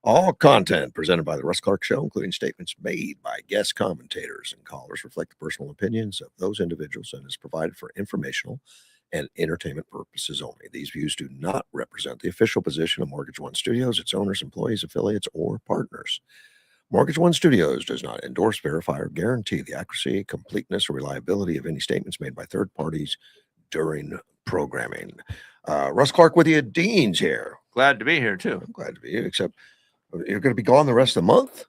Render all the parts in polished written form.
All content presented by the Russ Clark Show, including statements made by guest commentators and callers, reflect the personal opinions of those individuals and is provided for informational and entertainment purposes only. These views do not represent the official position of Mortgage One Studios, its owners, employees, affiliates, or partners. Mortgage One Studios does not endorse, verify, or guarantee the accuracy, completeness, or reliability of any statements made by third parties during programming. Russ Clark with you, Dean's here. Glad to be here too. I'm glad to be here, except you're going to be gone the rest of the month?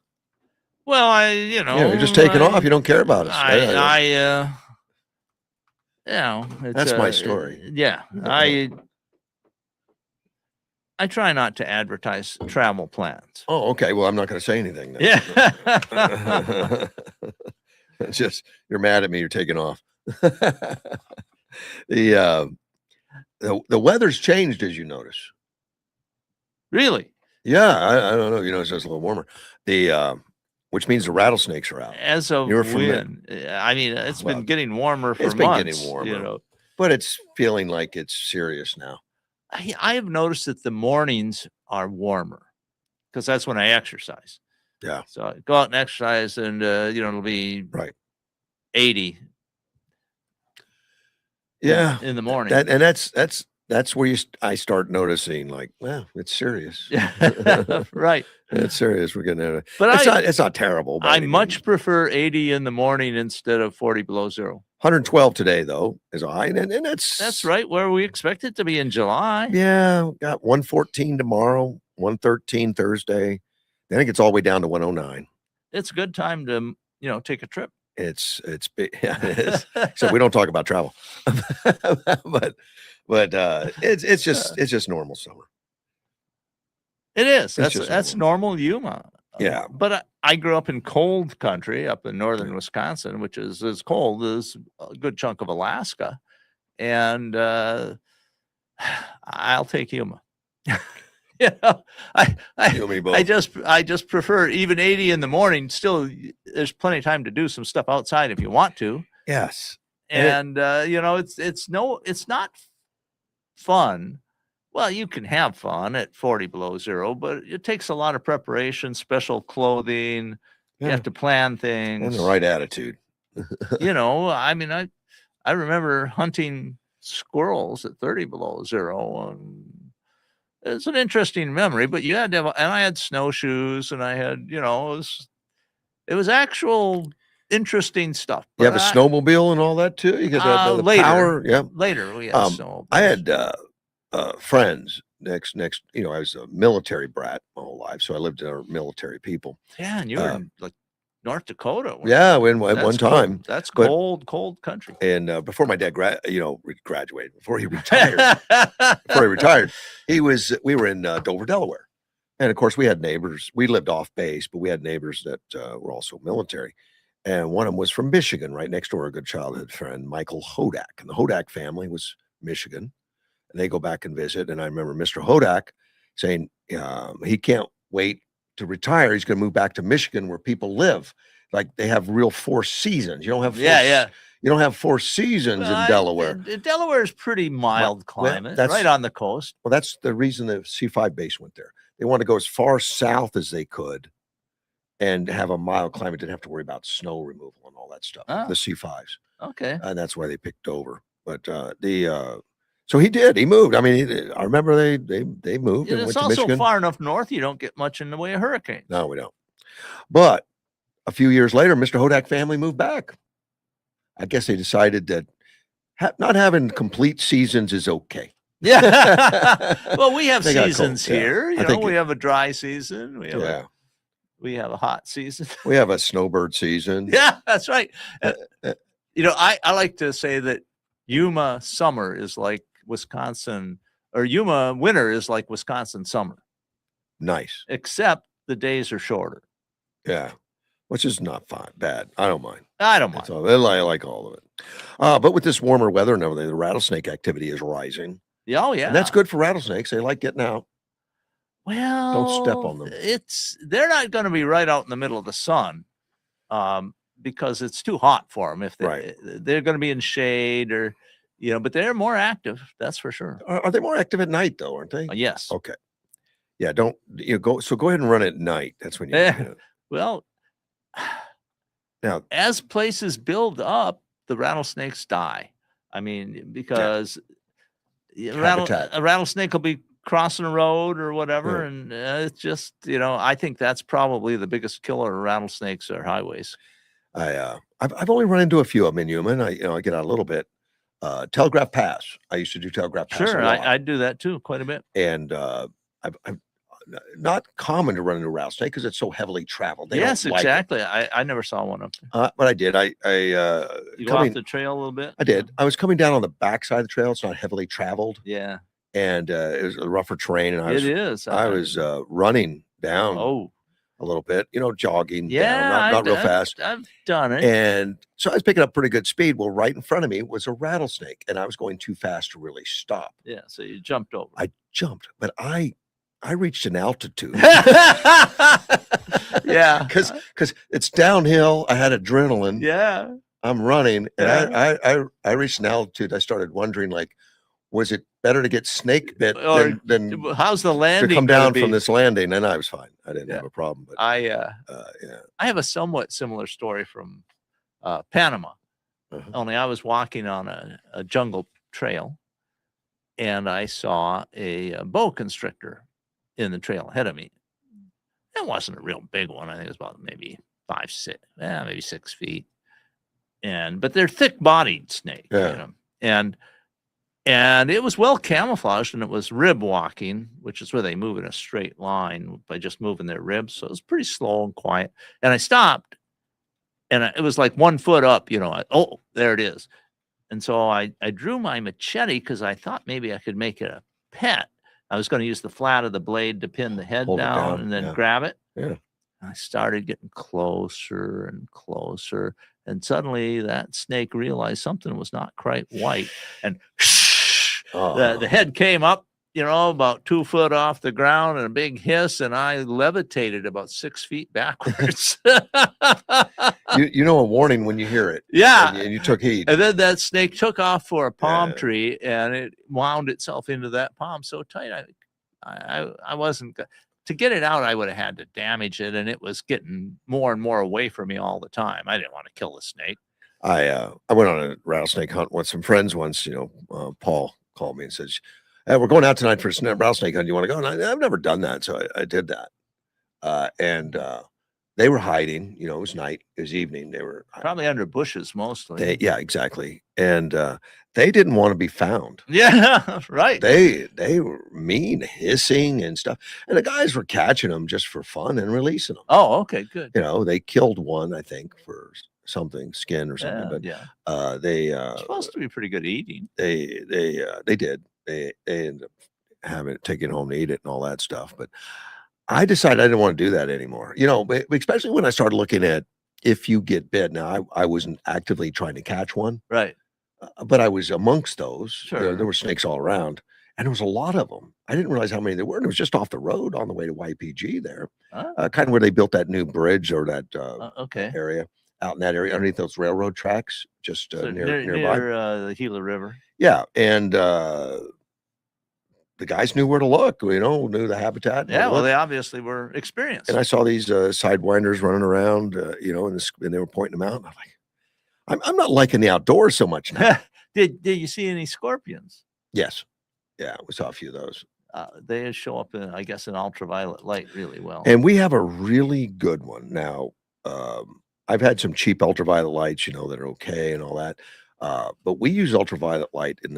Well, you're just taking off. You don't care about us. That's my story. Yeah. I try not to advertise travel plans. Oh, okay. Well, I'm not going to say anything then. Yeah. It's just, you're mad at me. You're taking off. The weather's changed, as you notice. Really? Yeah, I don't know. It's just a little warmer. Which means the rattlesnakes are out. As of when? I mean, it's been getting warmer for months. It's been getting warmer, but it's feeling like it's serious now. I have noticed that the mornings are warmer because that's when I exercise. Yeah. So I go out and exercise, and it'll be 80. Yeah. In the morning. That's where I start noticing, like, well, it's serious. Right. It's serious. We're getting it. But it's not terrible. I much prefer 80 in the morning instead of 40 below zero. 112 today, though, is a high. And that's right where we expect it to be in July. Yeah. Got 114 tomorrow, 113 Thursday. Then it gets all the way down to 109. It's a good time to, take a trip. It's big. Yeah, it is. So we don't talk about travel, but it's just normal summer. It is. That's normal Yuma. Yeah. But I grew up in cold country up in northern Wisconsin, which is as cold as a good chunk of Alaska, and I'll take Yuma. I just prefer even 80 in the morning. Still, there's plenty of time to do some stuff outside if you want to. Yes. And it's not fun. Well, you can have fun at 40 below zero, but it takes a lot of preparation, special clothing. Yeah. You have to plan things. And the right attitude. I remember hunting squirrels at 30 below zero, and it's an interesting memory, but you had to have, and I had snowshoes, and I had, it was actual interesting stuff. You have a snowmobile and all that too? You get the later, power? Yeah. Later we had snowmobiles. I had friends next, I was a military brat my whole life, so I lived in military people. Yeah, and you were in like North Dakota. Yeah, one time. Cold. That's cold country. And before my dad graduated, before he retired, we were in Dover, Delaware. And of course we had neighbors. We lived off base, but we had neighbors that were also military. And one of them was from Michigan, right next door, a good childhood friend, Michael Hodak. And the Hodak family was Michigan. And they go back and visit. And I remember Mr. Hodak saying he can't wait to retire. He's going to move back to Michigan where people live. Like they have real 4 seasons. You don't have you don't have 4 seasons in Delaware. Delaware is pretty mild climate, right on the coast. Well, that's the reason the C5 base went there. They want to go as far south as they could and have a mild climate. Didn't have to worry about snow removal and all that stuff. The C5s. Okay. And that's why they picked Dover. But so he did. He moved. I mean, I remember they moved. And it's went to also Michigan. Far enough north, you don't get much in the way of hurricanes. No, we don't. But a few years later, Mr. Hodak family moved back. I guess they decided that not having complete seasons is okay. Yeah. Well, we have seasons here. Yeah. We have a dry season. We have a hot season. We have a snowbird season. Yeah, that's right. I like to say that Yuma summer is like Wisconsin, or Yuma winter is like Wisconsin summer. Nice. Except the days are shorter. Yeah. Which is not bad. I don't mind. I like all of it. But with this warmer weather and everything, the rattlesnake activity is rising. Oh, yeah. And that's good for rattlesnakes. They like getting out. Well, don't step on them. They're not going to be right out in the middle of the sun because it's too hot for them. If they're going to be in shade or, but they're more active. That's for sure. Are they more active at night though? Aren't they? Yes. Okay. Yeah, don't go. So go ahead and run at night. That's when you. Yeah. Well, Now, as places build up, the rattlesnakes die. I mean, because habitat. a rattlesnake will be crossing a road or whatever, Yeah. and it's just I think that's probably the biggest killer of rattlesnakes are highways. I've only run into a few of them in Human. I get out a little bit. Telegraph Pass. I used to do Telegraph Pass Sure, a lot. I do that too, quite a bit. And I've not common to run into a rattlesnake because it's so heavily traveled. They Yes, don't like it. exactly. I never saw one up there. But I did. You go off the trail a little bit? I did. I was coming down on the backside of the trail. It's not heavily traveled, Yeah, and it was a rougher terrain. And it is. I was running down Oh, a little bit, jogging down, yeah, not real fast. I've done it. And so I was picking up pretty good speed. Well, right in front of me was a rattlesnake, and I was going too fast to really stop. Yeah, so you jumped over. I jumped, but I reached an altitude. Yeah, because it's downhill. I had adrenaline. yeah. I'm running, and Yeah. I reached an altitude. I started wondering, like, was it better to get snake bit Or than how's the to landing come gonna down be? from this landing? And I was fine. I didn't Yeah. have a problem. But I yeah. I have a somewhat similar story from Panama. Uh-huh. Only I was walking on a jungle trail, and I saw a boa constrictor in the trail ahead of me. It wasn't a real big one. I think it was about maybe 6 feet. But they're thick-bodied snake, Yeah. and it was well camouflaged, and it was rib walking, which is where they move in a straight line by just moving their ribs. So it was pretty slow and quiet. And I stopped, and it was like 1 foot up. Oh, there it is. And so I drew my machete because I thought maybe I could make it a pet. I was going to use the flat of the blade to pin the head Hold it down down, and then yeah. grab it. Yeah. I started getting closer and closer, and suddenly that snake realized something was not quite white, and the head came up, about 2 foot off the ground, and a big hiss, and I levitated about 6 feet backwards. A warning when you hear it. Yeah. And you took heed. And then that snake took off for a palm Yeah. tree, and it wound itself into that palm so tight. I wasn't to get it out. I would have had to damage it, and it was getting more and more away from me all the time. I didn't want to kill the snake. I went on a rattlesnake hunt with some friends once. Paul called me and says, "Hey, we're going out tonight for a rattlesnake hunt. You want to go?" And I've never done that, so I did that. And they were hiding. It was night. It was evening. They were Probably under bushes mostly. yeah, exactly. And they didn't want to be found. Yeah, right. They were mean, hissing and stuff. And the guys were catching them just for fun and releasing them. Oh, okay, good. They killed one, I think, for something, skin or something. But yeah, they it's supposed to be pretty good eating. They did. They ended up having it taken home to eat it and all that stuff. But I decided I didn't want to do that anymore. Especially when I started looking at if you get bit. Now I wasn't actively trying to catch one, Right. But I was amongst those. Sure. There were snakes all around, and there was a lot of them. I didn't realize how many there were. And it was just off the road on the way to YPG there, kind of where they built that new bridge or that okay area. Out in that area, underneath those railroad tracks, just nearby. Near the Gila River. Yeah, and the guys knew where to look. Knew the habitat. Yeah, well, they obviously were experienced. And I saw these sidewinders running around, and they were pointing them out. And I'm like, I'm not liking the outdoors so much now. Did you see any scorpions? Yes, yeah, we saw a few of those. They show up in, I guess, in ultraviolet light really well. And we have a really good one now. I've had some cheap ultraviolet lights, that are okay and all that. But we use ultraviolet light in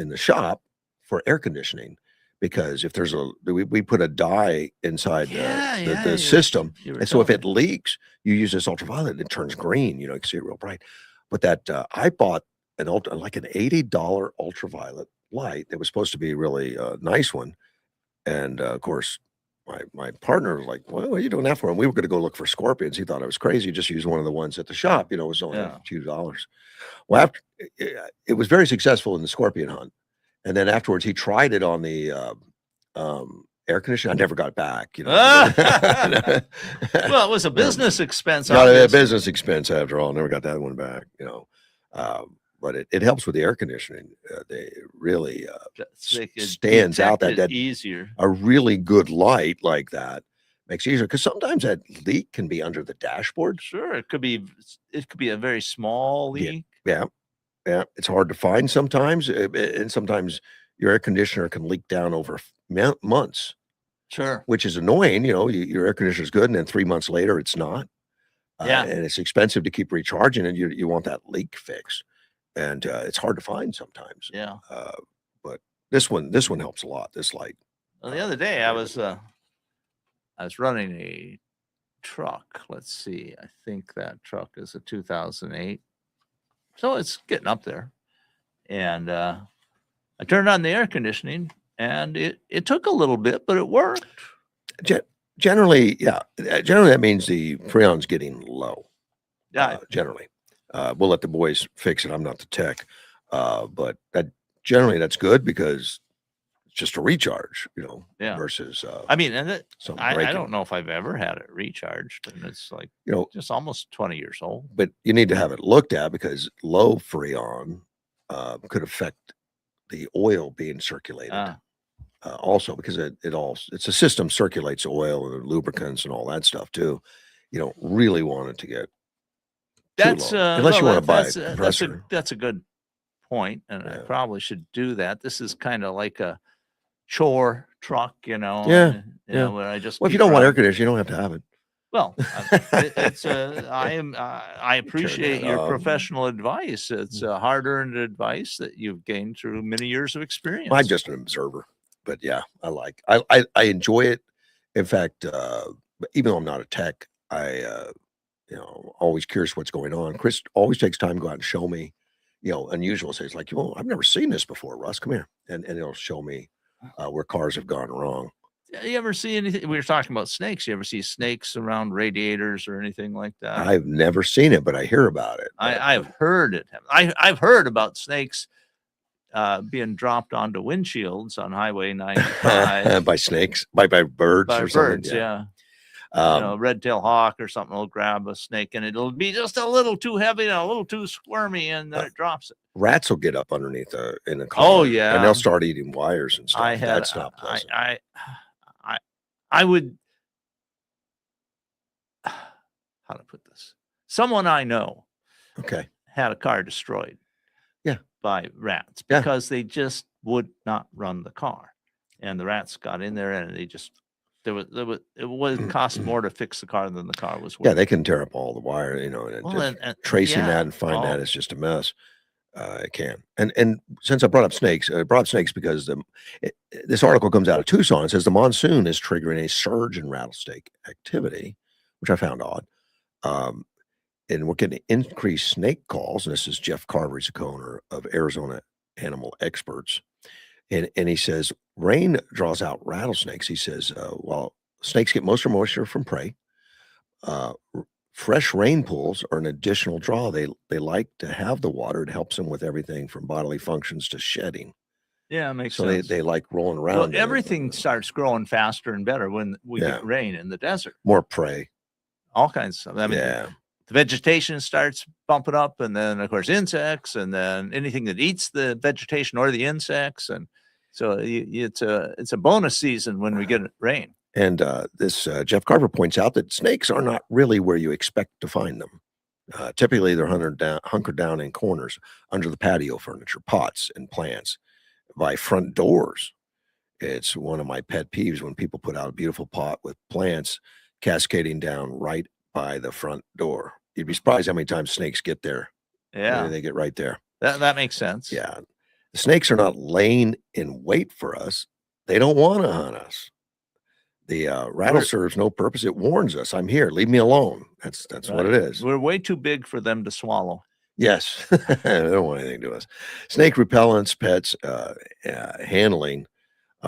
the shop for air conditioning, because if there's we put a dye inside the system, and so if it leaks, you use this ultraviolet, and it turns green. You can see it real bright. But that I bought an $80 ultraviolet light that was supposed to be a really nice one, and of course. My partner was like, "Well, what are you doing that for?" And we were going to go look for scorpions. He thought I was crazy. Just use one of the ones at the shop. It was only a few dollars. Well, after it was very successful in the scorpion hunt, and then afterwards he tried it on the air conditioner. I never got it back. Well, it was a business expense. Not a business expense after all. Never got that one back. but it helps with the air conditioning. They really They could stands out detect that it easier. a really good light like that makes it easier because sometimes that leak can be under the dashboard. Sure, it could be a very small Yeah, leak. yeah, yeah. It's hard to find sometimes, and sometimes your air conditioner can leak down over months, Sure. which is annoying. Your air conditioner is good, and then 3 months later, it's not. Yeah. And it's expensive to keep recharging, and you want that leak fixed, and it's hard to find sometimes. Yeah. But this one helps a lot. This light. Well, the other day I was running a truck. Let's see. I think that truck is a 2008. So it's getting up there. And I turned on the air conditioning and it took a little bit, but it worked. Generally, yeah. Generally, that means the Freon's getting low. Yeah. Generally, we'll let the boys fix it. I'm not the tech, but that's good because it's just a recharge, Yeah. versus I mean, and something I breaking. don't know if I've ever had it recharged, and it's like just almost 20 years old. But you need to have it looked at because low Freon could affect the oil being circulated. Also, because it's a system circulates oil and lubricants and all that stuff too. You don't really want it to get too low, unless you want to buy a compressor. That's a good point, and I Yeah. probably should do that. This is kind of like a chore truck, Yeah, yeah. where I just Well, if you keep don't want air running. conditioning, you don't have to have it. Well, I appreciate that your off. professional advice. It's hard-earned advice that you've gained through many years of experience. I'm just an observer, but yeah, I enjoy it. In fact, even though I'm not a tech, always curious what's going on. Chris always takes time to go out and show me, unusual things like, I've never seen this before, Russ, come here. And it'll show me where cars have gone wrong. You ever see anything? We were talking about snakes. You ever see snakes around radiators or anything like that? I've never seen it, but I hear about it. I've heard it. I've heard about snakes being dropped onto windshields on Highway 95 by snakes, by birds by or something. birds. Yeah. Red-tailed hawk or something will grab a snake and it'll be just a little too heavy and a little too squirmy, and then it drops it. Rats will get up underneath in a car. Oh yeah, and they'll start eating wires and stuff. That's not pleasant. I would, how to put this? Someone I know, okay, had a car destroyed, by rats because they just would not run the car, and the rats got in there and they just. It would cost more to fix the car than the car was worth. Yeah, they can tear up all the wire, and tracing that and find that is just a mess. It can. And since I brought up snakes, because this article comes out of Tucson. It says the monsoon is triggering a surge in rattlesnake activity, which I found odd. And we're getting increased snake calls. And this is Jeff Carver, he's a co-owner of Arizona Animal Experts. And he says, rain draws out rattlesnakes. He says, while snakes get most of their moisture from prey, fresh rain pools are an additional draw. They like to have the water. It helps them with everything from bodily functions to shedding. Yeah, it makes So sense. they like rolling around. Well, everything starts growing faster and better when we get rain in the desert. More prey. All kinds of stuff. I mean, the vegetation starts bumping up, and then of course insects, and then anything that eats the vegetation or the insects, and so it's a bonus season when we get rain. And this Jeff Carver points out that snakes are not really where you expect to find them. Typically, they're hunkered down in corners under the patio furniture, pots, and plants, by front doors. It's one of my pet peeves when people put out a beautiful pot with plants cascading down right by the front door. You'd be surprised how many times snakes get there. Yeah, they get right there. That makes sense. Yeah, the snakes are not laying in wait for us. They don't want to hunt us. The rattle serves no purpose. It warns us, I'm here. Leave me alone. That's what it is. We're way too big for them to swallow. Yes. They don't want anything to us. Snake repellents, pets, handling.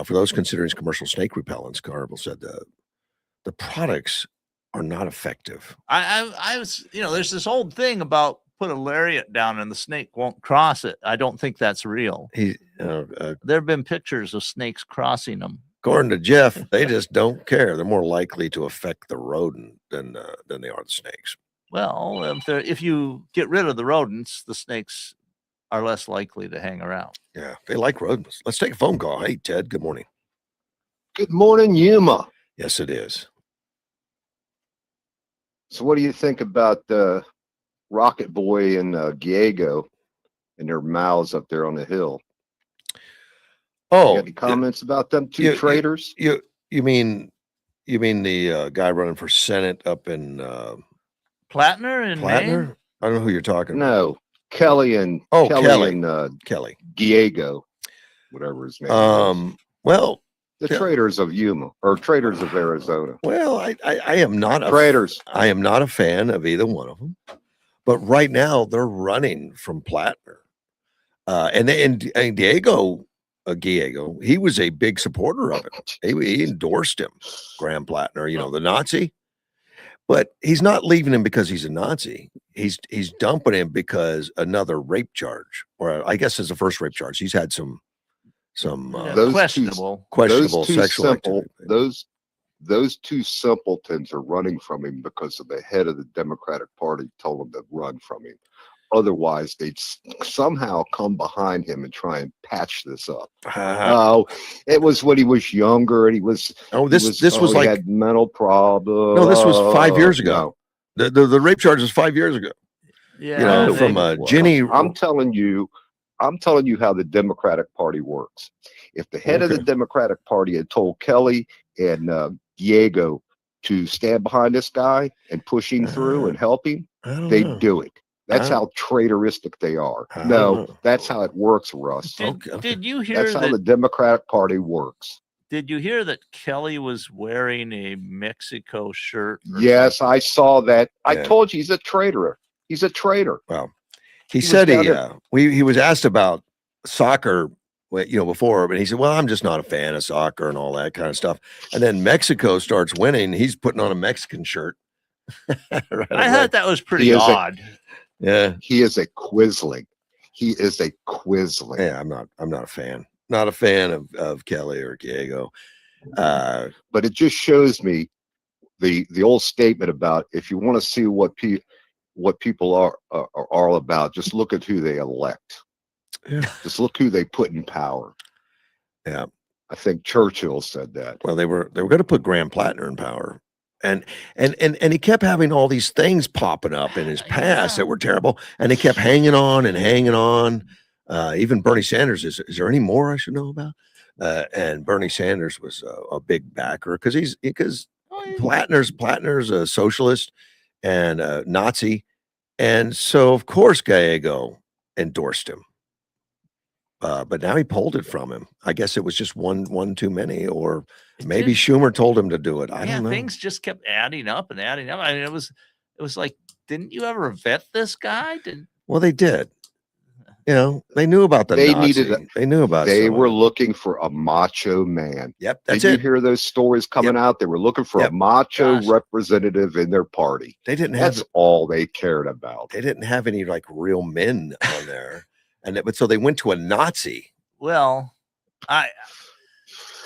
For those considering commercial snake repellents, Carvel said the products are not effective. I was, there's this old thing about put a lariat down and the snake won't cross it. I don't think that's real. There have been pictures of snakes crossing them. According to Jeff, they just don't care. They're more likely to affect the rodent than they are the snakes. Well, if you get rid of the rodents, the snakes are less likely to hang around. Yeah, they like rodents. Let's take a phone call. Hey, Ted. Good morning. Good morning, Yuma. Yes, it is. So, what do you think about Rocket Boy and Diego and their mouths up there on the hill? You Oh, got any comments about them two you- traitors? you mean the guy running for Senate up in Plattner in Maine? Plattner? I don't know who you're talking about. No, Kelly and Kelly. and Kelly. Diego, whatever his name is. Well, The traitors of Yuma or traitors of Arizona. well, I am not a Traitors. I am not a fan of either one of them. But right now they're running from Plattner. And Diego, he was a big supporter of it. He endorsed him, Graham Plattner, the Nazi. But he's not leaving him because he's a Nazi. He's dumping him because another rape charge, or I guess it's the first rape charge. He's had some Those questionable. questionable those two sexual simple, activity. those two simpletons are running from him because of the head of the Democratic Party told them to run from him. Otherwise, they'd somehow come behind him and try and patch this up. Oh, it was when he was younger and he was. This was he like had mental problems. No, this was 5 years ago. No. The rape charge was 5 years ago. Yeah, from Ginny. I'm telling you how the Democratic Party works. If the head of the Democratic Party had told Kelly and Diego to stand behind this guy and push him through and help him, they'd do it. That's how traitoristic they are. No, that's how it works, Russ. Did you hear that's how the Democratic Party works. Did you hear that Kelly was wearing a Mexico shirt? Yes, I saw that. I told you he's a traitor. He's a traitor. Well, he said he was asked about soccer, before, but he said, "Well, I'm just not a fan of soccer and all that kind of stuff." And then Mexico starts winning. He's putting on a Mexican shirt. Right, I thought that was pretty odd. He is a quisling. He is a quisling. Yeah, I'm not a fan. Not a fan of Kelly or Diego. But it just shows me the old statement about if you want to see what people are all about, just look at who they elect. Yeah. Just look who they put in power. Yeah. I think Churchill said that. Well, they were going to put Graham Plattner in power. And he kept having all these things popping up in his past that were terrible, and he kept hanging on and hanging on. Even Bernie Sanders is there any more I should know about? And Bernie Sanders was a big backer because Plattner's a socialist and a Nazi, and so of course Gallego endorsed him. But now he pulled it from him. I guess it was just one too many, or maybe Schumer told him to do it. I don't know. Things just kept adding up and adding up. I mean, it was like, didn't you ever vet this guy? Well, they did. They knew about the Nazi. They were looking for a macho man. Yep, Did you hear those stories coming out? They were looking for a macho representative in their party. They didn't have. That's all they cared about. They didn't have any like real men on there. So they went to a Nazi. Well, I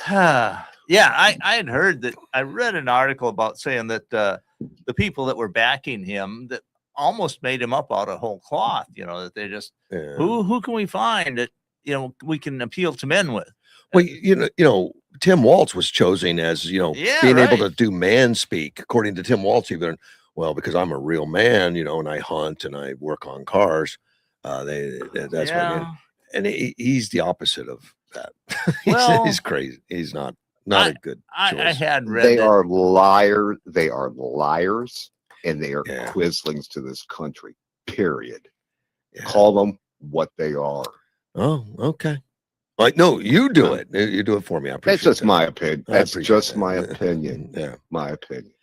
had heard that. I read an article about saying that the people that were backing him that almost made him up out of whole cloth. That they just who can we find that we can appeal to men with. Well, Tim Walz was chosen as being able to do man speak, according to Tim Walz. Even because I'm a real man, and I hunt and I work on cars. That's what and he's the opposite of that. He's crazy. He's not a good choice. I had read they are liars. They are liars, and they are quislings to this country. Period. Call them what they are. Oh, okay. Like, no, you do it. You do it for me. I appreciate That's just that. my opinion. That's just my that. opinion. Yeah, my opinion.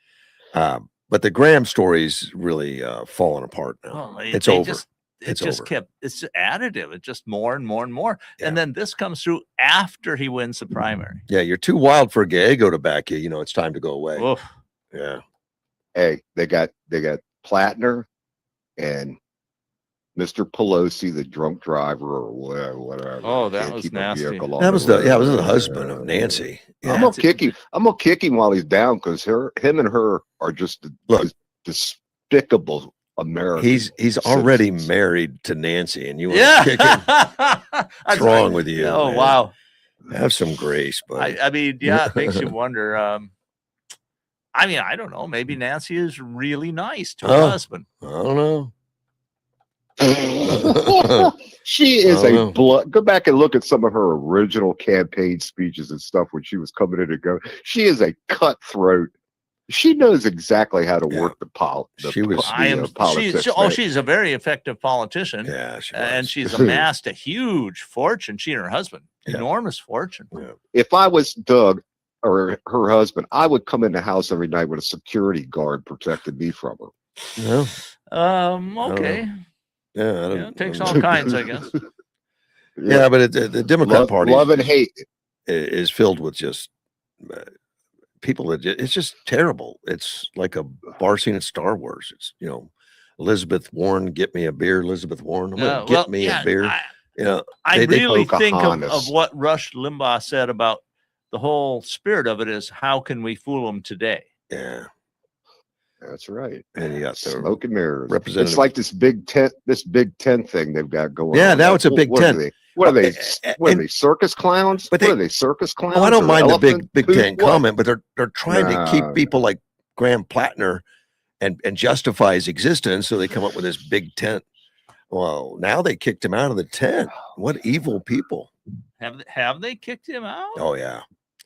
But the Graham story's really falling apart now. It's over. It's additive. It's just more and more and more. Yeah. And then this comes through after he wins the primary. Yeah, you're too wild for Gallego to back you. It's time to go away. Oof. Yeah. Hey, they got Plattner and Mr. Pelosi, the drunk driver, or whatever. Oh, that was nasty. That was the husband of Nancy. Yeah. I'm gonna kick him while he's down because him and her are just despicable American. He's already citizens. married to Nancy, and you want to kick him? What's wrong with you? Oh man? wow. Have some grace, buddy. I mean, yeah, it makes you wonder. I mean, I don't know. Maybe Nancy is really nice to her husband. I don't know. She is I a don't blood. Go back and look at some of her original campaign speeches and stuff when she was coming in and go. She is a cutthroat. She knows exactly how to work the politics. She's a very effective politician. Yeah, and she's amassed a huge fortune. She and her husband, enormous fortune. Yeah. If I was Doug or her husband, I would come in the house every night with a security guard protecting me from her. Yeah. Okay. Yeah, it takes all kinds, I guess. Yeah, but the Democrat Party, love and hate, is filled with just people that it's just terrible. It's like a bar scene at Star Wars. It's Elizabeth Warren, get me a beer. Elizabeth Warren, I'm gonna get me a beer. I really think of what Rush Limbaugh said about the whole spirit of it is how can we fool them today? Yeah. That's right. And you got smoke and mirrors. Representative. It's like this Big Ten thing they've got going on. Yeah, now it's a Big Ten. What are they? What are they? Circus clowns? But what are they? Circus clowns? Oh, I don't mind the Big Ten What? comment, but they're trying to keep people like Graham Plattner and justify his existence, so they come up with this Big Tent. Well, now they kicked him out of the tent. What evil people! Have they kicked him out? Oh yeah,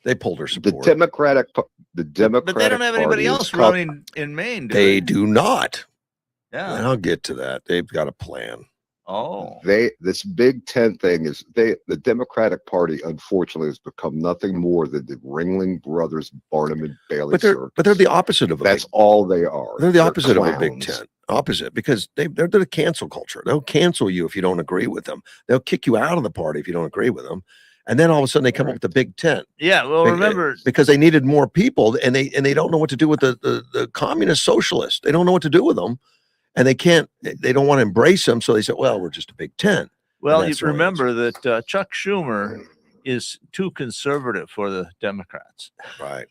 they pulled her support. The Democratic, but they don't have anybody else running in Maine. They do not. Yeah, and I'll get to that. They've got a plan. Oh, this Big Ten thing is the Democratic Party unfortunately has become nothing more than the Ringling Brothers Barnum and Bailey circus. But they're the opposite of it. That's all they are. They're the opposite clowns. of a Big Ten. Opposite, because they're the cancel culture. They'll cancel you if you don't agree with them. They'll kick you out of the party if you don't agree with them. And then all of a sudden they come up with the Big Tent. Yeah, well, remember, because they needed more people, and they don't know what to do with the communist socialists. They don't know what to do with them, and they don't want to embrace them. So they said, "Well, we're just a Big Tent." Well, you remember that Chuck Schumer is too conservative for the Democrats. Right.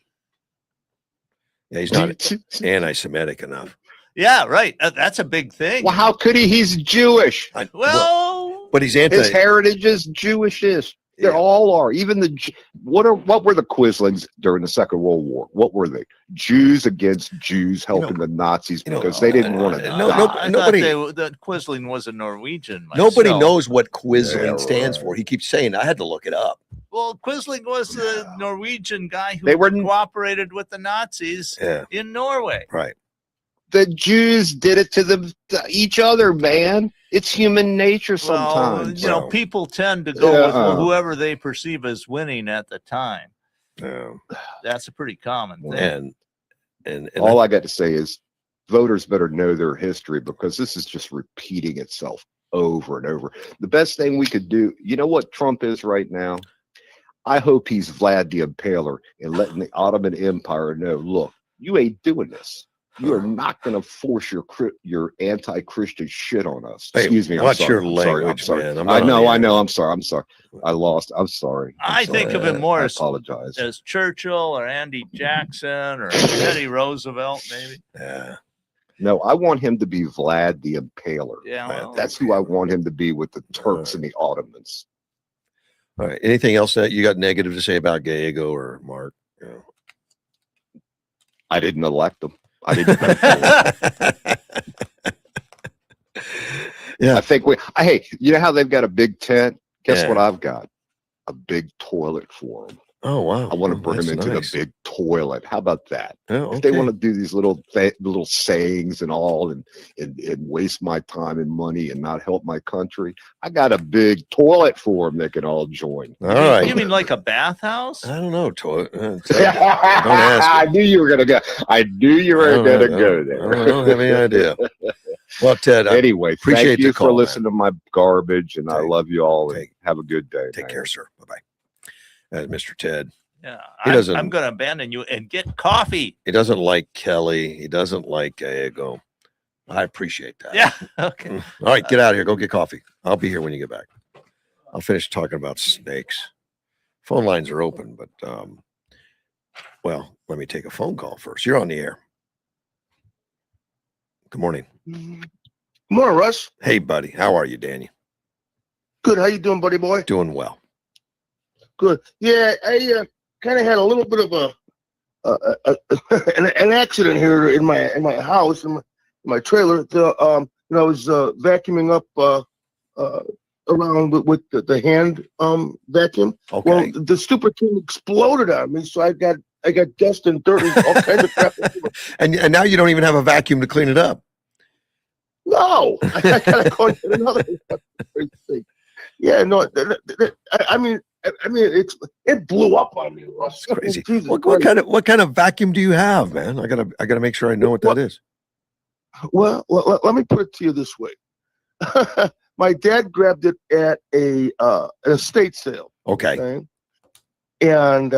Yeah, he's not anti-Semitic enough. Yeah, right. That's a big thing. Well, how could he? He's Jewish. But he's anti. His heritage is Jewishish. They all are. Even what were the Quislings during the Second World War? What were they? Jews against Jews helping the Nazis because they didn't want to. Nobody. The Quisling was a Norwegian. Nobody knows what Quisling stands for. He keeps saying, I had to look it up. Well, Quisling was the Norwegian guy who cooperated with the Nazis in Norway. Right. The Jews did it to each other, man. It's human nature sometimes. Well, people tend to go with whoever they perceive as winning at the time. Yeah. That's a pretty common thing. And all I got to say is voters better know their history, because this is just repeating itself over and over. The best thing we could do, you know what Trump is right now? I hope he's Vlad the Impaler and letting the Ottoman Empire know, look, you ain't doing this. You are not going to force your anti-Christian shit on us. Excuse me. What's your language, man? I know. I'm sorry. I lost. I'm sorry. I think of him more as Churchill or Andy Jackson or Teddy Roosevelt, maybe. Yeah. No, I want him to be Vlad the Impaler. Yeah, that's who I want him to be with the Turks and the Ottomans. All right. Anything else that you got negative to say about Gallego or Mark? Yeah. I didn't elect him. I didn't vote for him. Yeah. I think hey, you know how they've got a big tent? Guess what I've got? A big toilet for them. Oh, wow. I want to bring them into the big toilet. How about that? Oh, okay. If they want to do these little sayings and all and waste my time and money and not help my country, I got a big toilet for them. They can all join. All right. You mean like a bathhouse? I don't know. Toilet. Don't ask I knew you were going to go. I knew you were going to go there. I don't have any idea. Well, Ted, anyway, appreciate thank you the call, for listening to my garbage, and I love you all. And have a good day. Take care, sir. Bye-bye. Mr. Ted. Yeah, I'm going to abandon you and get coffee. He doesn't like Kelly. He doesn't like Gallego. I appreciate that. Yeah. Okay. All right, get out of here. Go get coffee. I'll be here when you get back. I'll finish talking about snakes. Phone lines are open, but well, let me take a phone call first. You're on the air. Good morning. Good morning, Russ. Hey, buddy. How are you, Danny? Good. How you doing, buddy boy? Doing well. Good. Yeah, I kind of had a little bit of an accident here in my house in my trailer. I was vacuuming up around with the hand vacuum. Okay. Well, the stupid thing exploded on me, so I got dust and dirt and all kinds of crap. and now you don't even have a vacuum to clean it up. No, I gotta go get another thing. Yeah, no, I mean, it blew up on me, Russ. It's crazy. Jesus What Christ. kind of vacuum do you have, man? I gotta make sure I know what that is. Well, let me put it to you this way. My dad grabbed it at an estate sale. Okay. And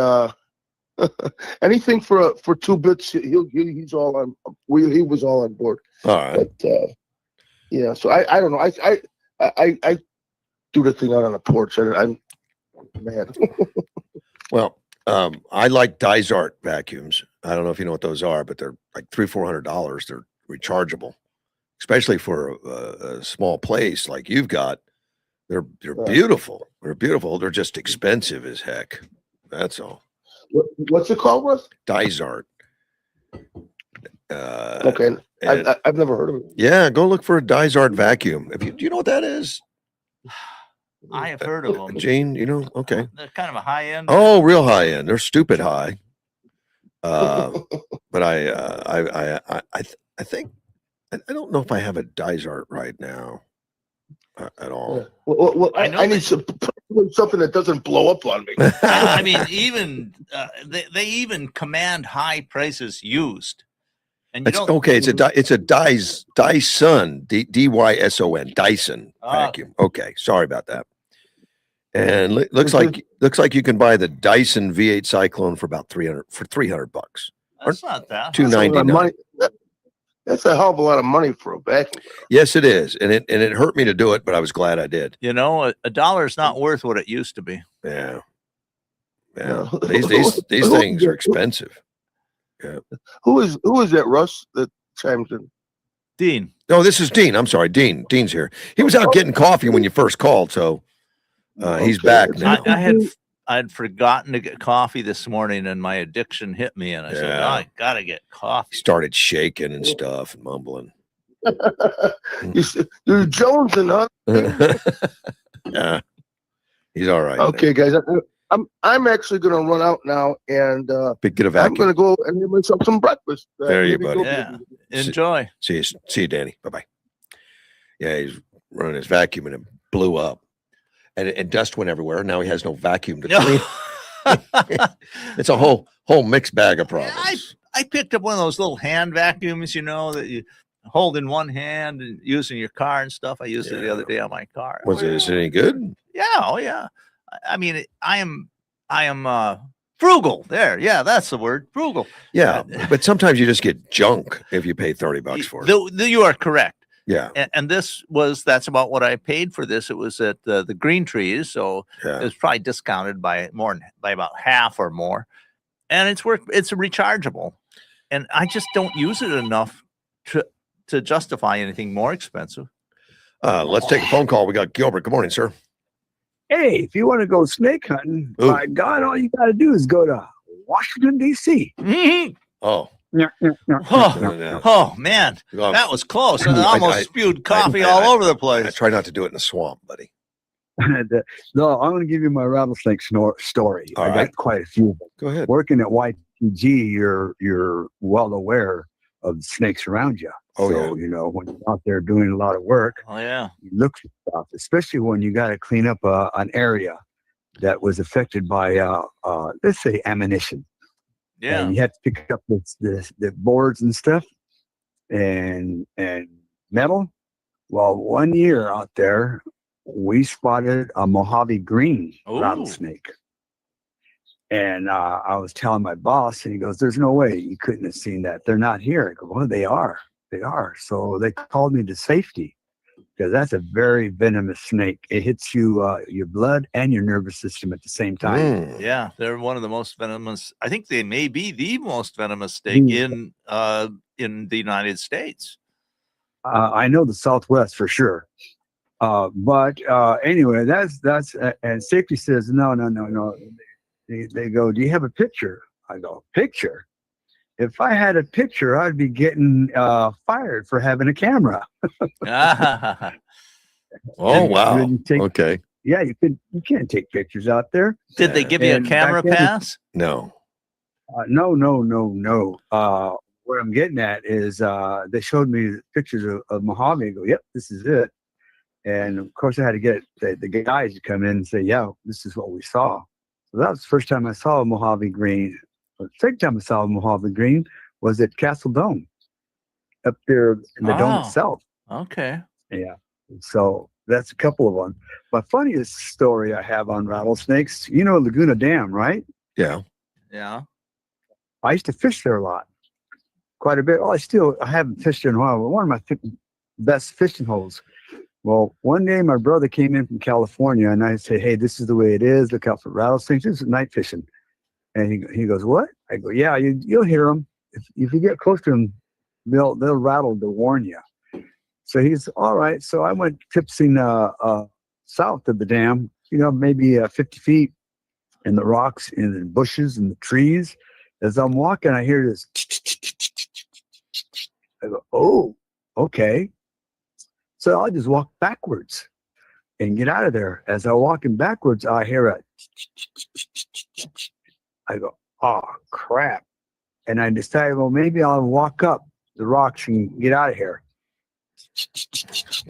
anything for 2 bits, he's all on. He was all on board. All right. But yeah, so I don't know. I do the thing out on the porch. I'm man. Well, I like Dysart vacuums. I don't know if you know what those are, but they're like $300-400. They're rechargeable, especially for a small place like you've got. They're beautiful. They're beautiful. They're just expensive as heck. That's all. What's it called, Russ? Dysart. Okay, I've never heard of it. Yeah, go look for a Dysart vacuum. Do you know what that is? I have heard of them. Gene, you know? Okay. They're kind of a high end. Oh, real high end. They're stupid high. But I think I don't know if I have a Dysart right now at all. Yeah. Well, I need something that doesn't blow up on me. I mean, even they even command high prices used. And It's okay. It's a Dyson, Dyson, Dyson vacuum. Okay, sorry about that. And looks like you can buy the Dyson V8 Cyclone for about $300. That's not that. $299. That's a hell of a lot of money for a vacuum. Yes, it is, and it hurt me to do it, but I was glad I did. You know, a dollar is not worth what it used to be. Yeah. Yeah. These things are expensive. Yeah. Who is that, Russ, that chimes in? Dean. No, this is Dean. I'm sorry, Dean. Dean's here. He was out getting coffee when you first called, so he's back now. I had forgotten to get coffee this morning, and my addiction hit me, and I said, "Oh, I gotta get coffee." He started shaking and stuff and mumbling. You're jonesing, huh? Yeah, he's all right. Okay, guys. I'm actually going to run out now and Get a vacuum. I'm going to go and make myself some breakfast. There you, buddy. Yeah, enjoy. See you, Danny. Bye bye. Yeah, he's running his vacuum and it blew up, and dust went everywhere. Now he has no vacuum to clean. It's a whole mixed bag of problems. I picked up one of those little hand vacuums, you know, that you hold in one hand and use in your car and stuff. I used it the other day on my car. Is it any good? Yeah, oh yeah. I mean, I am frugal. There, yeah, that's the word, frugal. Yeah, but sometimes you just get junk if you pay $30 for it. You are correct. Yeah, and that's about what I paid for this. It was at the Green Trees, so it was probably discounted by about half or more. And it's rechargeable, and I just don't use it enough to justify anything more expensive. Let's take a phone call. We got Gilbert. Good morning, sir. Hey, if you want to go snake hunting, by God, all you got to do is go to Washington, D.C. Mm-hmm. Oh. Oh, man, that was close. I almost spewed coffee all over the place. I try not to do it in the swamp, buddy. No, I'm going to give you my rattlesnake story. All I right. got quite a few. Go ahead. Working at YTG, you're well aware of the snakes around you. Oh, so, you know, when you're out there doing a lot of work, oh yeah, you look for stuff, especially when you got to clean up an area that was affected by, let's say, ammunition. Yeah. And you have to pick up the boards and stuff and metal. Well, one year out there, we spotted a Mojave green rattlesnake. And I was telling my boss, and he goes, "There's no way you couldn't have seen that. They're not here." I go, "Well, they are. They are." So they called me to safety because that's a very venomous snake. It hits you, your blood and your nervous system at the same time. Yeah, they're one of the most venomous. I think they may be the most venomous snake in the United States. I know the Southwest for sure. But anyway, that's and safety says no. They go, do you have a picture? I go, picture? If I had a picture, I'd be getting fired for having a camera. Oh, You wow. couldn't take- Okay. Yeah, you can't take pictures out there. Did they give you a And camera back then- pass? No. No. What I'm getting at is they showed me pictures of Mojave. I go, yep, this is it. And of course, I had to get the guys to come in and say, yeah, this is what we saw. So that was the first time I saw a Mojave green. The second time I saw a Mojave green was at Castle Dome, up there in the dome Oh. itself. Okay. Yeah. So that's a couple of them. My funniest story I have on rattlesnakes, you know Laguna Dam, right? Yeah. Yeah. I used to fish there a lot, quite a bit. Well, I haven't fished in a while, but one of my best fishing holes. Well, one day my brother came in from California and I said, hey, this is the way it is. Look out for rattlesnakes. This is night fishing. And he goes, what? I go, yeah, you'll hear them. If you get close to them, they'll rattle to warn you. So he's all right. So I went tipsing south of the dam, maybe 50 feet in the rocks, in the bushes and the trees. As I'm walking, I hear this. I go, oh, okay. So I just walk backwards and get out of there. As I'm walking backwards, I hear a. I go, oh, crap. And I decided, well, maybe I'll walk up the rocks and get out of here.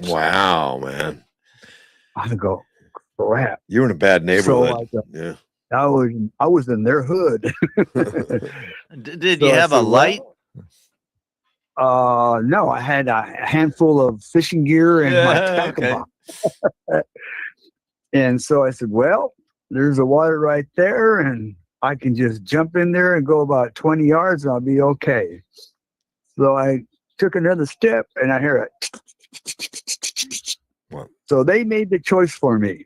Wow, man. I go, crap. You were in a bad neighborhood. So Yeah. I was in their hood. Did So you I have a said, light? No, I had a handful of fishing gear and my Yeah, tobacco box. And so I said, well, there's the water right there, and I can just jump in there and go about 20 yards and I'll be okay. So I took another step and I hear it. Wow. So they made the choice for me.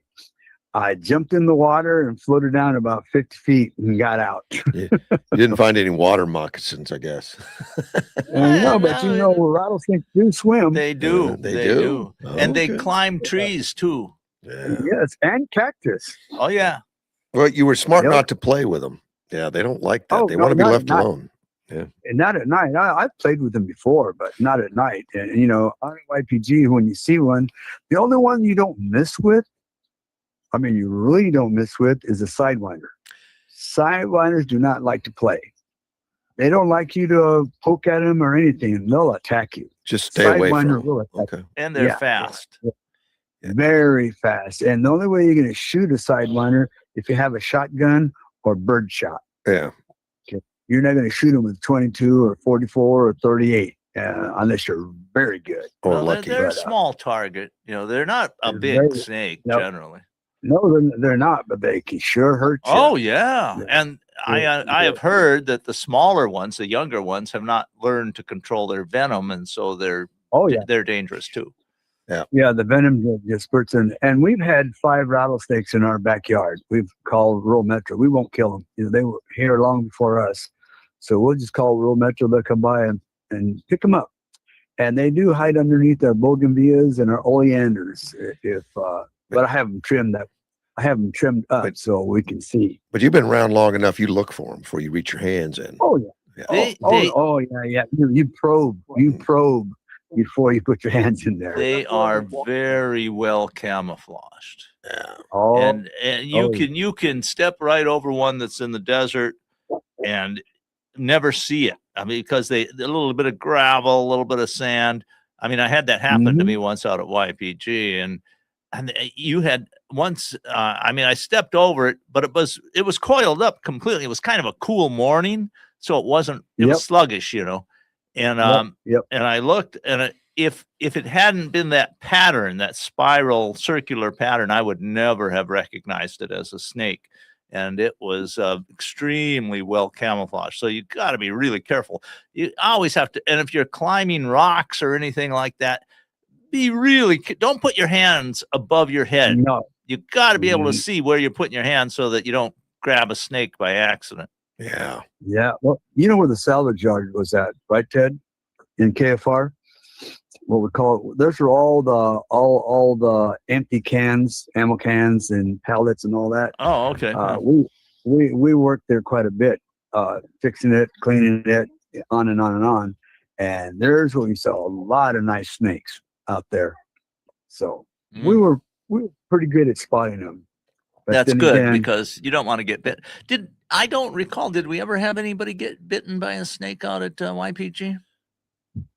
I jumped in the water and floated down about 50 feet and got out. You didn't find any water moccasins, I guess. No, but rattlesnakes do swim. They do. Yeah, they they do. do. And they Okay. climb trees too. Yeah. Yes, and cactus. Oh, yeah. Well, you were smart Yep. not to play with them. Yeah, they don't like that. Oh, They no, want to be not left at night. alone. And not at night. I've played with them before, but not at night. And, on YPG, when you see one, the only one you don't mess with, you really don't mess with, is a sidewinder. Sidewinders do not like to play. They don't like you to poke at them or anything. They'll attack you. Just stay away from Sidewinder them. will attack Okay. And they're Yeah. fast. you very fast. And the only way you're going to shoot a sidewinder if you have a shotgun or bird shot. Yeah. You're not going to shoot them with 22 or 44 or 38 unless you're very good. Or Well, lucky. they're a But, small target. They're not a they're big very- snake Nope. generally. No, they're not, but they can sure hurt you. Oh, yeah. Yeah. And Yeah. I have heard that the smaller ones, the younger ones, have not learned to control their venom, and so they're yeah. they're dangerous too. Yeah, the venom just spurts in. And we've had 5 rattlesnakes in our backyard. We've called rural metro. We won't kill them. They were here long before us. So we'll just call rural metro. They'll come by and pick them up. And they do hide underneath our bougainvilleas and our oleanders. But I have them trimmed up. I have them trimmed up But- so we can see. But you've been around long enough. You look for them before you reach your hands in. Oh, yeah. Yeah. They- Yeah. You probe before you put your hands in there. They are very well camouflaged. Yeah. And Oh, yeah. you can step right over one that's in the desert and never see it. Because a little bit of gravel, a little bit of sand. I had that happen to Mhm. me once out at YPG, and you had once. I stepped over it, but it was coiled up completely. It was kind of a cool morning, so it wasn't. It Yep. was sluggish, And Yep. and I looked, and if it hadn't been that pattern, that spiral circular pattern, I would never have recognized it as a snake. And it was extremely well camouflaged. So you got to be really careful. You always have to, and if you're climbing rocks or anything like that, don't put your hands above your head. No. You got to be able to Mhm. see where you're putting your hands so that you don't grab a snake by accident. Yeah. Yeah. Well, you know where the salvage yard was at, right, Ted? In KFR? what we call, those are all the empty cans, ammo cans and pallets and all that. Oh, okay. We worked there quite a bit, fixing it, cleaning it, on and on and on. And there's where we saw a lot of nice snakes out there. So we were pretty good at spotting them. But That's then good again, because you don't want to get bit. I don't recall, did we ever have anybody get bitten by a snake out at YPG?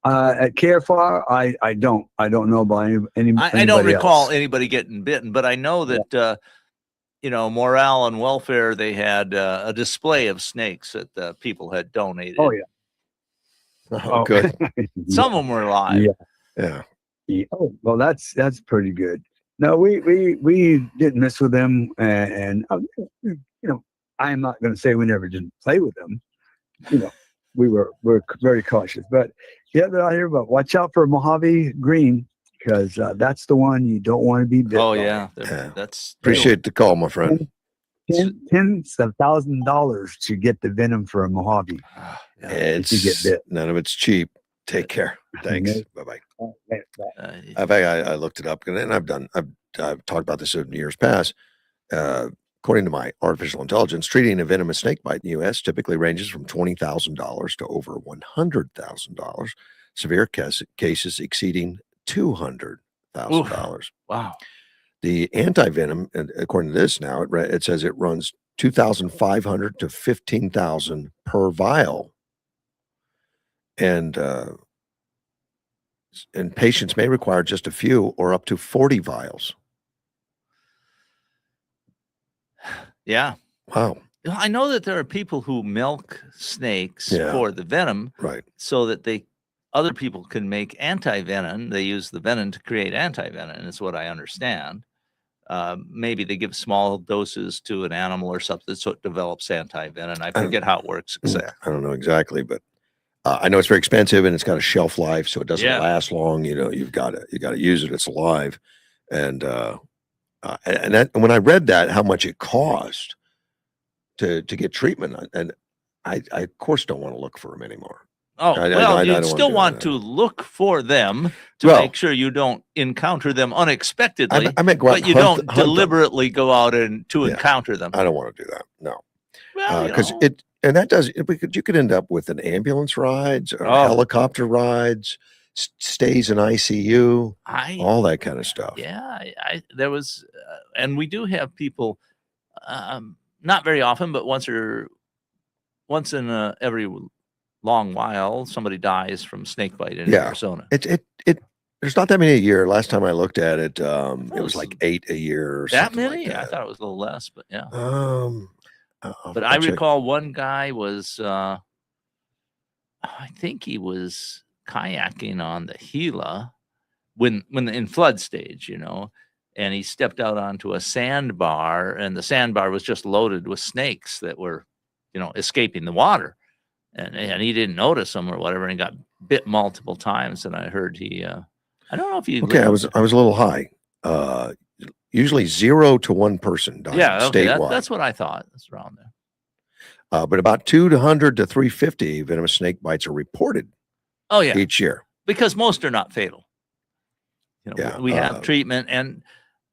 at KFR, I don't know about any. I don't recall else. anybody getting bitten, but I know that morale and welfare, they had a display of snakes that people had donated. Oh yeah. Oh, good. Some of them were live. Yeah. Oh, well, that's pretty good. No, we didn't mess with them, and I'm not going to say we never didn't play with them. We're very cautious, but yeah, they're out here. But watch out for Mojave Green because that's the one you don't want to be bitten. Oh by. yeah, Yeah. that's Appreciate the call, my friend. Tens of $1,000s to get the venom for a Mojave. It's you get bit. none of it's cheap. Take care. Thanks. Okay. Bye-bye. Bye. In fact, I looked it up, and I've talked about this in years past. According to my artificial intelligence, treating a venomous snake bite in the U.S. typically ranges from $20,000 to over $100,000. Severe cases exceeding $200,000. wow. The anti-venom, according to this now, it says it runs $2,500 to $15,000 per vial, and patients may require just a few or up to 40 vials. Yeah. Wow. I know that there are people who milk snakes Yeah. for the venom Right. so that other people can make anti-venom. They use the venom to create anti-venom, is what I understand. Maybe they give small doses to an animal or something so it develops anti-venom. I forget how it works exactly. I don't know exactly, but I know it's very expensive and it's got a shelf life, so it doesn't last long. You've got to use it. It's alive, and when I read that, how much it cost to get treatment, and I of course don't want to look for them anymore. Oh, I you don't still wanna want do to look for them to Well, make sure you don't encounter them unexpectedly, I meant go out but and you hunt don't them. deliberately go out and to Yeah. encounter them. I don't want to do that. No, Well, because you could end up with an ambulance rides or Oh. helicopter rides, stays in ICU, all that kind of stuff. Yeah, there was, and we do have people, not very often, but once in every long while, somebody dies from snake bite in Arizona. There's not that many a year. Last time I looked at it, it was like 8 a year or That something many? like I that. thought it was a little less, but yeah. But I recall one guy was, I think he was kayaking on the Gila when in flood stage, and he stepped out onto a sandbar, and the sandbar was just loaded with snakes that were, escaping the water, and he didn't notice them or whatever, and he got bit multiple times. And I heard I don't know if he. Okay, I was a little high. Usually 0 to 1 person dying statewide. That's what I thought. That's around there. But about 200 to 350 venomous snake bites are reported. Oh yeah, each year, because most are not fatal. We have treatment, and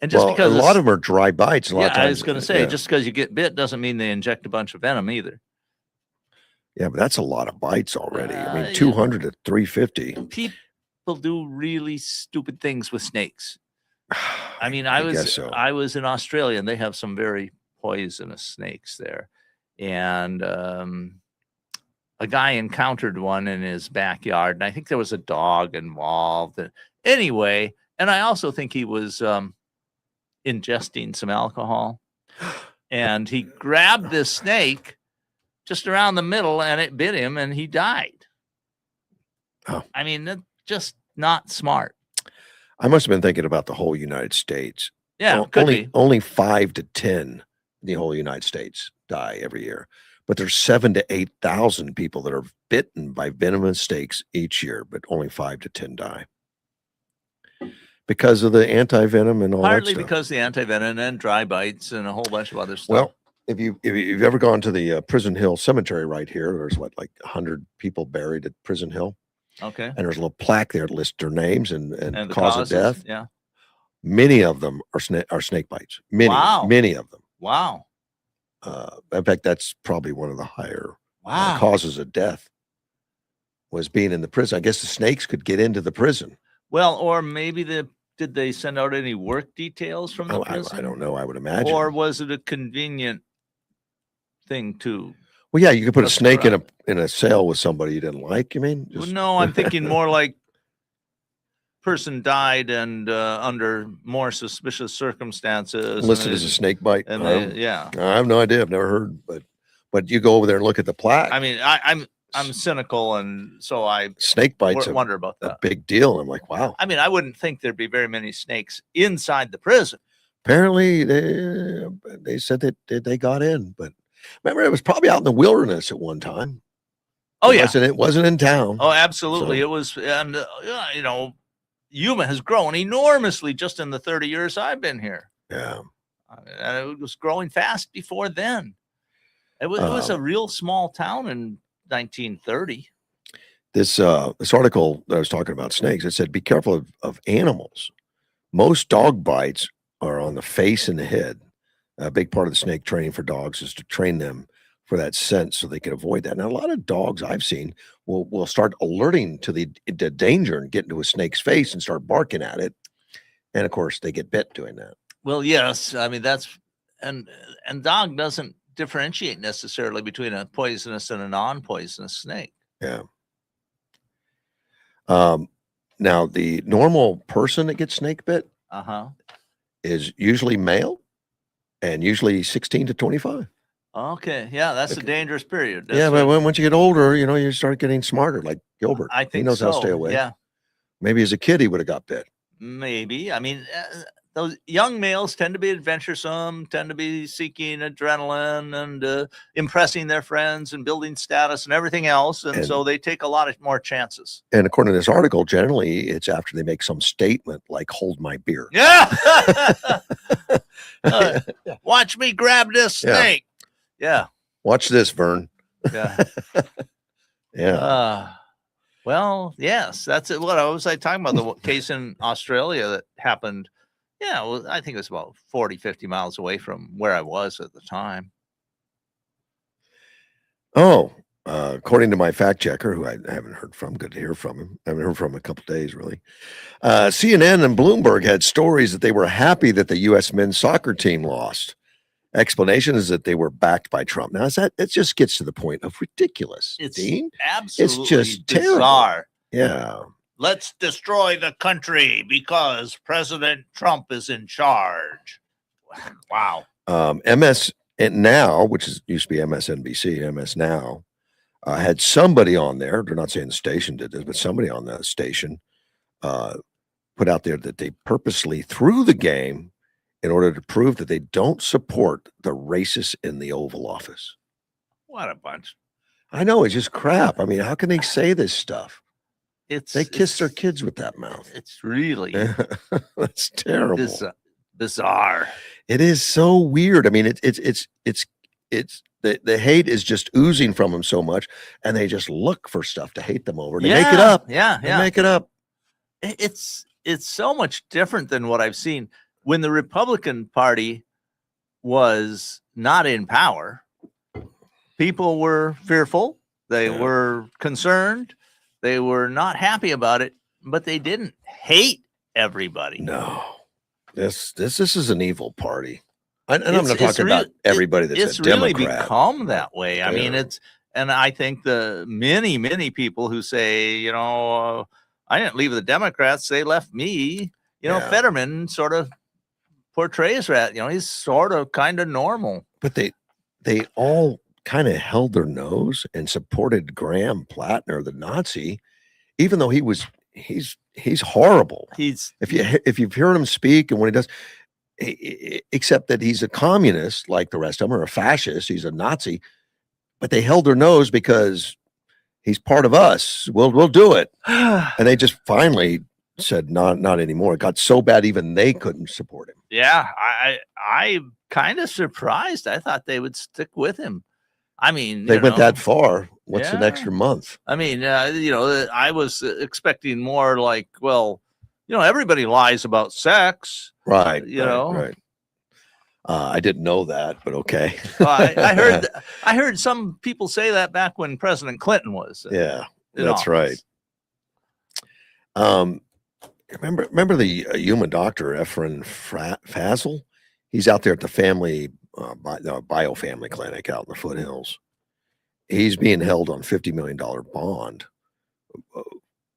just because a lot of them are dry bites. A lot of times, I was going to say, just because you get bit doesn't mean they inject a bunch of venom either. Yeah, but that's a lot of bites already. I mean, 200 to 350. People do really stupid things with snakes. I mean, I was in Australia, and they have some very poisonous snakes there, and a guy encountered one in his backyard, and I think there was a dog involved. And anyway, and I also think he was ingesting some alcohol, and he grabbed this snake just around the middle, and it bit him, and he died. Oh. I mean, that's just not smart. I must have been thinking about the whole United States. Yeah, only 5 to 10 in the whole United States die every year, but there's 7,000 to 8,000 people that are bitten by venomous snakes each year, but only 5 to 10 die because of the anti-venom and all that Partly stuff. because the anti-venom and dry bites and a whole bunch of other stuff. Well, if you've ever gone to the Prison Hill Cemetery right here, there's like 100 people buried at Prison Hill. Okay. and there's a little plaque there that lists their names and And the cause of causes, death. yeah. Many of them are snake bites. Many, Wow. many of them. Wow. In fact, that's probably one of the higher Wow. causes of death, was being in the prison. I guess the snakes could get into the prison. Well, or maybe did they send out any work details from the I prison? don't know. I would imagine. Or was it a convenient thing to? Well, yeah, you could put a Look snake in around. a cell with somebody you didn't like. You mean? Well, no, I'm thinking more like person died and under more suspicious circumstances. listed as a snake bite. And yeah. I have no idea. I've never heard, but you go over there and look at the plaque. I mean, I'm cynical, and so I snake bites wonder about a that. big deal. I'm like, wow. I mean, I wouldn't think there'd be very many snakes inside the prison. Apparently, they said that they got in, but remember, it was probably out in the wilderness at one time. Oh, yeah. It wasn't in town. Oh, absolutely. So- It was, and you know, Yuma has grown enormously just in the 30 years I've been here. Yeah. And it was growing fast before then. It was a real small town in 1930. This article that I was talking about snakes, it said, be careful of animals. Most dog bites are on the face and the head. A big part of the snake training for dogs is to train them for that sense so they can avoid that. Now, a lot of dogs I've seen will start alerting to the danger and get into a snake's face and start barking at it. And of course, they get bit doing that. Well, yes. I mean, and dog doesn't differentiate necessarily between a poisonous and a non-poisonous snake. Yeah. Now, the normal person that gets snake bit is usually male and usually 16 to 25. Okay. Yeah, that's a dangerous period. That's Yeah, but once you get older, you start getting smarter, like Gilbert. I think he knows how to so, stay away. yeah. Maybe as a kid, he would have got bit. Maybe. I mean, those young males tend to be adventuresome, tend to be seeking adrenaline and impressing their friends and building status and everything else. And so they take a lot of more chances. And according to this article, generally it's after they make some statement like, hold my beer. Yeah. Watch me grab this snake. Yeah. Watch this, Vern. Yeah. Yeah. Well, yes, that's it. What was I talking about? The case in Australia that happened. Yeah, well, I think it was about 40, 50 miles away from where I was at the time. Oh, according to my fact checker, who I haven't heard from, good to hear from him. I haven't heard from him in a couple of days, really. CNN and Bloomberg had stories that they were happy that the U.S. men's soccer team lost. Explanation is that they were backed by Trump. Now, it just gets to the point of ridiculous. It's Dean? absolutely It's just bizarre. Terrible. Yeah. Let's destroy the country because President Trump is in charge. Wow. MS Now, which used to be MSNBC, MS Now, had somebody on there. They're not saying the station did this, but somebody on that station put out there that they purposely threw the game in order to prove that they don't support the racists in the Oval Office. What a bunch. I know, it's just crap. I mean, how can they say this stuff? They kiss their it's- kids with that mouth. It's really That's terrible. bizarre. It is so weird. I mean, it's the hate is just oozing from them so much, and they just look for stuff to hate them over. They make it up. Yeah, They make it up. It's so much different than what I've seen when the Republican Party was not in power. People were fearful. They were concerned. They were not happy about it, but they didn't hate everybody. No, this is an evil party. And I'm not It's talking about everybody that's it's a really Democrat. become that way. I mean, Yeah. and I think the many people who say, I didn't leave the Democrats, they left me. Yeah. Fetterman sort of portrays that, he's sort of kind of normal. But they all kind of held their nose and supported Graham Plattner, the Nazi, even though he's horrible. If you've heard him speak and when he does, except that he's a communist like the rest of them, or a fascist, he's a Nazi, but they held their nose because he's part of us. We'll do it. And they just finally said, not anymore. It got so bad, even they couldn't support him. Yeah. I kind of surprised. I thought they would stick with him. I mean, They you went know, that far. What's an Yeah. extra month? I mean, you know, I was expecting more like, well, you know, everybody lies about sex. Right. You know. Right. I didn't know that, but okay. Well, I heard some people say that back when President Clinton was. Yeah, in that's right. office. Remember the human doctor, Efren Fazil? He's out there at the family, bio family clinic out in the foothills. He's being held on $50 million bond,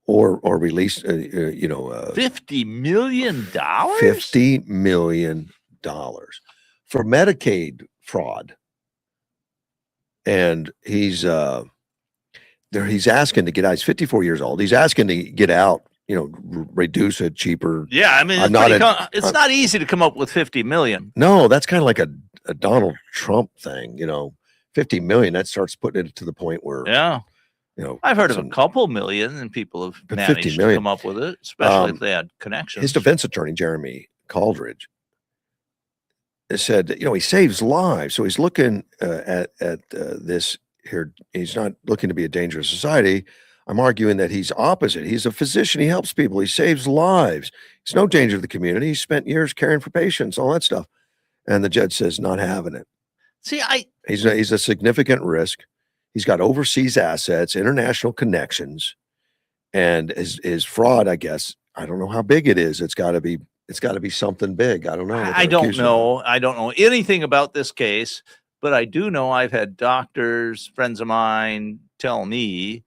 or released. You know, $50 million. $50 million for Medicaid fraud, and he's there. He's asking to get out. He's 54 years old. He's asking to get out. You know, reduce it cheaper. Yeah, I mean, it's not easy to come up with 50 million. No, that's kind of like a Donald Trump thing. You know, 50 million. That starts putting it to the point where, Yeah, you know, I've heard of a couple million, and people have But managed 50 to million. come up with it, especially if they had connections. his defense attorney, Jeremy Caldridge, said, you know, he saves lives. So he's looking at this here. He's not looking to be a dangerous society. I'm arguing that he's opposite. He's a physician. He helps people. He saves lives. He's no danger to the community. He spent years caring for patients, all that stuff. And the judge says, not having it. See, He's a significant risk. He's got overseas assets, international connections, and his fraud, I guess, I don't know how big it is. It's got to be something big. I don't know. what I they're don't accusing him of. know. I don't know anything about this case, but I do know I've had doctors, friends of mine, tell me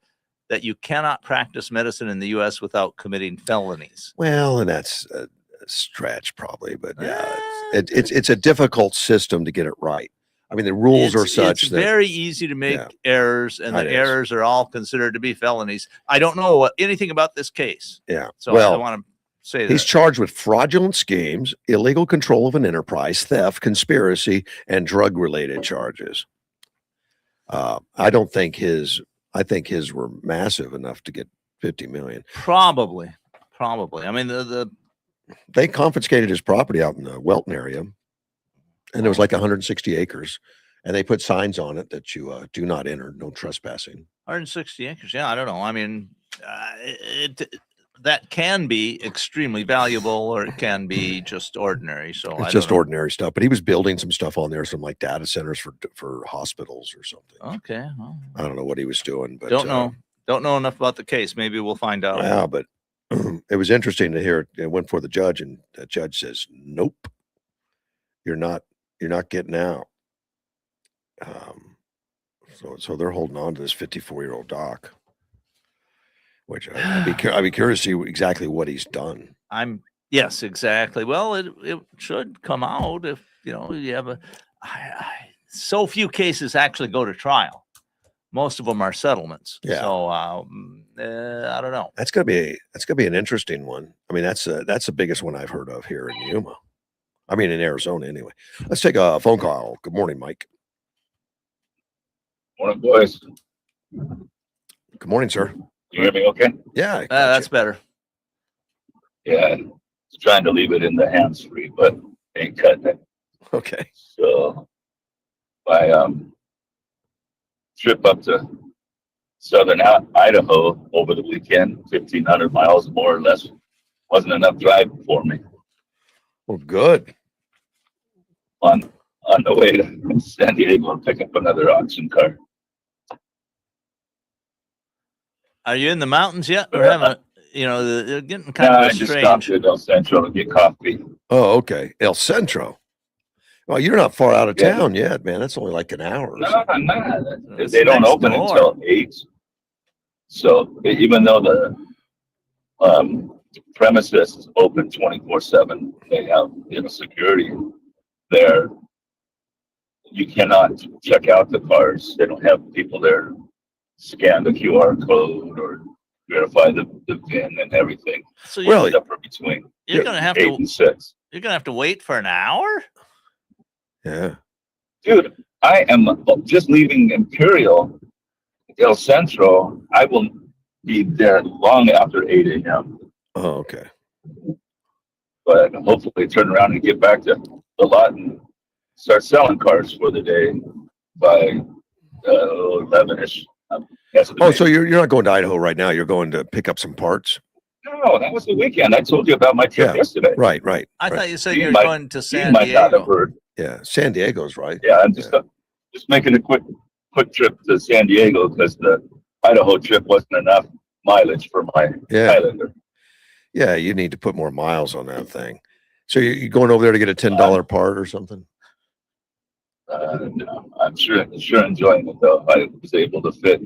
that you cannot practice medicine in the U.S. without committing felonies. Well, and that's a stretch probably, but yeah, Eh, it's a difficult system to get it right. I mean, the rules are such it's that very easy to make Yeah. errors, and It the is. errors are all considered to be felonies. I don't know anything about this case, yeah. so I Well, want to say he's that. charged with fraudulent schemes, illegal control of an enterprise, theft, conspiracy, and drug-related charges. I don't think his. I think his were massive enough to get 50 million. Probably. I mean, They confiscated his property out in the Welton area, and it was like 160 acres, and they put signs on it that you do not enter, no trespassing. 160 acres. Yeah, I don't know. I mean, that can be extremely valuable, or it can be just ordinary. So It's just ordinary stuff, but he was building some stuff on there, some like data centers for hospitals or something. Okay. Well, I don't know what he was doing, but don't know enough about the case. Maybe we'll find out. Yeah, but it was interesting to hear. It went for the judge, and the judge says, "Nope, you're not getting out." So they're holding on to this 54-year-old doc, which I'd be curious to see exactly what he's done. Yes, exactly. Well, it should come out if you have so few cases actually go to trial. Most of them are settlements. Yeah. So I don't know. That's gonna be an interesting one. I mean, that's the biggest one I've heard of here in Yuma. I mean, in Arizona anyway. Let's take a phone call. Good morning, Mike. Morning, boys. Good morning, sir. You hear me okay? Yeah, I That's gotcha. better. Yeah, was trying to leave it in the hands free, but ain't cutting it. Okay. So my trip up to southern Idaho over the weekend, 1,500 miles more or less, wasn't enough drive for me. Well, good. On the way to San Diego and pick up another auction car. Are you in the mountains yet, or haven't? They're getting kind Nah, of I just stopped strange. at El Centro to get coffee. Oh, okay. El Centro. Well, you're not far out of Yeah. town yet, man. That's only like an hour. Or No, something. no, It's they don't next open door. until 8. So even though the premises is open 24/7, they have security there. You cannot check out the cars. They don't have people there scan the QR code or verify the VIN and everything. So Really? Except for between you're gonna have 8 to and 6. wait for an hour. Yeah. Dude, I am just leaving Imperial, El Centro. I will be there long after 8 a.m. Oh, okay. But hopefully turn around and get back to the lot and start selling cars for the day by 11ish. Oh, so you're not going to Idaho right now. You're going to pick up some parts. No, that was the weekend. I told you about my trip Yeah. yesterday. Right. I right. thought you said You you were might- going to You San might not have Diego. heard. Yeah. San Diego's right. Yeah, I'm just making a quick trip to San Diego because the Idaho trip wasn't enough mileage for my Highlander. Yeah. You need to put more miles on that thing. So you're going over there to get a $10 part or something? No, I'm sure enjoying it though. I was able to fit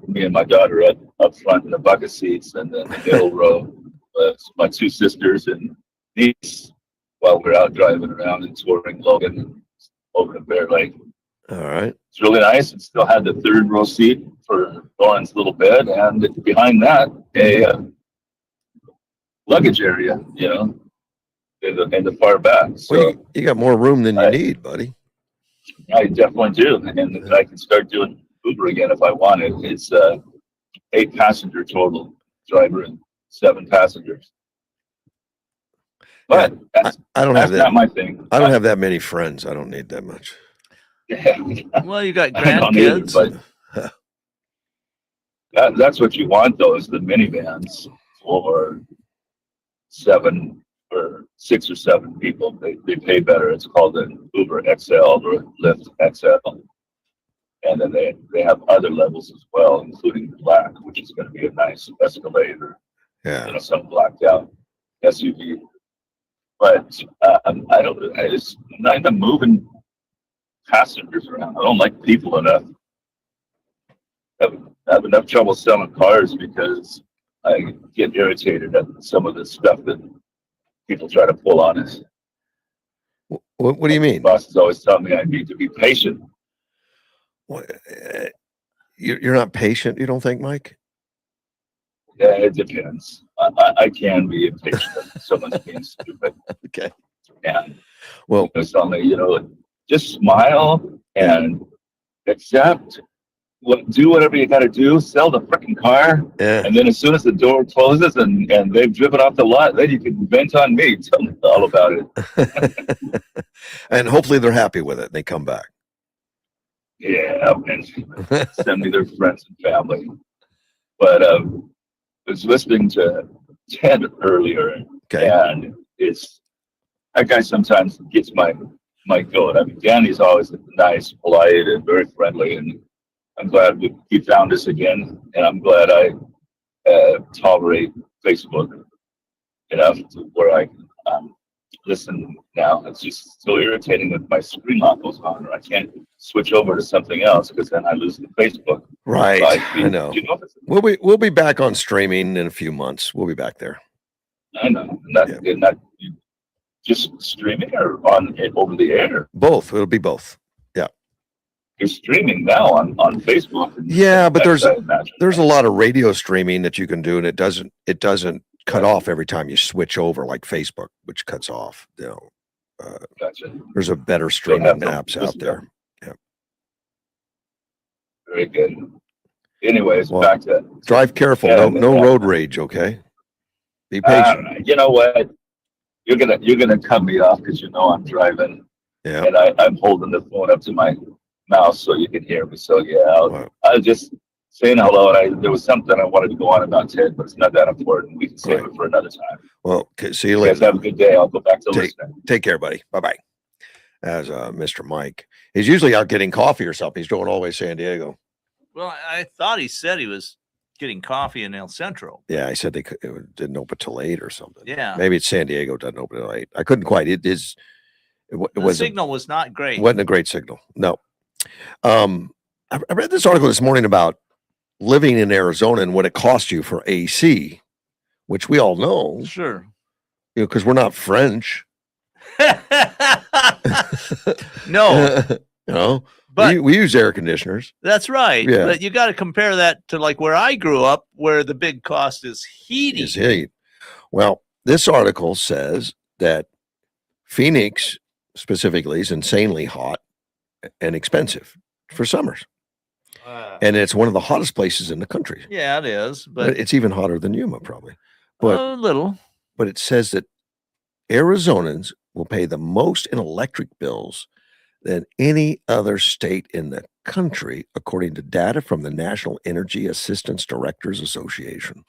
me and my daughter up front in the bucket seats, and then the middle row was my two sisters and niece while we're out driving around and touring Logan over to Bear Lake. All right. It's really nice. It still had the third row seat for Lauren's little bed, and behind that a luggage area, in the far back. So Well, you got more room than you need, buddy. I definitely do, and I can start doing Uber again if I wanted. It's 8 passenger total, driver and 7 passengers. But I don't have that's not that. my thing. I don't have that many friends. I don't need that much. Well, you got I don't either, grandkids. but that's what you want though, is the minivans for 7 or 6 or 7 people. They pay better. It's called an Uber XL or Lyft XL. And then they have other levels as well, including black, which is going to be a nice Escalade or some blacked out SUV. But I just not into moving passengers around. I don't like people enough. I have enough trouble selling cars because I get irritated at some of the stuff that people try to pull on us. What do you mean? Bosses always tell me I need to be patient. You're not patient, you don't think, Mike? Yeah, it depends. I can be impatient if someone's being stupid. Okay. And well, tell me, just smile and accept. Do whatever you got to do. Sell the freaking car, and then as soon as the door closes and they've driven off the lot, then you can vent on me. Tell me all about it. And hopefully they're happy with it. They come back. Yeah, and send me their friends and family. But I was listening to Ted earlier, and that guy sometimes gets my goat. I mean, Danny's always nice, polite, and very friendly, and I'm glad he found us again, and I'm glad I tolerate Facebook enough to where I can listen now. It's just so irritating that my screen lock goes on, or I can't switch over to something else because then I lose the Facebook. Right, I know. You know we'll be back on streaming in a few months. We'll be back there. I know. Not just streaming or on over the air. Both. It'll be both. Yeah. You're streaming now on Facebook. Yeah, but there's a lot of radio streaming that you can do, and it doesn't cut off every time you switch over, like Facebook, which cuts off. Gotcha. There's a better streaming apps out there. Yeah. Very good. Anyways, back to drive careful. No road rage. Okay. Be patient. You know what? You're gonna cut me off because I'm driving. Yeah. And I'm holding the phone up to my mouth so you can hear me. So yeah, I was just saying hello, and there was something I wanted to go on about Ted, but it's not that important. We can save it for another time. Well, see you later. Guys, have a good day. I'll go back to listening. Take care, buddy. Bye-bye. As Mr. Mike, he's usually out getting coffee or something. He's going all the way to San Diego. Well, I thought he said he was getting coffee in El Centro. Yeah, I said it didn't open till 8 or something. Yeah, maybe it's San Diego doesn't open till 8. I couldn't quite. The signal was not great. Wasn't a great signal. No. I read this article this morning about living in Arizona and what it costs you for AC, which we all know. Sure. Because we're not French. No. But we use air conditioners. That's right. Yeah. But you got to compare that to like where I grew up, where the big cost is heating. Well, this article says that Phoenix specifically is insanely hot and expensive for summers. And it's one of the hottest places in the country. Yeah, it is. But it's even hotter than Yuma, probably. But a little. But it says that Arizonans will pay the most in electric bills than any other state in the country, according to data from the National Energy Assistance Directors Association.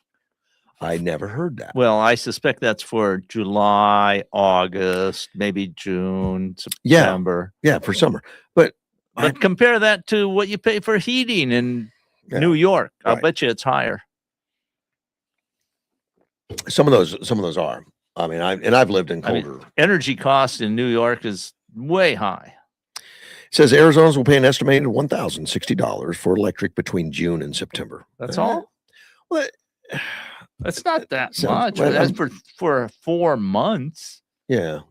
I never heard that. Well, I suspect that's for July, August, maybe June, Yeah. September. Yeah, for summer. But But compare that to what you pay for heating in Yeah, New York. I'll right. bet you it's higher. some of those are. I mean, I've lived in I mean, colder. energy cost in New York is way high. It says Arizonans will pay an estimated $1,060 for electric between June and September. That's all? Well, That's not that Sounds- much. well, That's for 4 months. yeah.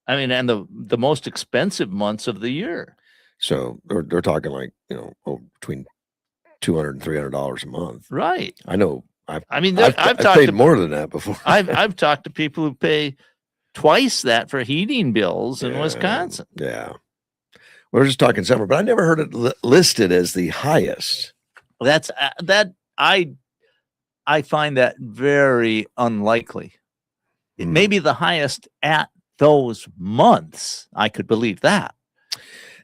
I mean, and the most expensive months of the year. So they're talking like, between $200 and $300 a month. Right. I know. I mean, I've I've paid talked to more than that before. I've talked to people who pay twice that for heating bills in Yeah, Wisconsin. Yeah. We're just talking summer, but I never heard it listed as the highest. That's that I find that very unlikely. It may be the highest at those months. I could believe that.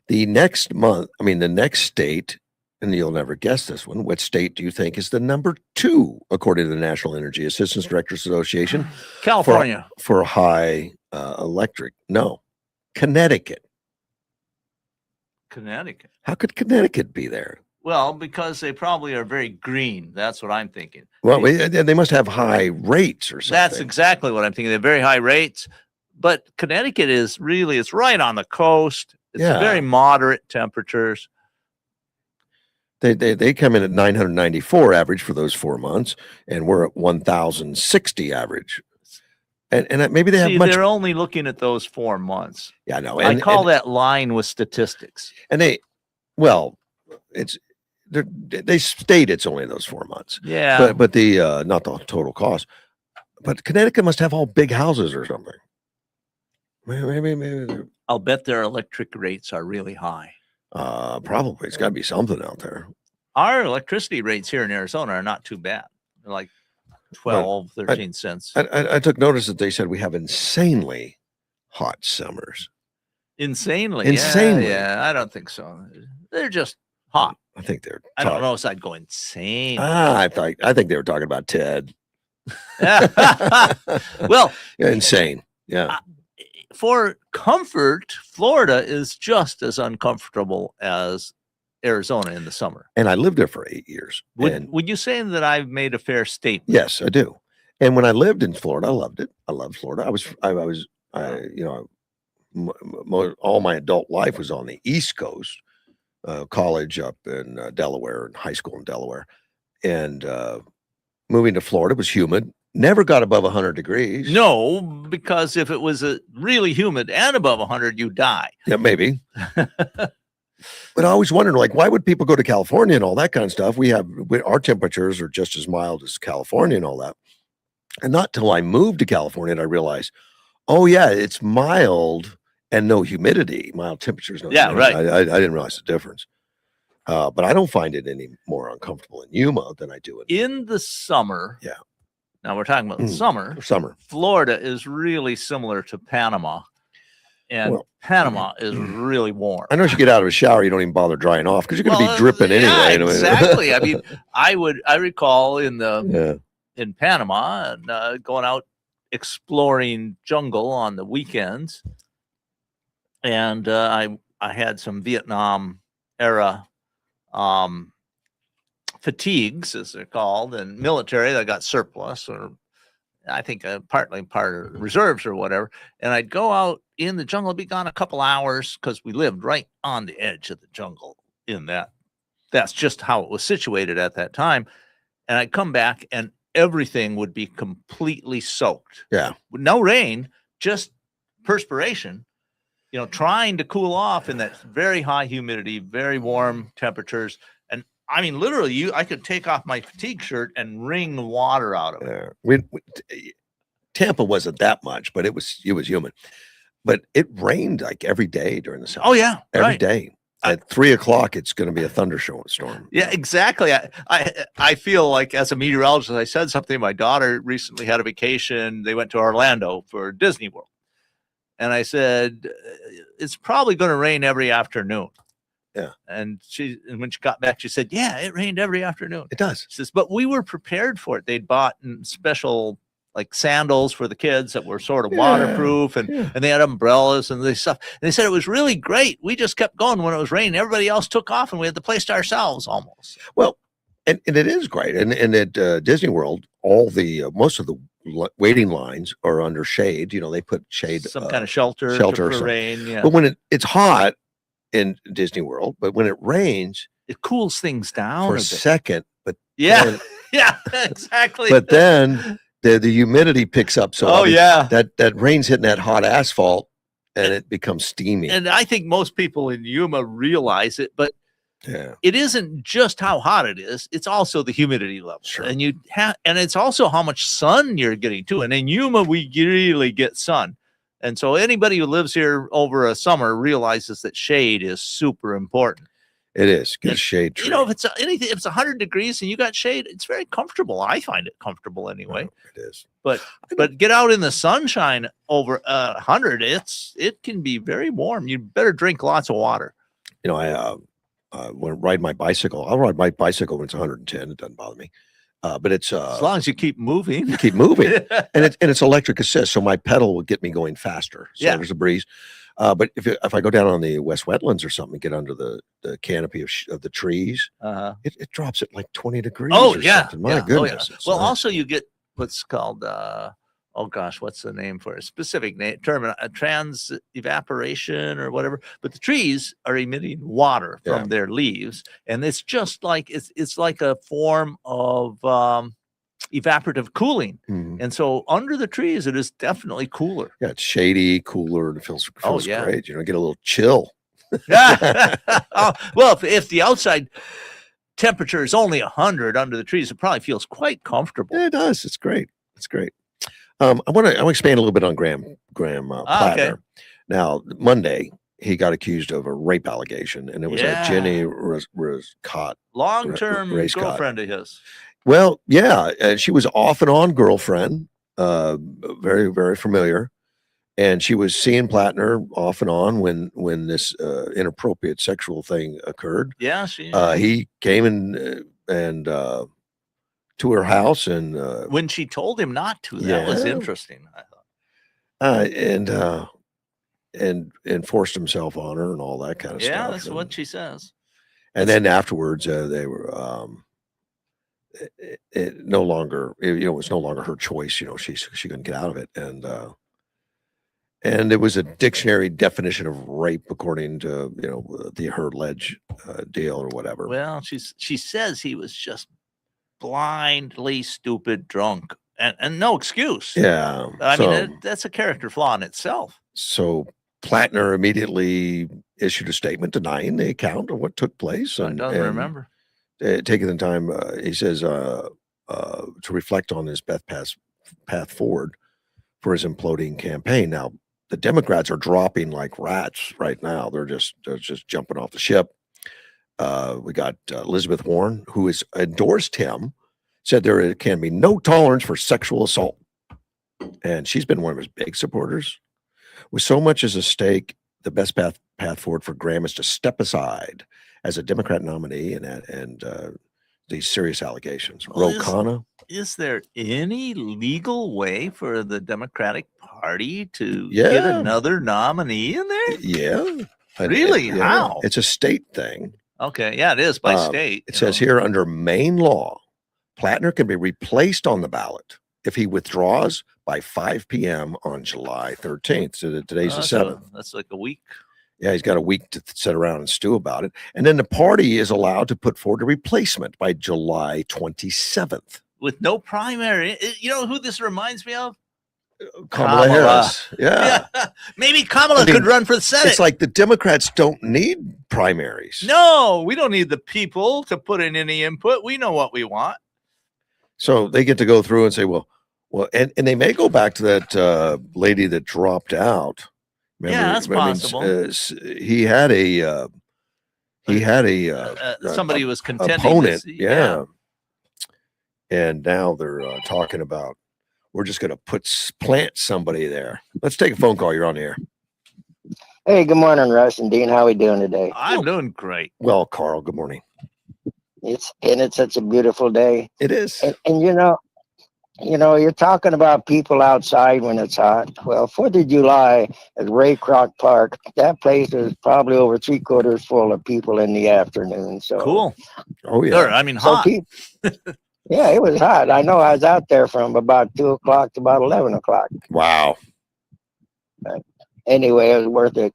The next month, the next state, and you'll never guess this one. What state do you think is the number 2, according to the National Energy Assistance Directors Association, California. for high electric? No, Connecticut. Connecticut. How could Connecticut be there? Well, because they probably are very green. That's what I'm thinking. Well, they must have high rates or something. That's exactly what I'm thinking. They're very high rates, but Connecticut it's right on the coast. It's Yeah. very moderate temperatures. They come in at 994 average for those 4 months, and we're at 1,060 average. And maybe they have See, much. they're only looking at those 4 months. Yeah, I know. I call that line with statistics. And they state it's only those 4 months. Yeah. But the not the total cost. But Connecticut must have all big houses or something. Maybe I'll bet their electric rates are really high. probably it's got to be something out there. Our electricity rates here in Arizona are not too bad. They're like 12, 13 cents. I took notice that they said we have insanely hot summers. Insanely. Insanely. Yeah, I don't think so. They're just hot. I think they're. I don't know if I'd go insane. I think they were talking about Ted. Well, Yeah, insane. Yeah. for comfort, Florida is just as uncomfortable as Arizona in the summer. And I lived there for 8 years. And Would you say that I've made a fair statement? yes, I do. And when I lived in Florida, I loved it. I loved Florida. All my adult life was on the East Coast, college up in Delaware and high school in Delaware. And moving to Florida was humid. Never got above 100 degrees. No, because if it was really humid and above 100, you die. Yeah, maybe. But I always wondered, why would people go to California and all that kind of stuff? Our temperatures are just as mild as California and all that. And not till I moved to California did I realize, oh yeah, it's mild and no humidity, mild temperatures. No Yeah, humidity. right. I didn't realize the difference. But I don't find it any more uncomfortable in Yuma than I do In the summer. Yeah. Now we're talking about summer. summer. Florida is really similar to Panama. And Well, Panama is really warm. I know as you get out of a shower, you don't even bother drying off because you're going to be dripping yeah, anyway. exactly. I mean, I recall in Panama and going out exploring jungle on the weekends, and I had some Vietnam era fatigues, as they're called, and military that got surplus, or I think partly part of reserves or whatever. And I'd go out in the jungle, be gone a couple hours because we lived right on the edge of the jungle. That's just how it was situated at that time. And I'd come back and everything would be completely soaked. Yeah. No rain, just perspiration, trying to cool off in that very high humidity, very warm temperatures. And I mean, literally, I could take off my fatigue shirt and wring the water out of it. Tampa wasn't that much, but it was humid. But it rained like every day during the summer. Oh yeah, every right. day. At 3:00, it's going to be a thunderstorm. Yeah, exactly. I feel like as a meteorologist, I said something. My daughter recently had a vacation. They went to Orlando for Disney World. And I said, it's probably going to rain every afternoon. Yeah. And when she got back, she said, yeah, it rained every afternoon. It does. She says, but we were prepared for it. They'd bought special like sandals for the kids that were sort of waterproof, and they had umbrellas and this stuff. And they said it was really great. We just kept going when it was raining. Everybody else took off and we had the place to ourselves almost. Well, and it is great. And at Disney World, all the most of the waiting lines are under shade. You know, they put shade, some kind of shelter or for rain. Yeah. But when it's hot in Disney World, but when it rains, it cools things down for a a bit. second. But yeah, yeah, exactly. But then the humidity picks up. So that rain's hitting that hot asphalt, and it becomes steamy. And I think most people in Yuma realize it, but it isn't just how hot it is; it's also the humidity level, and and it's also how much sun you're getting too. And in Yuma, we really get sun, and so anybody who lives here over a summer realizes that shade is super important. It is. Get a shade tree. You know, if it's anything, if it's 100 degrees and you got shade, it's very comfortable. I find it comfortable anyway. It is. But get out in the sunshine over 100, it can be very warm. You better drink lots of water. You know, I when I ride my bicycle, I'll ride my bicycle when it's 110. It doesn't bother me. But it's as long as you keep moving. and it's electric assist, so my pedal will get me going faster. So there's a breeze. But if I go down on the West Wetlands or something, get under the canopy of the trees, it drops it like 20 degrees. Something. My goodness. Well, also you get what's called what's the name for it? A specific term, a trans evaporation or whatever. But the trees are emitting water from their leaves, and it's just like it's like a form of evaporative cooling. And so under the trees it is definitely cooler. Yeah, it's shady, cooler, and it feels great. You know, get a little chill. Well, if the outside temperature is only 100 under the trees, it probably feels quite comfortable. Yeah, it does. It's great. It's great. I want to expand a little bit on Graham Plattner. Okay. Now, Monday he got accused of a rape allegation, and it was a Jenny Roscott, long-term girlfriend of his. Well, yeah, and she was off and on girlfriend, very, very familiar. And she was seeing Plattner off and on when this inappropriate sexual thing occurred. Yeah, he came and to her house, and when she told him not to, that was interesting, I thought. And forced himself on her and all that kind of stuff. Yeah, that's what she says. And then afterwards, they were. It no longer, it was no longer her choice. You know, she couldn't get out of it, and it was a dictionary definition of rape according to her alleged deal or whatever. Well, she says he was just blindly stupid drunk and no excuse. Yeah, I mean that's a character flaw in itself. So Plattner immediately issued a statement denying the account of what took place. I don't remember. Taking the time, he says, to reflect on his path forward for his imploding campaign. Now, the Democrats are dropping like rats right now. They're just jumping off the ship. We got Elizabeth Warren, who has endorsed him, said there can be no tolerance for sexual assault. And she's been one of his big supporters. With so much as a stake, the best path forward for Graham is to step aside as a Democrat nominee and these serious allegations. Well, is there any legal way for the Democratic Party to get another nominee in there? Yeah. Really? How? It's a state thing. Okay. Yeah, it is by state. It says here under Maine law, Plattner can be replaced on the ballot if he withdraws by 5 p.m. on July 13th. So today's the 7th. That's like a week. Yeah, he's got a week to sit around and stew about it. And then the party is allowed to put forward a replacement by July 27th. With no primary. You know who this reminds me of? Kamala Harris. Yeah. Maybe Kamala could run for the Senate. It's like the Democrats don't need primaries. No, we don't need the people to put in any input. We know what we want. So they get to go through and say, well, and they may go back to that lady that dropped out. Remember, yeah, that's possible. He had a somebody who was contending. Opponent, yeah. And now they're talking about we're just going to plant somebody there. Let's take a phone call. You're on the air. Hey, good morning, Russ and Dean. How we doing today? I'm doing great. Well, Carl, good morning. It's such a beautiful day, It is. and you're talking about people outside when it's hot. Well, 4th of July at Ray Kroc Park, that place is probably over 3/4 full of people in the afternoon. So Cool. Oh, yeah. Or, I mean, So hot. yeah, it was hot. I know. I was out there from about 2 o'clock to about 11 o'clock. Wow. Anyway, it was worth it.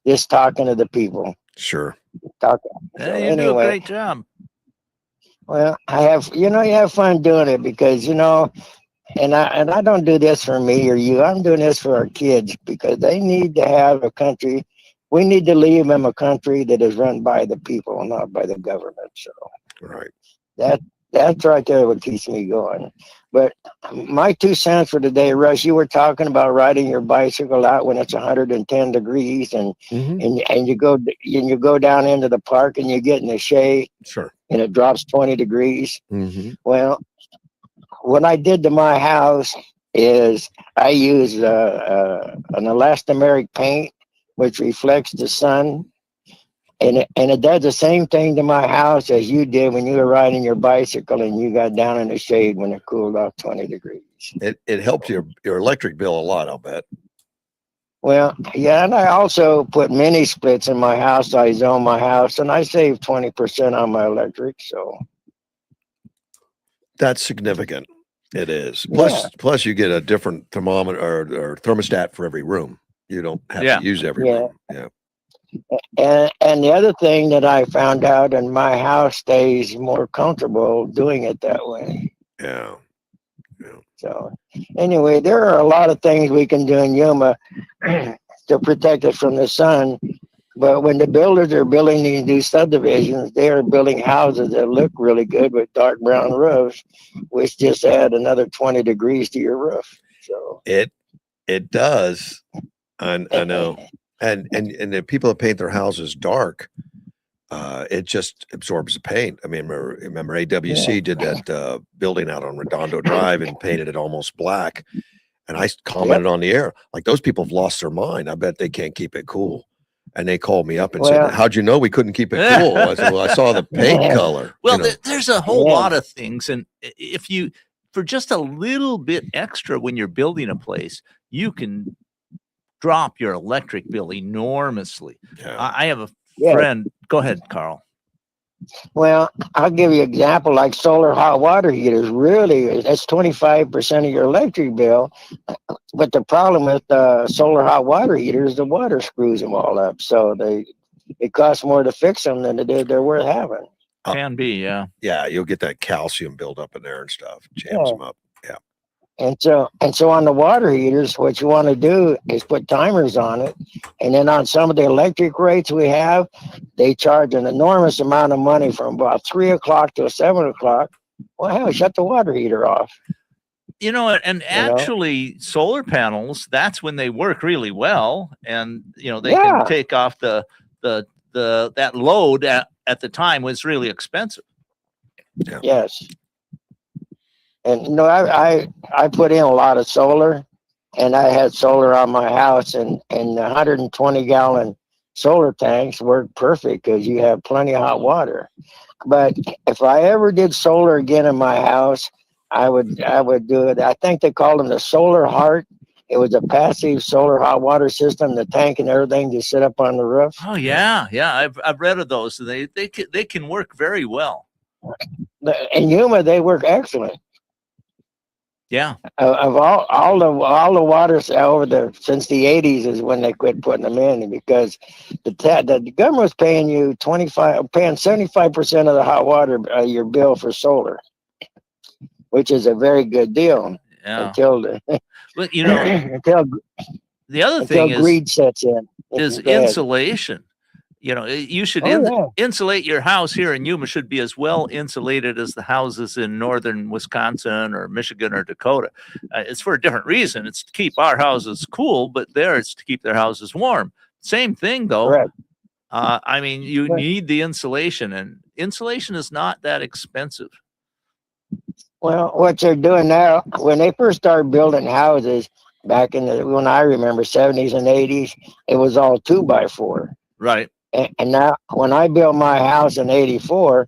Just talking to the people. Sure. Talking. Yeah, So you do a anyway, great job. well, you have fun doing it because and I don't do this for me or you. I'm doing this for our kids because they need to have a country. We need to leave them a country that is run by the people, not by the government. So Right. that's right there what keeps me going. But my 2 cents for today, Russ, you were talking about riding your bicycle out when it's 110 degrees and Mhm. and you go down into the park and you get in the shade Sure. and it drops 20 degrees. Hmm. Well, what I did to my house is I used an elastomeric paint which reflects the sun, and it does the same thing to my house as you did when you were riding your bicycle and you got down in the shade when it cooled off 20 degrees. It helped your electric bill a lot, I'll bet. Well, yeah, and I also put mini splits in my house. I zone my house, and I saved 20% on my electric. So That's significant. It is. yeah, Plus you get a different thermometer or thermostat for every room. You don't have Yeah. to use every Yeah. room. Yeah. and the other thing that I found out, and my house stays more comfortable doing it that way. Yeah. So anyway, there are a lot of things we can do in Yuma to protect us from the sun. But when the builders are building these new subdivisions, they are building houses that look really good with dark brown roofs, which just add another 20 degrees to your roof. So It does. I know. And the people that paint their houses dark, it just absorbs the paint. I mean, remember AWC did that building out on Redondo Drive and painted it almost black. And I commented on the air, like, those people have lost their mind. I bet they can't keep it cool. And they called me up and Well- said, "How'd you know we couldn't keep it cool?" I said, "Well, I saw the paint Yeah. color." Well, you know. there's a whole Yeah. lot of things. And if you, for just a little bit extra when you're building a place, you can drop your electric bill enormously. Yeah. I have a Yeah. friend. Go ahead, Carl. Well, I'll give you an example like solar hot water heaters. Really, that's 25% of your electric bill. But the problem with solar hot water heaters, the water screws them all up. So it costs more to fix them than they're worth having. Can be, yeah. Yeah, you'll get that calcium buildup in there and stuff. Jams Yeah. them up. Yeah. And so on the water heaters, what you want to do is put timers on it. And then on some of the electric rates we have, they charge an enormous amount of money from about 3 o'clock to 7 o'clock. Well, hell, shut the water heater off. You know, and actually solar panels, that's when they work really well. And, they Yeah. can take off that load at the time was really expensive. Yes. And I put in a lot of solar, and I had solar on my house, and the 120-gallon solar tanks work perfect because you have plenty of hot water. But if I ever did solar again in my house, I would do it. I think they called them the Solar Heart. It was a passive solar hot water system, the tank and everything just sit up on the roof. Oh yeah. I've read of those. They can work very well. In Yuma, they work excellent. Yeah. Of all the waters since the 80s is when they quit putting them in, because the government was paying you 75% of the hot water your bill for solar, which is a very good deal Yeah. until But until the other thing greed sets in. is Go ahead. insulation. You should insulate your house here in Yuma should be as well insulated as the houses in northern Wisconsin or Michigan or Dakota. It's for a different reason. It's to keep our houses cool, but there it's to keep their houses warm. Same thing though. Correct. I mean, you need the insulation, and insulation is not that expensive. Well, what they're doing now, when they first started building houses, back in the when I remember 70s and 80s, it was all 2x4. Right. And now when I built my house in 84,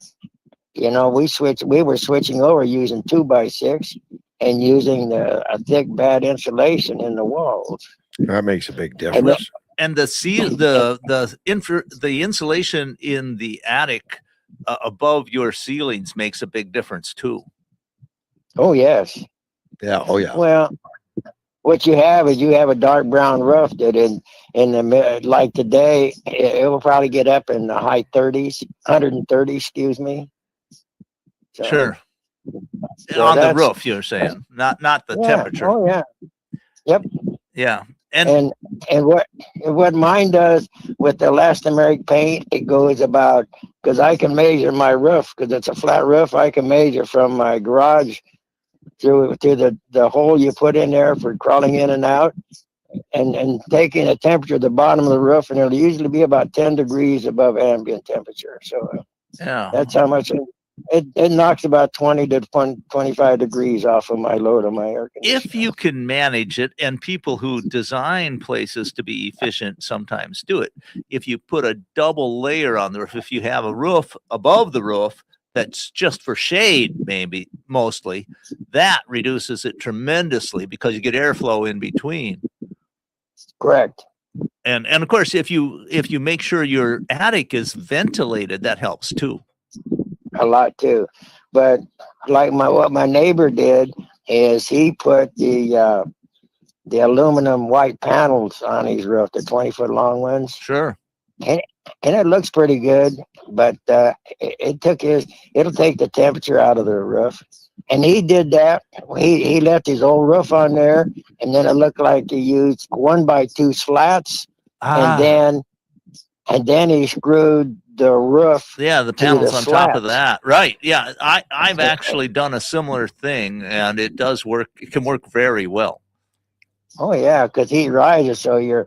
we were switching over using 2x6 and using a thick bad insulation in the walls. That makes a big And difference. And the insulation in the attic above your ceilings makes a big difference too. oh yes. Yeah. Oh yeah. Well, what you have is you have a dark brown roof that in the like today it will probably get up in the high 30s, 130, excuse me. So, Sure. so On the that's- roof, you're saying, not the yeah, temperature. Oh yeah. Yep. Yeah. And And what mine does with the elastomeric paint, it goes about, because I can measure my roof because it's a flat roof. I can measure from my garage to the hole you put in there for crawling in and out, and taking the temperature at the bottom of the roof, and it'll usually be about 10 degrees above ambient temperature. So yeah, that's how much it knocks about 20 to 25 degrees off of my load of my air conditioner. if you can manage it, and people who design places to be efficient sometimes do it. If you put a double layer on the roof, if you have a roof above the roof that's just for shade, maybe mostly, that reduces it tremendously because you get airflow in between. Correct. And of course, if you make sure your attic is ventilated, that helps too. A lot too. But like what my neighbor did is he put the aluminum white panels on his roof, the 20-foot long ones. Sure. And it looks pretty good, but it'll take the temperature out of the roof. And he did that. He left his old roof on there, and then it looked like he used 1x2 slats, and then he screwed the roof. Yeah, the panels on top of that. Right. Yeah, I've actually done a similar thing, and it does work. It can work very well. Oh yeah, because heat rises, so you're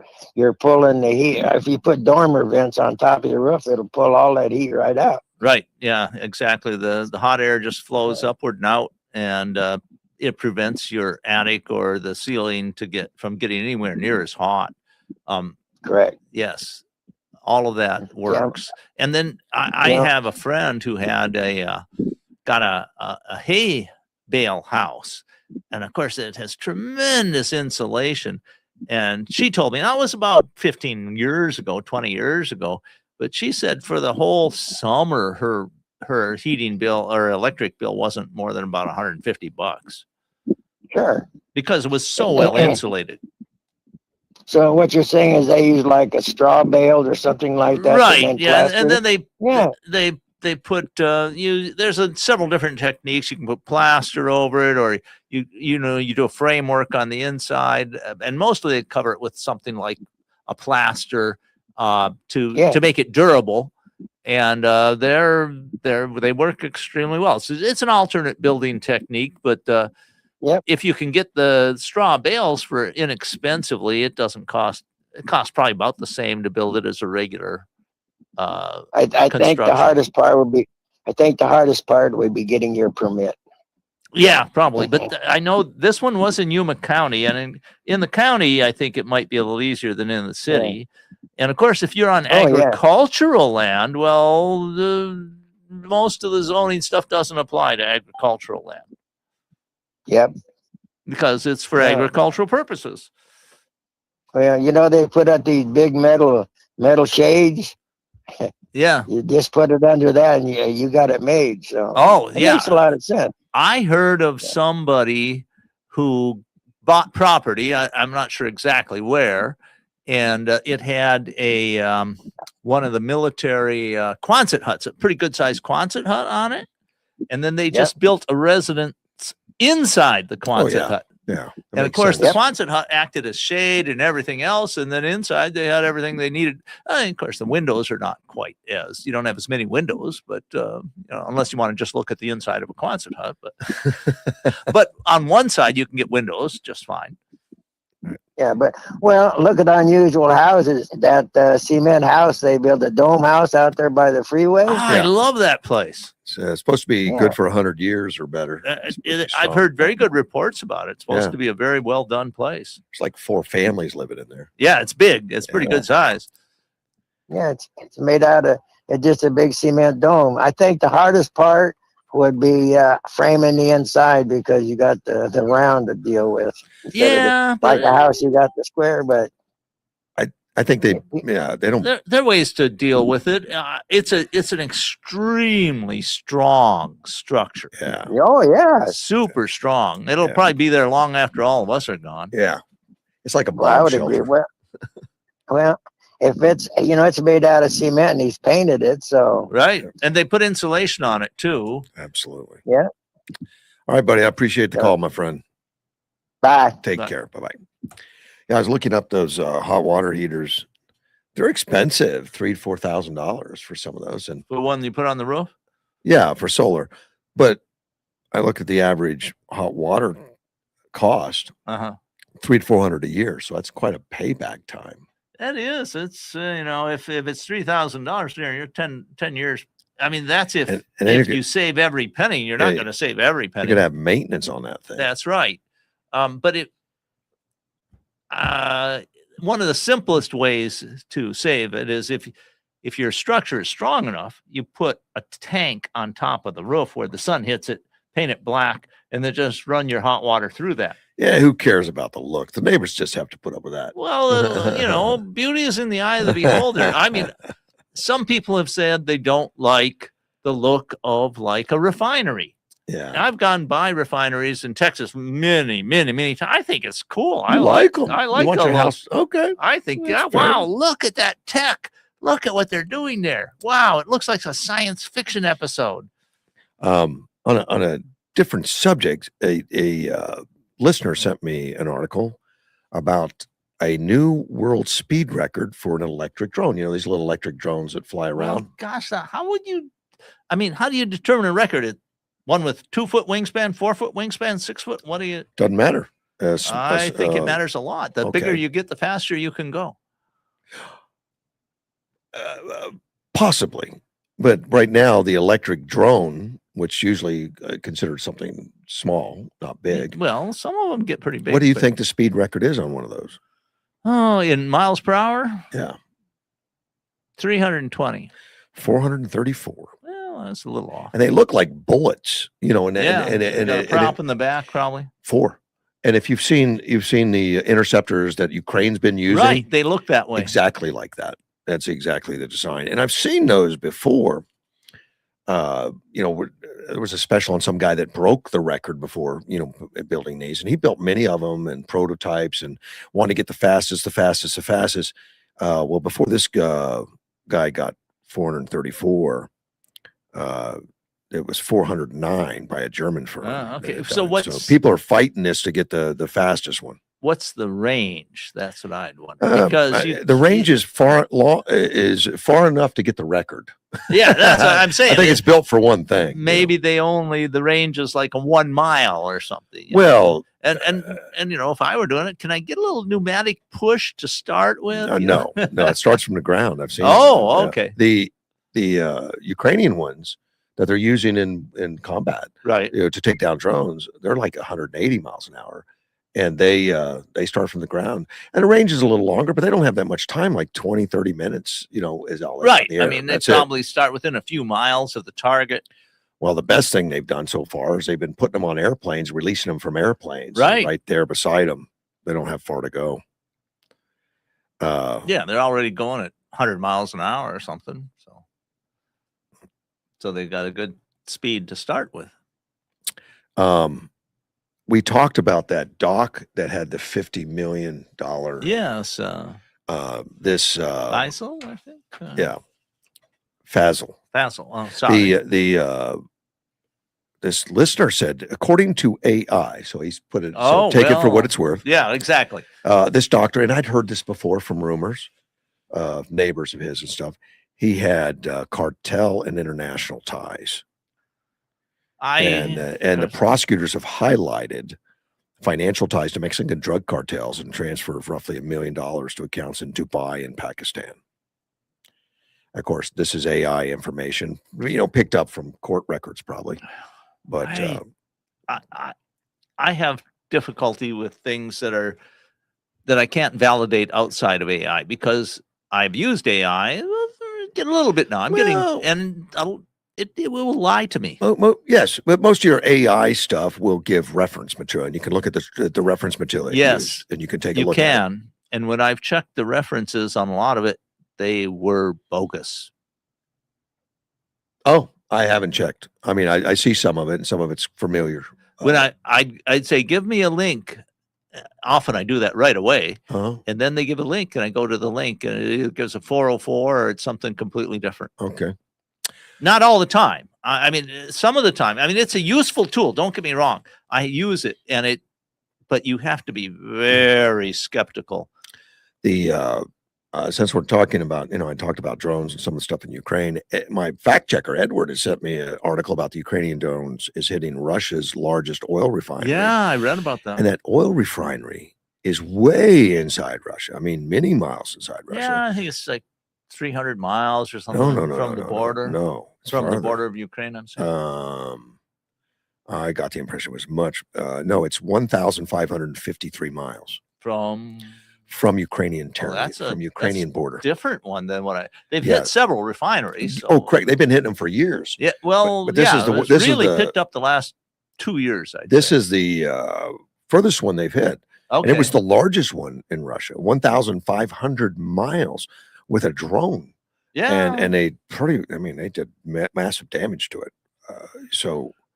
pulling the heat. If you put dormer vents on top of your roof, it'll pull all that heat right out. Right. Yeah, exactly. The hot air just flows upward and out, and it prevents your attic or the ceiling from getting anywhere near as hot. Correct. Yes. All of that works. Yeah. And then I have a friend who had got a hay bale house. And of course, it has tremendous insulation. And she told me, that was about 15 years ago, 20 years ago. But she said for the whole summer, her heating bill or electric bill wasn't more than about $150. Sure. Because it was so well insulated. So what you're saying is they use like a straw bale or something like that. Right. Yeah. And then they put there's several different techniques. You can put plaster over it, or you do a framework on the inside, and mostly they cover it with something like a plaster to make it durable. And they work extremely well. So it's an alternate building technique, but if you can get the straw bales for inexpensively, it doesn't cost. It costs probably about the same to build it as a regular. I think the hardest part would be getting your permit. Yeah, probably. But I know this one was in Yuma County, and in the county, I think it might be a little easier than in the city. Yeah. And of course, if you're on agricultural land, well, most of the zoning stuff doesn't apply to agricultural land. Yep. Because it's for agricultural purposes. Well, they put up these big metal shades. Yeah. You just put it under that and you got it made. So it makes a lot of sense. I heard of somebody who bought property. I'm not sure exactly where. And it had one of the military Quonset huts, a pretty good sized Quonset hut on it. And then they just built a residence inside the Quonset hut. Yeah. And of course, the Quonset hut acted as shade and everything else. And then inside they had everything they needed. And of course, the windows are not quite you don't have as many windows, but unless you want to just look at the inside of a Quonset hut. But on one side, you can get windows just fine. Yeah, but well, look at unusual houses. That cement house they built, a dome house out there by the freeway. I Yeah. love that place. It's supposed to be Yeah. good for 100 years or better. It's supposed to be I've strong. heard very good reports about it. It's supposed Yeah. to be a very well done place. There's like 4 families living in there. Yeah, it's big. It's pretty Yeah. good size. Yeah, it's made out of just a big cement dome. I think the hardest part would be framing the inside because you got the round to deal with. Instead of Yeah, like but a house, you got the square, but I think they don't. there are ways to deal with it. It's an extremely strong structure. Yeah. oh yeah. Super strong. It'll Yeah. probably be there long after all of us are gone. Yeah. It's like a Well, I bomb would agree. shelter. Well, if it's it's made out of cement and he's painted it, so Right. And they put insulation on it too. Absolutely. Yeah. All right, buddy. I appreciate the Yeah. call, my friend. bye. Take Bye. care. Bye-bye. Yeah, I was looking up those hot water heaters. They're expensive, $3,000 to $4,000 for some of those. And The one you put on the roof? yeah, for solar. But I look at the average hot water cost, Uh-huh. $300 to $400 a year. So that's quite a payback time. That is. It's if it's $3,000 there, you're 10 years. I mean, that's if And then if you're you save every penny. You're not Yeah, going to save every penny. going to have maintenance on that thing. That's right. But one of the simplest ways to save it is if your structure is strong enough, you put a tank on top of the roof where the sun hits it, paint it black, and then just run your hot water through that. Yeah, who cares about the look? The neighbors just have to put up with that. Well, beauty is in the eye of the beholder. I mean, some people have said they don't like the look of like a refinery. Yeah. I've gone by refineries in Texas many times. I think it's cool. I like them. I like you want the your look. house. Okay. I think, That's yeah, fair. wow, look at that tech. Look at what they're doing there. Wow, it looks like a science fiction episode. On a different subject, a listener sent me an article about a new world speed record for an electric drone. You know, these little electric drones that fly around. Well, gosh, how would you? I mean, how do you determine a record? One with 2-foot wingspan, 4-foot wingspan, 6-foot. What do you? Doesn't matter. I think it matters a lot. The bigger okay. you get, the faster you can go. Possibly, but right now the electric drone, which usually considered something small, not big. Well, some of them get pretty big. What do you but- think the speed record is on one of those? Oh, in miles per hour, Yeah, 320. 434. Well, that's a little off. And they look like bullets, you know. And Yeah, and got a prop in the back, probably. 4. And if you've seen the interceptors that Ukraine's been using, Right, they look that way. exactly like that. That's exactly the design. And I've seen those before. There was a special on some guy that broke the record before, building these, and he built many of them and prototypes and wanted to get the fastest. Well, before this guy got 434, it was 409 by a German firm. Ah, okay. that had So done it. what's- people are fighting this to get the fastest one. What's the range? That's what I'd wonder. Because The range is far enough to get the record. Yeah, that's what I'm saying. I think it's built for one thing. Maybe the range is like a 1 mile or something. Well, and if I were doing it, can I get a little pneumatic push to start with? no, it starts from the ground. I've seen. Oh, it. okay. The Ukrainian ones that they're using in combat, Right. to take down drones, they're like 180 miles an hour, and they start from the ground. And the range is a little longer, but they don't have that much time, like 20, 30 minutes. Is all in Right. the air. I mean, they That's it. probably start within a few miles of the target. Well, the best thing they've done so far is they've been putting them on airplanes, releasing them from airplanes, Right. there beside them. They don't have far to go. Yeah, they're already going at 100 miles an hour or something. So they've got a good speed to start with. We talked about that dock that had the $50 million. Yes. This Faisal, I think. yeah, Faisal. Faisal. Oh, sorry. This listener said, according to AI, so he's put it. Oh, so take it for well. what it's worth. Yeah, exactly. This doctor, and I'd heard this before from rumors of neighbors of his and stuff. He had cartel and international ties, and the prosecutors have highlighted financial ties to Mexican drug cartels and transfer of roughly $1 million to accounts in Dubai and Pakistan. Of course, this is AI information, picked up from court records probably. But I have difficulty with things that I can't validate outside of AI because I've used AI. Get a little bit now. It will lie to me. Yes, but most of your AI stuff will give reference material, and you can look at the reference material. Yes, and you can take a look at it. And when I've checked the references on a lot of it, they were bogus. Oh, I haven't checked. I mean, I see some of it, and some of it's familiar. When I'd say, give me a link. Often I do that right away, and then they give a link, and I go to the link, and it gives a 404, or it's something completely different. Okay. Not all the time. I mean, some of the time. I mean, it's a useful tool. Don't get me wrong. I use it, but you have to be very skeptical. Since we're talking about, I talked about drones and some of the stuff in Ukraine. My fact checker, Edward, has sent me an article about the Ukrainian drones is hitting Russia's largest oil refinery. Yeah, I read about that. And that oil refinery is way inside Russia. I mean, many miles inside Russia. Yeah, I think it's like 300 miles or something from the border. No, from the border of Ukraine, I'm saying. I got the impression it was much. No, it's 1,553 miles from Ukrainian territory, from Ukrainian border. Different one than they've hit several refineries. So. Oh, correct. They've been hitting them for years. Yeah, well, but this picked up the last 2 years. This is the furthest one they've hit. Okay. And it was the largest one in Russia, 1,500 miles with a drone. Yeah. And they they did massive damage to it.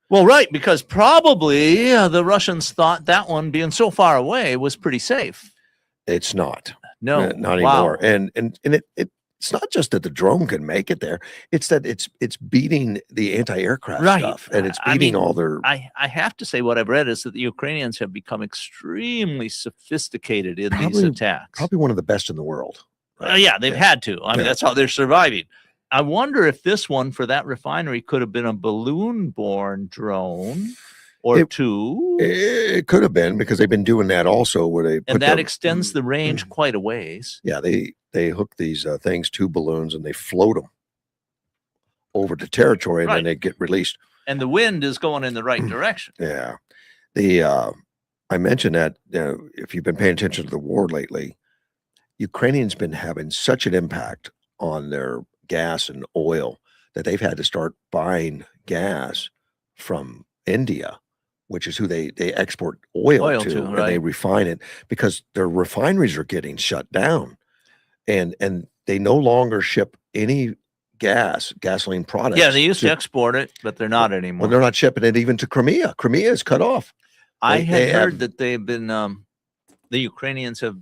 Well, right, because probably the Russians thought that one being so far away was pretty safe. It's not. No, not anymore. And it's not just that the drone can make it there. It's that it's beating the anti-aircraft stuff, and it's beating all their. I have to say, what I've read is that the Ukrainians have become extremely sophisticated in these attacks. Probably one of the best in the world. Yeah, they've had to. I mean, that's how they're surviving. I wonder if this one for that refinery could have been a balloon-borne drone or two. It could have been, because they've been doing that also, where they and that extends the range quite a ways. Yeah, they hook these things to balloons and they float them over to territory, and then they get released. And the wind is going in the right direction. Yeah, I mentioned that if you've been paying attention to the war lately, Ukrainians been having such an impact on their gas and oil that they've had to start buying gas from India, which is who they export oil to, and they refine it, because their refineries are getting shut down, and they no longer ship any gasoline products. Yeah, they used to export it, but they're not anymore. Well, they're not shipping it even to Crimea. Crimea is cut off. I had heard that they've been the Ukrainians have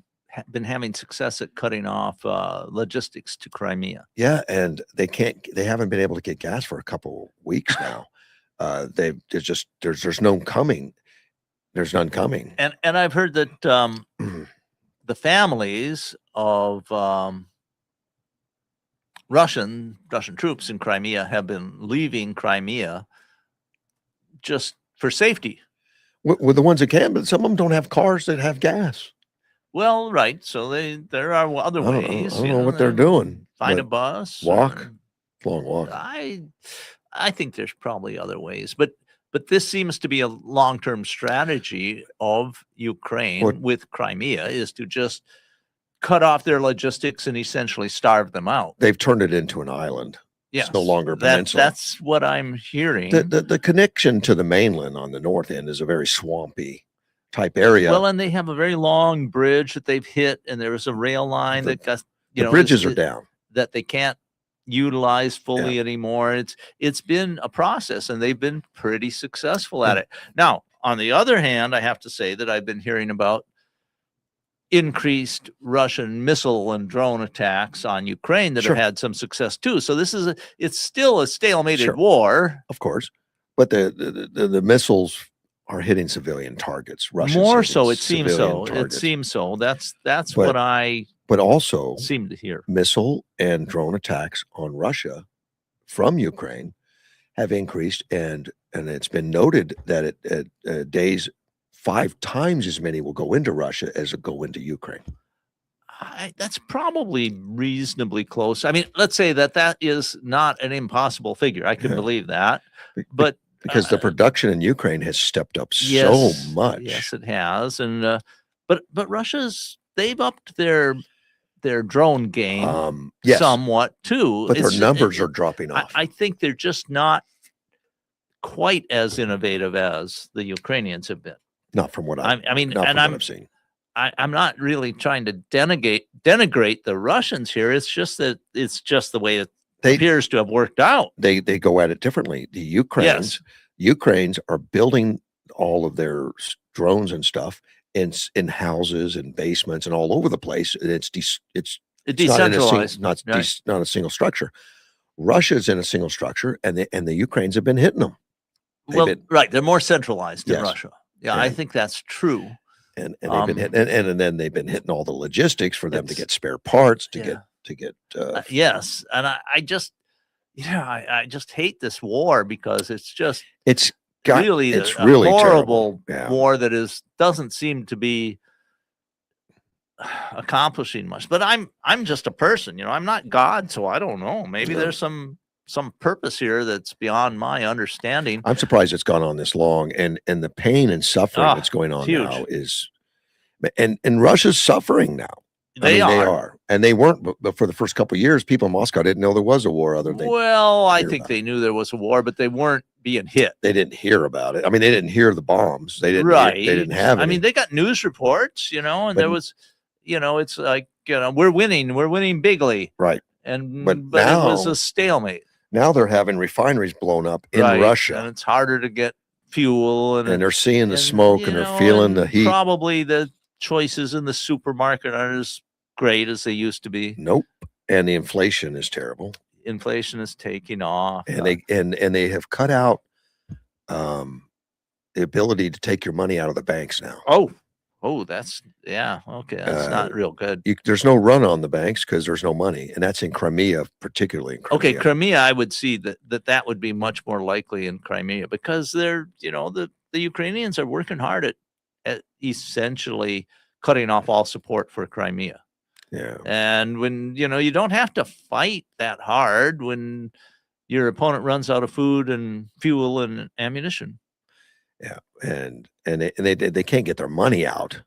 been having success at cutting off logistics to Crimea. Yeah, and they haven't been able to get gas for a couple weeks now. There's none coming. There's none coming. And I've heard that the families of Russian troops in Crimea have been leaving Crimea just for safety. With the ones that can, but some of them don't have cars that have gas. Well, right. So there are other ways. I don't know what they're doing. Find a bus. Walk. Long walk. I think there's probably other ways, but this seems to be a long-term strategy of Ukraine with Crimea, is to just cut off their logistics and essentially starve them out. They've turned it into an island. Yes, it's no longer a peninsula. That's what I'm hearing. The connection to the mainland on the north end is a very swampy type area. Well, and they have a very long bridge that they've hit, and there is a rail line that got the bridges are down that they can't utilize fully anymore. It's been a process, and they've been pretty successful at it. Now, on the other hand, I have to say that I've been hearing about increased Russian missile and drone attacks on Ukraine that have had some success too. So it's still a stalemated war, of course, but the missiles are hitting civilian targets. More so, it seems so. It seems so. That's what I. But also seem to hear missile and drone attacks on Russia from Ukraine have increased, and it's been noted that at days 5 times as many will go into Russia as will go into Ukraine. That's probably reasonably close. I mean, let's say that is not an impossible figure. I can Yeah. believe that, but Because the production in Ukraine has stepped up so yes, much. yes, it has, and but they've upped their drone game Yes, somewhat too. but their It's numbers are dropping off. I think they're just not quite as innovative as the Ukrainians have been. Not from what I mean, not and from what I've seen. I'm not really trying to denigrate the Russians here. It's just that it's just the way it appears to have worked out. They go at it differently. The Ukrainians are building all of their drones and stuff in houses and basements and all over the place. And it's decentralized, not a single structure. Russia's in a single structure, and the Ukrainians have been hitting them. Right, they're more centralized in Yes. Russia. Yeah, I think that's true. And they've been hitting, and then they've been hitting all the logistics for them to get spare parts to get yes, and I just I just hate this war because it's really a horrible war that doesn't seem to be accomplishing much. But I'm just a person, I'm not God, so I don't know. Maybe there's some purpose here that's beyond my understanding. I'm surprised it's gone on this long, and the pain and suffering that's going on now is, and Russia's suffering now. They are, and they weren't. But for the first couple of years, people in Moscow didn't know there was a war. I think they knew there was a war, but they weren't being hit. They didn't hear about it. I mean, they didn't hear the bombs. They didn't. Right. They didn't have. I mean, they got news reports, and there was, it's like we're winning bigly. Right. But now, it was a stalemate. Now they're having refineries blown up in Russia, and it's harder to get fuel, and they're seeing the smoke, and they're feeling the heat. Probably the choices in the supermarket aren't as great as they used to be. Nope. And the inflation is terrible. Inflation is taking off, and they have cut out the ability to take your money out of the banks now. Oh, that's okay. That's not real good. There's no run on the banks because there's no money, and that's in Crimea, particularly in Crimea. Okay, Crimea, I would see that would be much more likely in Crimea because they're, the Ukrainians are working hard at essentially cutting off all support for Crimea. Yeah. And when, you don't have to fight that hard when your opponent runs out of food and fuel and ammunition. Yeah. And they can't get their money out.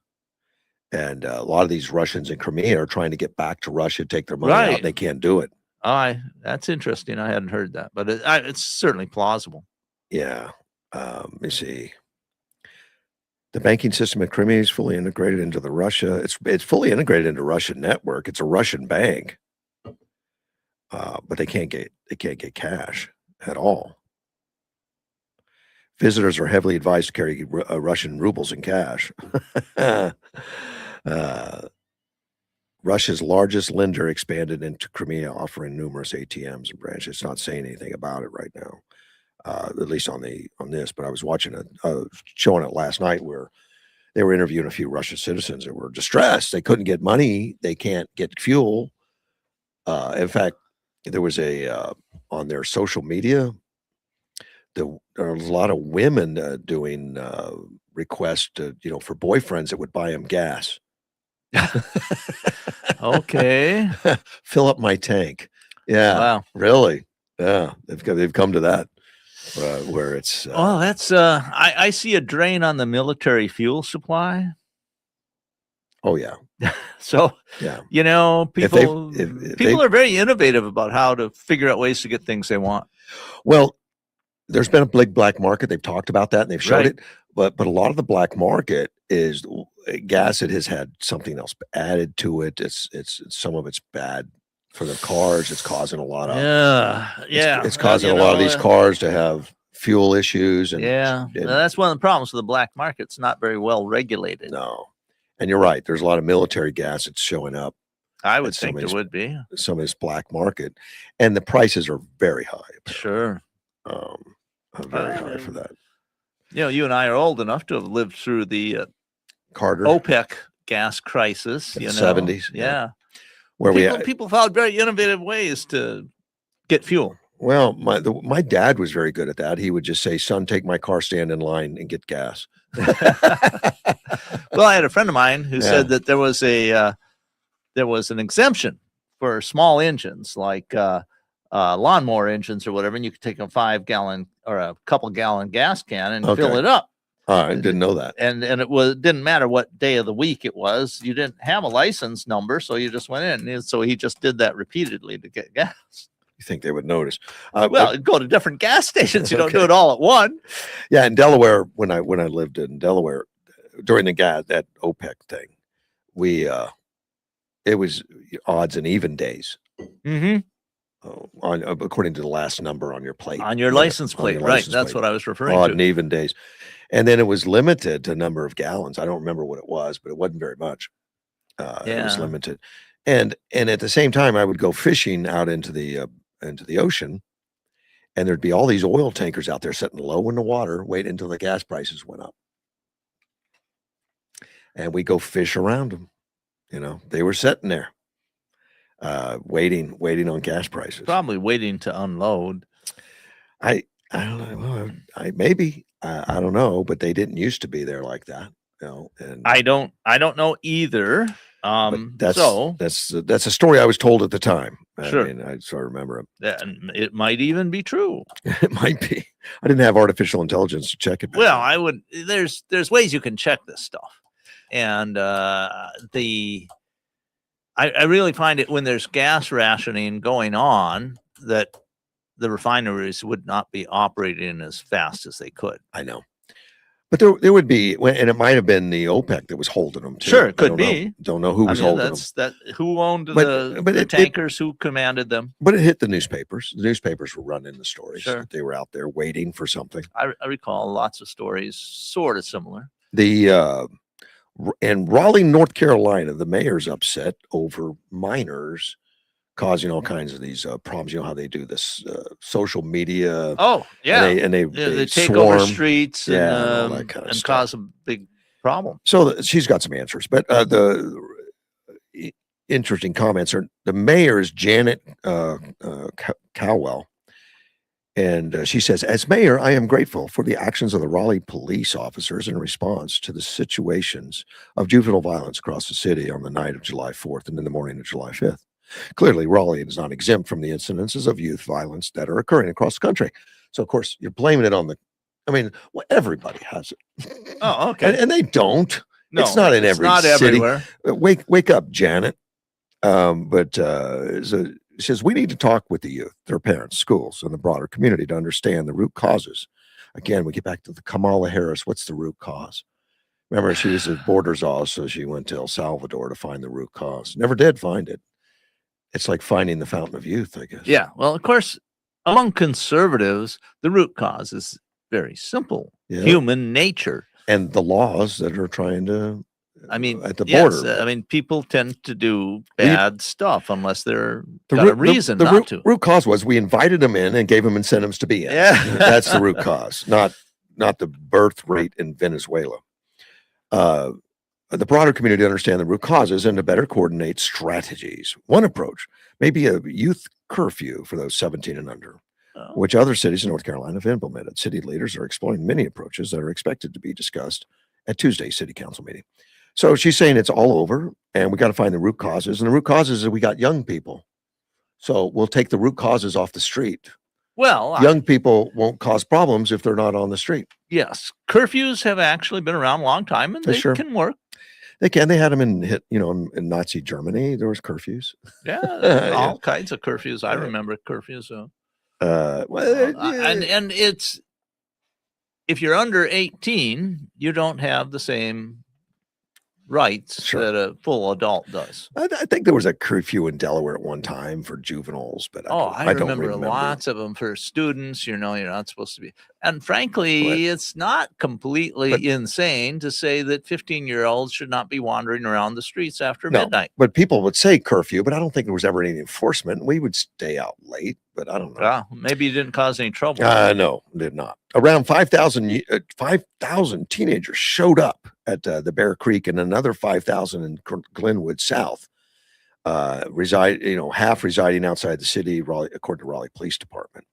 And a lot of these Russians in Crimea are trying to get back to Russia, take their money out. And they can't do it. That's interesting. I hadn't heard that, but it's certainly plausible. Yeah. Let me see. The banking system in Crimea is fully integrated into the Russia. It's fully integrated into Russian network. It's a Russian bank, but they can't get cash at all. Visitors are heavily advised to carry Russian rubles in cash. Russia's largest lender expanded into Crimea, offering numerous ATMs and branches. It's not saying anything about it right now. At least on this, but I was watching showing it last night where they were interviewing a few Russian citizens that were distressed. They couldn't get money. They can't get fuel. In fact, there was on their social media, there was a lot of women doing requests to, for boyfriends that would buy them gas. Okay. Fill up my tank. Yeah. Wow. Really? Yeah. They've come to that. Where it's that's I see a drain on the military fuel supply. Oh yeah. So yeah, people are very innovative about how to figure out ways to get things they want. Well, there's been a big black market. They've talked about that and they've showed it, but a lot of the black market is gas that has had something else added to it. It's some of it's bad for the cars. It's causing a lot of It's causing a lot of these cars to have fuel issues, and that's one of the problems with the black market. It's not very well regulated. No, and you're right. There's a lot of military gas that's showing up. I would think there would be some of this black market, and the prices are very high. Sure, very high for that. You and I are old enough to have lived through the Carter OPEC gas crisis. In the 70s. Yeah. Where people found very innovative ways to get fuel. Well, my dad was very good at that. He would just say, "Son, take my car, stand in line, and get gas." Well, I had a friend of mine who said that there was an exemption for small engines like lawnmower engines or whatever, and you could take a 5-gallon or a couple gallon gas can and fill it up. I didn't know that. And it didn't matter what day of the week it was. You didn't have a license number, so you just went in. And so he just did that repeatedly to get gas. You think they would notice? Well, go to different gas stations. You don't do it all at one. Yeah, in Delaware, when I lived in Delaware during that OPEC thing, it was odds and even days. Mm-hmm. According to the last number on your plate, on your license plate, right? That's what I was referring to. Odd and even days, and then it was limited to number of gallons. I don't remember what it was, but it wasn't very much. It was limited, and at the same time, I would go fishing out into the ocean, and there'd be all these oil tankers out there sitting low in the water, waiting until the gas prices went up, and we go fish around them. They were sitting there. Waiting on gas prices. Probably waiting to unload. I don't know. Maybe I don't know, but they didn't used to be there like that. And I don't know either. That's a story I was told at the time. Sure. I mean, I sort of remember it. And it might even be true. It might be. I didn't have artificial intelligence to check it. Well, I would. There's ways you can check this stuff, and I really find it when there's gas rationing going on that the refineries would not be operating as fast as they could. I know. But there would be, and it might have been the OPEC that was holding them too. Sure, it could be. Don't know who was holding them. Who owned the tankers, who commanded them. But it hit the newspapers. The newspapers were running the stories. Sure. They were out there waiting for something. I recall lots of stories sort of similar. In Raleigh, North Carolina, the mayor's upset over minors causing all kinds of these problems. You know how they do this social media. Oh, yeah. And they take swarm over streets and all that kind of and stuff. cause a big problem. So she's got some answers. But the interesting comments are the mayor is Janet Cowell. And she says, as mayor, I am grateful for the actions of the Raleigh police officers in response to the situations of juvenile violence across the city on the night of July 4th and in the morning of July 5th. Clearly, Raleigh is not exempt from the incidences of youth violence that are occurring across the country. So, of course, you're blaming it on everybody has it. Oh, okay. And they don't. No, it's not in every city. Everywhere. Wake up, Janet. It says we need to talk with the youth, their parents, schools, and the broader community to understand the root causes. Again, we get back to the Kamala Harris. What's the root cause? Remember, she was at Borders, so she went to El Salvador to find the root cause. Never did find it. It's like finding the fountain of youth, I guess. Yeah. Well, of course, among conservatives, the root cause is very simple: human nature and the laws that are trying to. At the yes, border. People tend to do bad stuff unless they're got a reason not to. The root cause was we invited them in and gave them incentives to be in. Yeah. That's the root cause, not the birth rate in Venezuela. The broader community understand the root causes and to better coordinate strategies. One approach may be a youth curfew for those 17 and under, which other cities in North Carolina have implemented. City leaders are exploring many approaches that are expected to be discussed at Tuesday's city council meeting. So she's saying it's all over and we got to find the root causes. And the root causes is we got young people. So we'll take the root causes off the street. Well, young people won't cause problems if they're not on the street. Yes. Curfews have actually been around a long time and they can work. They can. They had them in Nazi Germany. There was curfews. Yeah. All kinds of curfews. I remember curfews. And it's, if you're under 18, you don't have the same rights that a full adult does. I think there was a curfew in Delaware at one time for juveniles, but I don't remember lots of them for students. You're not supposed to be. And frankly, it's not completely insane to say that 15-year-olds should not be wandering around the streets after midnight. But people would say curfew, but I don't think there was ever any enforcement. We would stay out late, but I don't know. Yeah, maybe you didn't cause any trouble. No, did not. Around 5,000 teenagers showed up at the Bear Creek and another 5,000 in Glenwood South, half residing outside the city, Raleigh, according to Raleigh Police Department.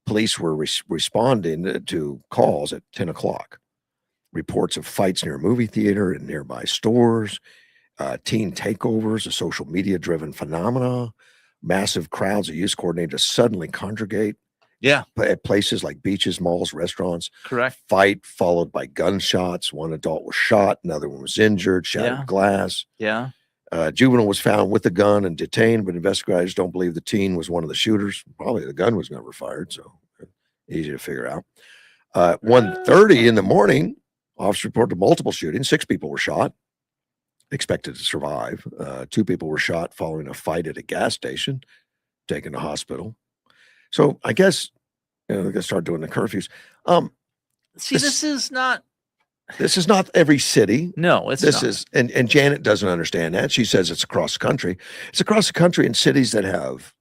Police were responding to calls at 10 o'clock. reports of fights near a movie theater and nearby stores, teen takeovers, a social media driven phenomena, massive crowds of youth coordinated to suddenly congregate Yeah, at places like beaches, malls, restaurants. correct. Fight followed by gunshots. One adult was shot, another one was injured, shattered Yeah. glass. Yeah. Juvenile was found with a gun and detained, but investigators don't believe the teen was one of the shooters. Probably the gun was never fired, so easy to figure out. 1:30 in the morning, officers reported multiple shootings. 6 people were shot, expected to survive. 2 people were shot following a fight at a gas station, taken to hospital. So I guess they're going to start doing the curfews. See, this is not. This is not every city. No, it's This not. is, and Janet doesn't understand that. She says it's across the country. It's across the country in cities that have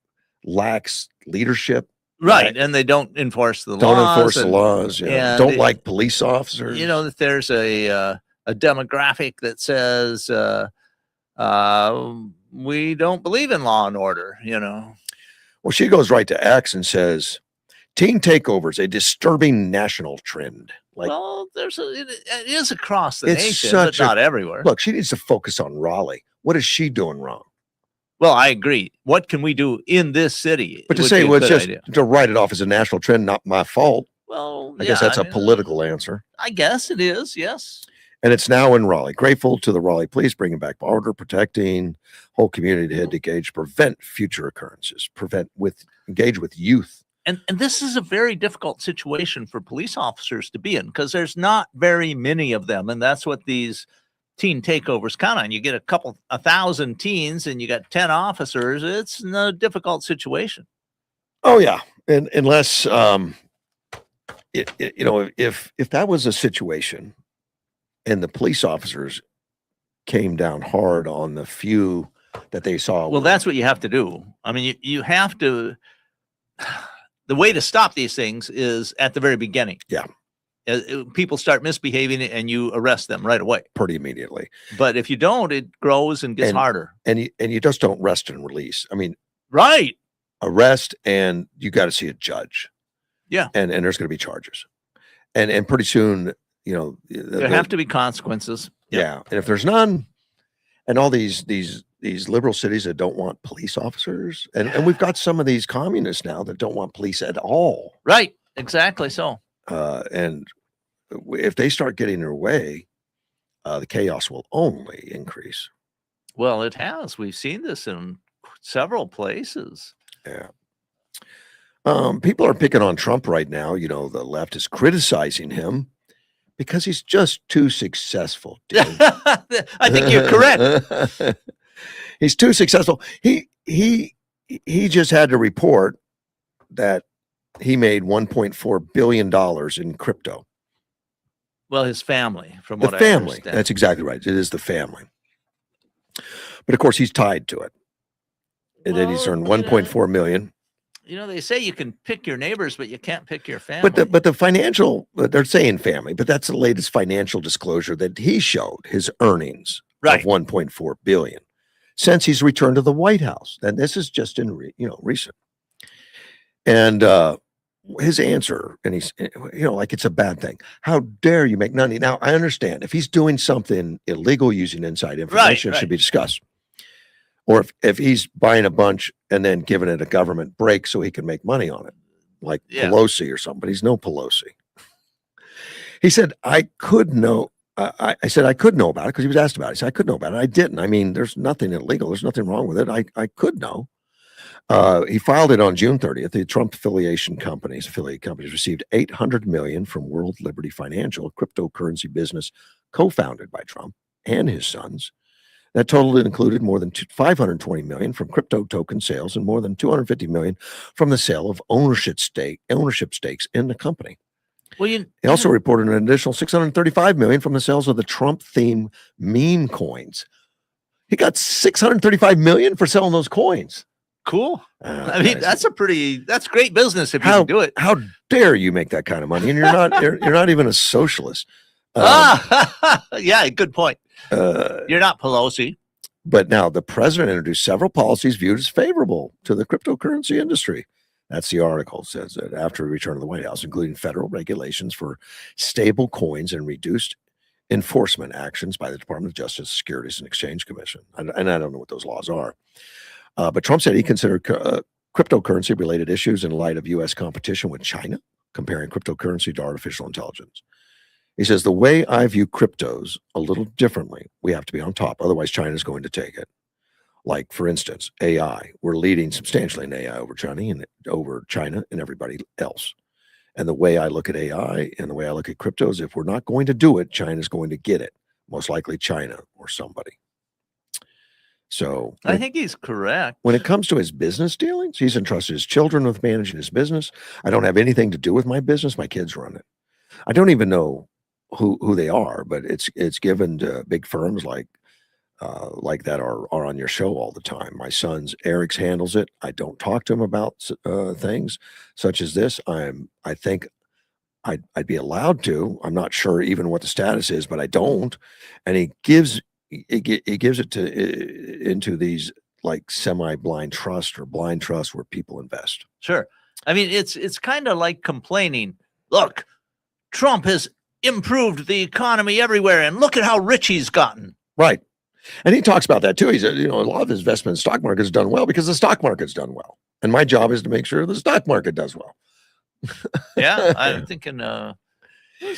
lax leadership, right, and they don't enforce the don't laws. enforce the and, laws, and don't it- like police officers. You know that there's a demographic that says we don't believe in law and order. You know. Well, she goes right to X and says, "Teen takeovers, a disturbing national trend." Like, Well, it is across the It's nation, such but a- not everywhere. look, she needs to focus on Raleigh. What is she doing wrong? Well, I agree. What can we do in this city? But to would say, be a well, it's good just idea. to write it off as a national trend, not my fault. Well, I guess yeah, that's I a mean, political answer. I guess it is. Yes. And it's now in Raleigh. Grateful to the Raleigh police bringing back order, protecting whole community to head to engage, prevent future occurrences, engage with youth. And this is a very difficult situation for police officers to be in because there's not very many of them, and that's what these teen takeovers count on. You get 1,000 teens, and you got 10 officers. It's a difficult situation. Oh yeah, and unless if that was a situation, and the police officers came down hard on the few that they saw. Well, that's what you have to do. I mean, you have to. The way to stop these things is at the very beginning. Yeah. People start misbehaving and you arrest them right away. pretty immediately. But if you don't, it grows and gets And- harder. And you just don't arrest and release. I mean, Right. arrest and you got to see a judge. Yeah. And there's going to be charges. And pretty soon, There have to be consequences. yeah. And if there's none, and all these liberal cities that don't want police officers, and we've got some of these communists now that don't want police at all. Right. Exactly. So And if they start getting their way, the chaos will only increase. well, it has. We've seen this in several places. Yeah. People are picking on Trump right now. The left is criticizing him because he's just too successful. Dean. I think you're correct. He's too successful. He just had to report that he made $1.4 billion in crypto. Well, his family, from The what I family. understand. That's exactly right. It is the family. But of course, he's tied to it. And then he's Well, earned 1.4 million. They say you can pick your neighbors, but you can't pick your family. But the financial, they're saying family, but that's the latest financial disclosure that he showed his earnings right. of 1.4 billion since he's returned to the White House. And this is just in recent. And his answer, and he's like it's a bad thing. How dare you make money? Now I understand if he's doing something illegal using inside information, it should be discussed. Or if he's buying a bunch and then giving it a government break so he can make money on it, like Pelosi or something. But he's no Pelosi. He said, I could know. I said, I could know about it because he was asked about it. He said, I could know about it. I didn't. I mean, there's nothing illegal. There's nothing wrong with it. I could know. He filed it on June 30th. The Trump affiliate companies received $800 million from World Liberty Financial, a cryptocurrency business co-founded by Trump and his sons. That total included more than $520 million from crypto token sales and more than $250 million from the sale of ownership stakes in the company. Well, He also reported an additional $635 million from the sales of the Trump-themed meme coins. He got $635 million for selling those coins. Cool. I mean, that's great business if you How can do it. How dare you make that kind of money? And you're not you're not even a socialist. Yeah, good point. You're not Pelosi. But now the president introduced several policies viewed as favorable to the cryptocurrency industry. That's the article, says that after a return to the White House, including federal regulations for stable coins and reduced enforcement actions by the Department of Justice, Securities and Exchange Commission. And I don't know what those laws are. But Trump said he considered cryptocurrency related issues in light of U.S. competition with China, comparing cryptocurrency to artificial intelligence. He says, the way I view cryptos a little differently, we have to be on top. Otherwise, China's going to take it. Like, for instance, AI. We're leading substantially in AI over China and everybody else. And the way I look at AI and the way I look at cryptos, if we're not going to do it, China's going to get it. Most likely China or somebody. So I think he's correct. when it comes to his business dealings, he's entrusted his children with managing his business. I don't have anything to do with my business. My kids run it. I don't even know who they are, but it's given to big firms like that are on your show all the time. My son's Eric's handles it. I don't talk to him about things such as this. I think I'd be allowed to. I'm not sure even what the status is, but I don't. And he gives it to into these like semi-blind trust or blind trust where people invest. Sure. I mean, it's kind of like complaining. Look, Trump has improved the economy everywhere, and look at how rich he's gotten. Right. And he talks about that too. He said, a lot of his investment in the stock market has done well because the stock market's done well. And my job is to make sure the stock market does well. Yeah, I'm thinking, was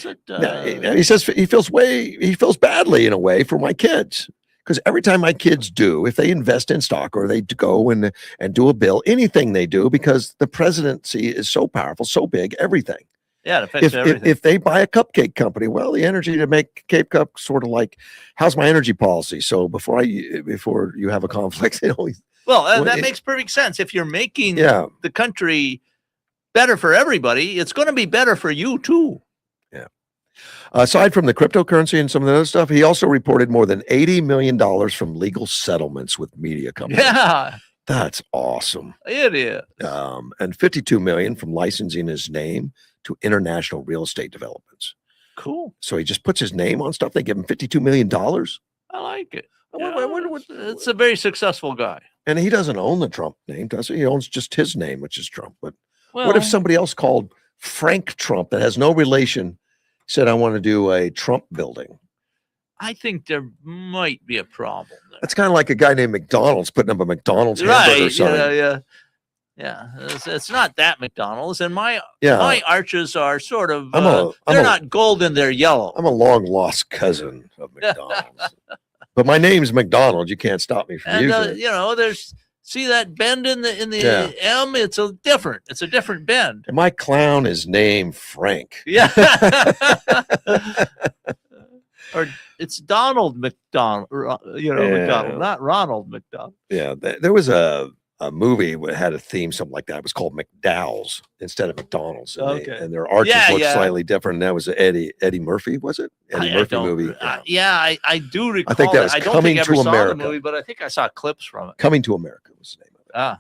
it? And he says he feels badly in a way for my kids. Because every time my kids do, if they invest in stock or they go and do a bill, anything they do, because the presidency is so powerful, so big, everything. Yeah, it affects everything. If they buy a cupcake company, well, the energy to make cake cup sort of like, how's my energy policy? So before you have a conflict, that makes perfect sense. If you're making the country better for everybody, it's going to be better for you too. Yeah. Aside from the cryptocurrency and some of the other stuff, he also reported more than $80 million from legal settlements with media companies. Yeah. That's awesome. It is. And $52 million from licensing his name to international real estate developments. Cool. So he just puts his name on stuff. They give him $52 million. I like it. I wonder it's a very successful guy. And he doesn't own the Trump name, does he? He owns just his name, which is Trump. But what if somebody else called Frank Trump that has no relation said, I want to do a Trump building? I think there might be a problem there. That's kind of like a guy named McDonald's putting up a McDonald's hamburger sign. Yeah. It's not that McDonald's, and my arches are sort of they're not golden, they're yellow. I'm a long lost cousin of McDonald's. But my name's McDonald. You can't stop me from using it. There's see that bend in the M? It's a different bend. And my clown is named Frank. Yeah. Or it's Donald McDonald, McDonald, not Ronald McDonald. Yeah, there was a movie that had a theme, something like that. It was called McDowell's instead of McDonald's. And their arches looked slightly different. And that was Eddie Murphy, was it? Murphy movie. I do recall. I think that was I don't Coming think I ever to saw America. the movie, but I think I saw clips from it. Coming to America was the name of it. Ah.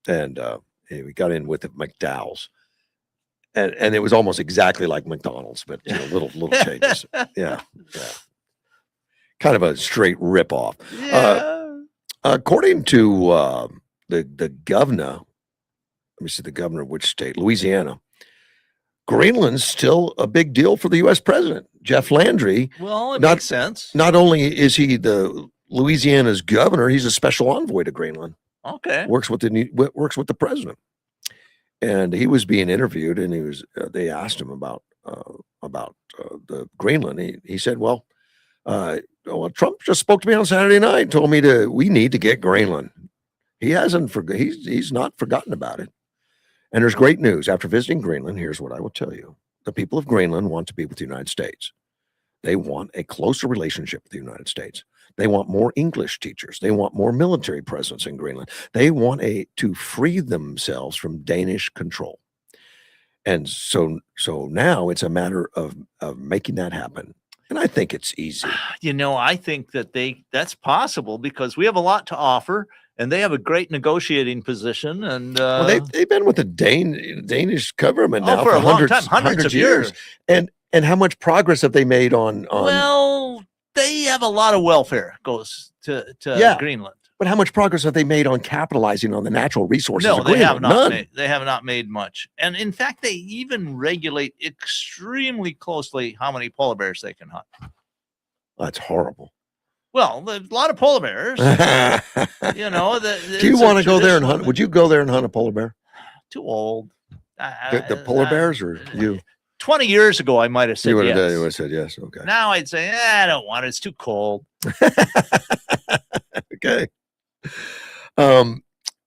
And we got in with the McDowell's. And it was almost exactly like McDonald's, but little changes. Yeah. Kind of a straight ripoff. Yeah. According to the governor, let me see the governor of which state, Louisiana. Greenland's still a big deal for the U.S. president, Jeff Landry. Well, it makes sense. Not only is he the Louisiana's governor, he's a special envoy to Greenland. Okay. Works with the president. And he was being interviewed, and they asked him about the Greenland. He said, well, Trump just spoke to me on Saturday night, told me we need to get Greenland. He's not forgotten about it. And there's great news. After visiting Greenland, here's what I will tell you. The people of Greenland want to be with the United States. They want a closer relationship with the United States. They want more English teachers. They want more military presence in Greenland. They want to free themselves from Danish control. And so now it's a matter of making that happen. And I think it's easy. I think that's possible because we have a lot to offer. And they have a great negotiating position, and they've been with the Danish government now for a long time, hundreds of years. And how much progress have they made on? Well, they have a lot of welfare goes to Greenland. But how much progress have they made on capitalizing on the natural resources? No, they have not. They have not made much. And in fact, they even regulate extremely closely how many polar bears they can hunt. That's horrible. Well, there's a lot of polar bears. You know, Do you want to go there and hunt? Would you go there and hunt a polar bear? Too old. The polar bears or you? 20 years ago, I might have said You would yes. have said yes. Okay. Now I'd say, I don't want it. It's too cold. Okay.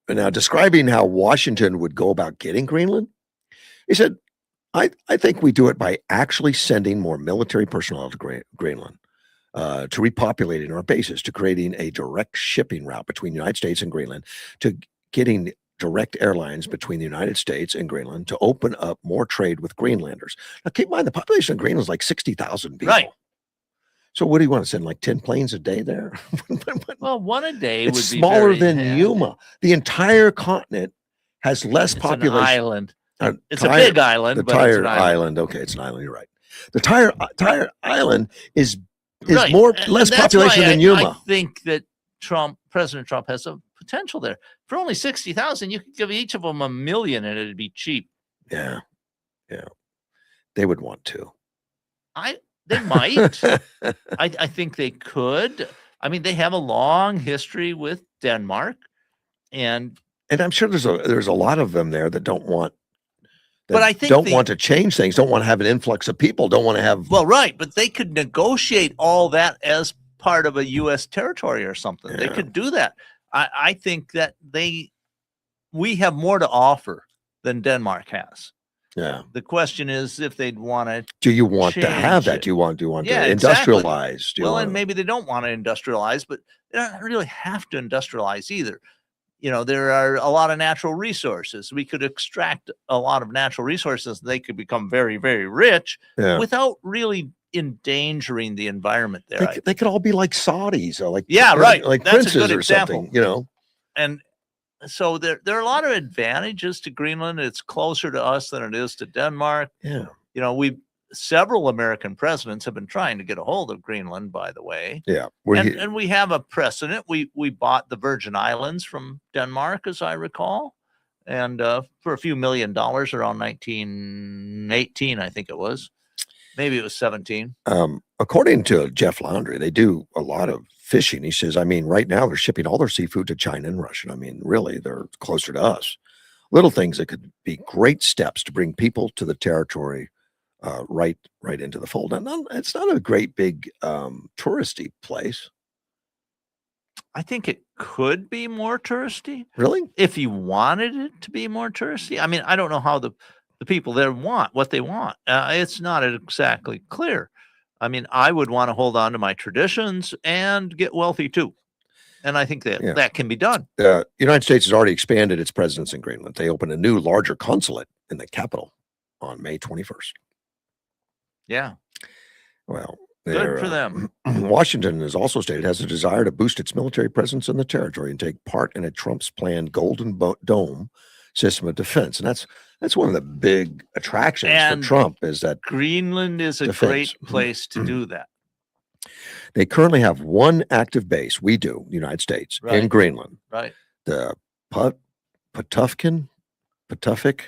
Now describing how Washington would go about getting Greenland, he said, I think we do it by actually sending more military personnel to Greenland, to repopulating our bases, to creating a direct shipping route between the United States and Greenland, to getting direct airlines between the United States and Greenland, to open up more trade with Greenlanders. Now, keep in mind, the population of Greenland is like 60,000 people. Right. So what do you want to send, like 10 planes a day there? Well, one a day It's would be smaller very than handy. Yuma. The entire continent has less It's population. an island. It's a Tire- big island, The but it's entire an island. island. Okay, it's an island. You're right. The entire island is Right. more And less that's population why than I Yuma. think that President Trump has a potential there. For only 60,000, you could give each of them $1 million and it'd be cheap. Yeah. They would want to. They might. I think they could. I mean, they have a long history with Denmark, and I'm sure there's a lot of them there that don't want. But I think don't want to change things. Don't want to have an influx of people. Don't want to have. well, right, but they could negotiate all that as part of a U.S. territory or something. They Yeah. could do that. I think that we have more to offer than Denmark has. Yeah. The question is if they'd want to. Do you want to have change that? it. Do you want Yeah, to exactly. industrialize? Do you Well, want and maybe they don't want to industrialize, but they don't really have to industrialize either. You know, there are a lot of natural resources. We could extract a lot of natural resources. They could become very, very rich yeah. without really endangering the environment there. They could all be like Saudis or like Yeah, right. like That's a princes good or example. something. You know. And so there are a lot of advantages to Greenland. It's closer to us than it is to Denmark. Yeah. You know, several American presidents have been trying to get a hold of Greenland, by the way. Yeah. And we have a precedent. We bought the Virgin Islands from Denmark, as I recall, and for a few $1 million around 1918, I think it was. Maybe it was 17. According to Jeff Laundrie, they do a lot of fishing. He says, I mean, right now they're shipping all their seafood to China and Russia. I mean, really, they're closer to us. Little things that could be great steps to bring people to the territory, right into the fold. And it's not a great big touristy place. I think it could be more touristy Really? if you wanted it to be more touristy. I mean, I don't know how the people there want what they want. It's not exactly clear. I mean, I would want to hold on to my traditions and get wealthy too. And I think that can be done. The United States has already expanded its presence in Greenland. They opened a new, larger consulate in the capital on May 21st. Yeah. Well, Good for them. Washington has also stated it has a desire to boost its military presence in the territory and take part in a Trump's planned Golden Dome system of defense. And that's one of the big attractions And for Trump is that Greenland is a defense. great place to do that. They currently have one active base. We do, the United States, in Right. Greenland. Right. The Patuxent.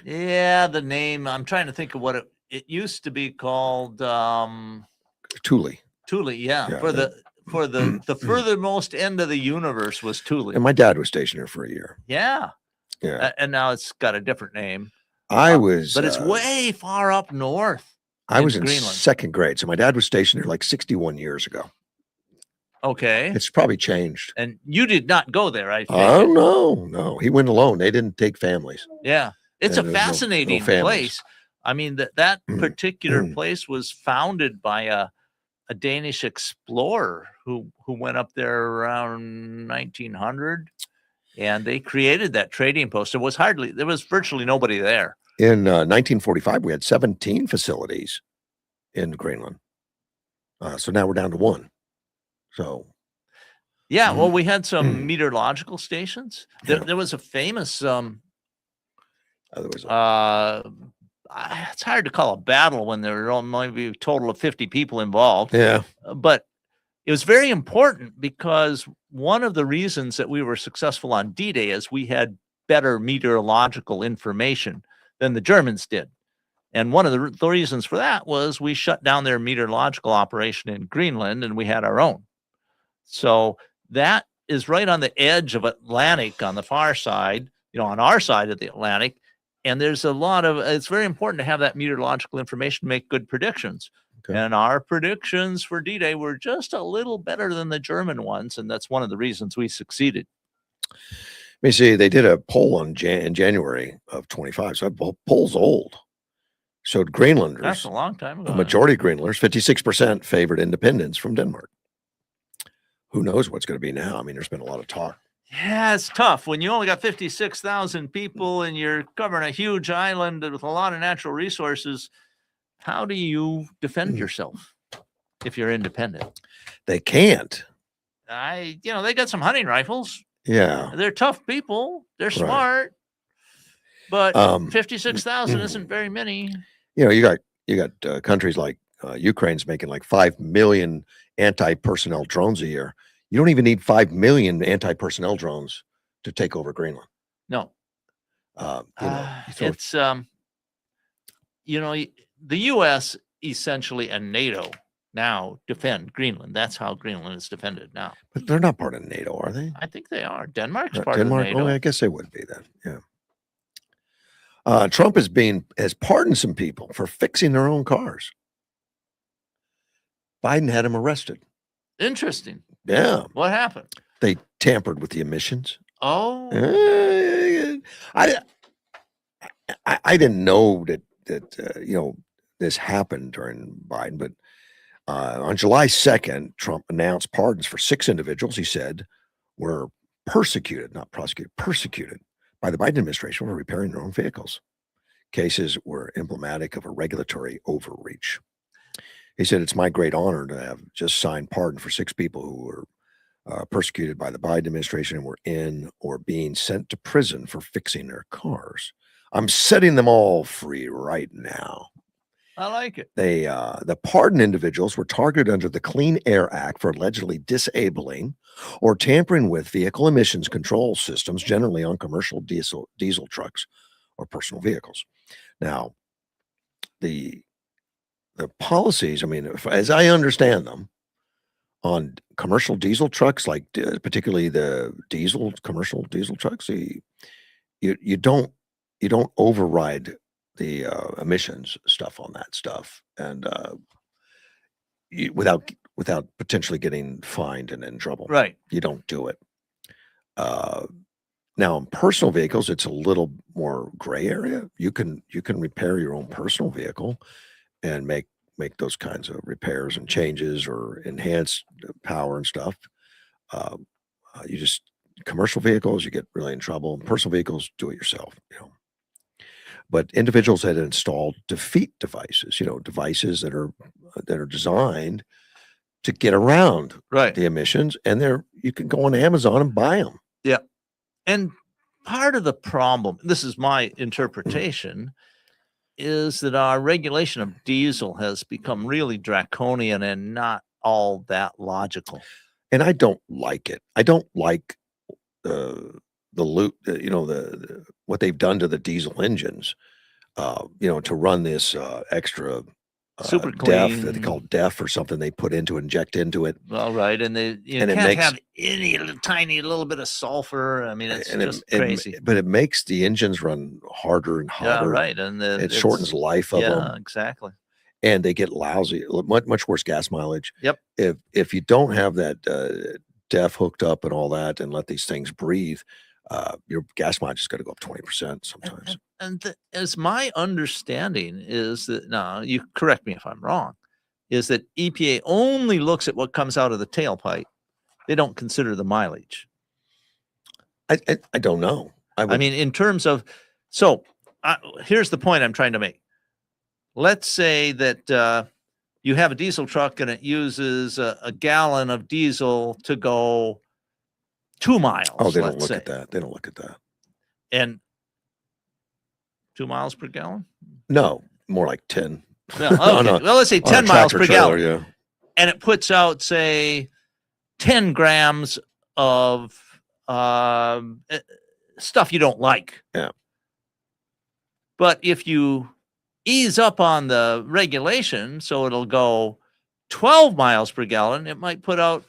Yeah, the name. I'm trying to think of what it used to be called. Thule. Thule. Yeah. Yeah, For the furthermost end of the universe was Thule. And my dad was stationed there for a year. Yeah. Yeah. And now it's got a different name. I was, But it's way far up north. I was in Greenland. second grade. So my dad was stationed there like 61 years ago. Okay. It's probably changed. And you did not go there, I think. Oh, no. He went alone. They didn't take families. Yeah. It's Yeah, a there's no fascinating families. place. I mean, that particular place was founded by a Danish explorer who went up there around 1900, and they created that trading post. There was virtually nobody there. In 1945, we had 17 facilities in Greenland. So now we're down to one. So Yeah, well, we had some meteorological stations. Yeah. There was a famous there was it's hard to call a battle when there were only a total of 50 people involved. yeah. But it was very important because one of the reasons that we were successful on D-Day is we had better meteorological information than the Germans did. And one of the reasons for that was we shut down their meteorological operation in Greenland and we had our own. So that is right on the edge of Atlantic on the far side, on our side of the Atlantic. And there's it's very important to have that meteorological information to make good predictions. Okay. And our predictions for D-Day were just a little better than the German ones. And that's one of the reasons we succeeded. Let me see. They did a poll in January of 25. So that poll's old. Showed Greenlanders. That's a long time ago. A majority of Greenlanders, 56% favored independence from Denmark. Who knows what's going to be now? I mean, there's been a lot of talk. Yeah, it's tough when you only got 56,000 people and you're covering a huge island with a lot of natural resources. How do you defend yourself if you're independent? They can't. They got some hunting rifles. Yeah. They're tough people. They're smart. But 56,000 isn't very many. You got countries like Ukraine's making like 5 million anti-personnel drones a year. You don't even need 5 million anti-personnel drones to take over Greenland. No. It's the U.S. essentially and NATO now defend Greenland. That's how Greenland is defended now. But they're not part of NATO, are they? I think they are. Denmark's part of NATO. Oh, I guess they would be then. Yeah. Trump has pardoned some people for fixing their own cars. Biden had him arrested. Interesting. Yeah. What happened? They tampered with the emissions. Oh. I didn't know that this happened during Biden, but on July 2nd, Trump announced pardons for 6 individuals he said were persecuted, not prosecuted, persecuted by the Biden administration for repairing their own vehicles. Cases were emblematic of a regulatory overreach. He said, "It's my great honor to have just signed pardon for 6 people who were persecuted by the Biden administration and were in or being sent to prison for fixing their cars. I'm setting them all free right now." I like it. The pardoned individuals were targeted under the Clean Air Act for allegedly disabling or tampering with vehicle emissions control systems, generally on commercial diesel trucks or personal vehicles. Now, the policies, I mean, as I understand them, on commercial diesel trucks, like particularly the commercial diesel trucks, you don't override the emissions stuff on that stuff, and without potentially getting fined and in trouble. Right. You don't do it. Now, in personal vehicles, it's a little more gray area. You can repair your own personal vehicle and make those kinds of repairs and changes or enhance power and stuff. Commercial vehicles, you get really in trouble. Personal vehicles, do it yourself. But individuals that installed defeat devices, devices that are designed to get around the emissions, and you can go on Amazon and buy them. Yeah. And part of the problem, this is my interpretation, is that our regulation of diesel has become really draconian and not all that logical. And I don't like it. I don't like the loop, what they've done to the diesel engines, to run this extra super DEF clean that they call DEF or something they inject into it. All right. And they can't have any tiny little bit of sulfur. I mean, it's just crazy. But it makes the engines run harder and hotter. Yeah, right. And it shortens life of them. Yeah, exactly. And they get lousy, much worse gas mileage. Yep. If you don't have that DEF hooked up and all that and let these things breathe, your gas mileage is going to go up 20% sometimes. As my understanding is that, now you correct me if I'm wrong, is that EPA only looks at what comes out of the tailpipe. They don't consider the mileage. I don't know. I mean, in terms of, here's the point I'm trying to make. Let's say that you have a diesel truck and it uses a gallon of diesel to go 2 miles. Oh, they don't look at that. They don't look at that. And 2 miles per gallon? No, more like 10. No, okay. Well, let's say 10 miles per gallon. Yeah. And it puts out, say, 10 grams of stuff you don't like. Yeah. But if you ease up on the regulation so it'll go 12 miles per gallon, it might put out,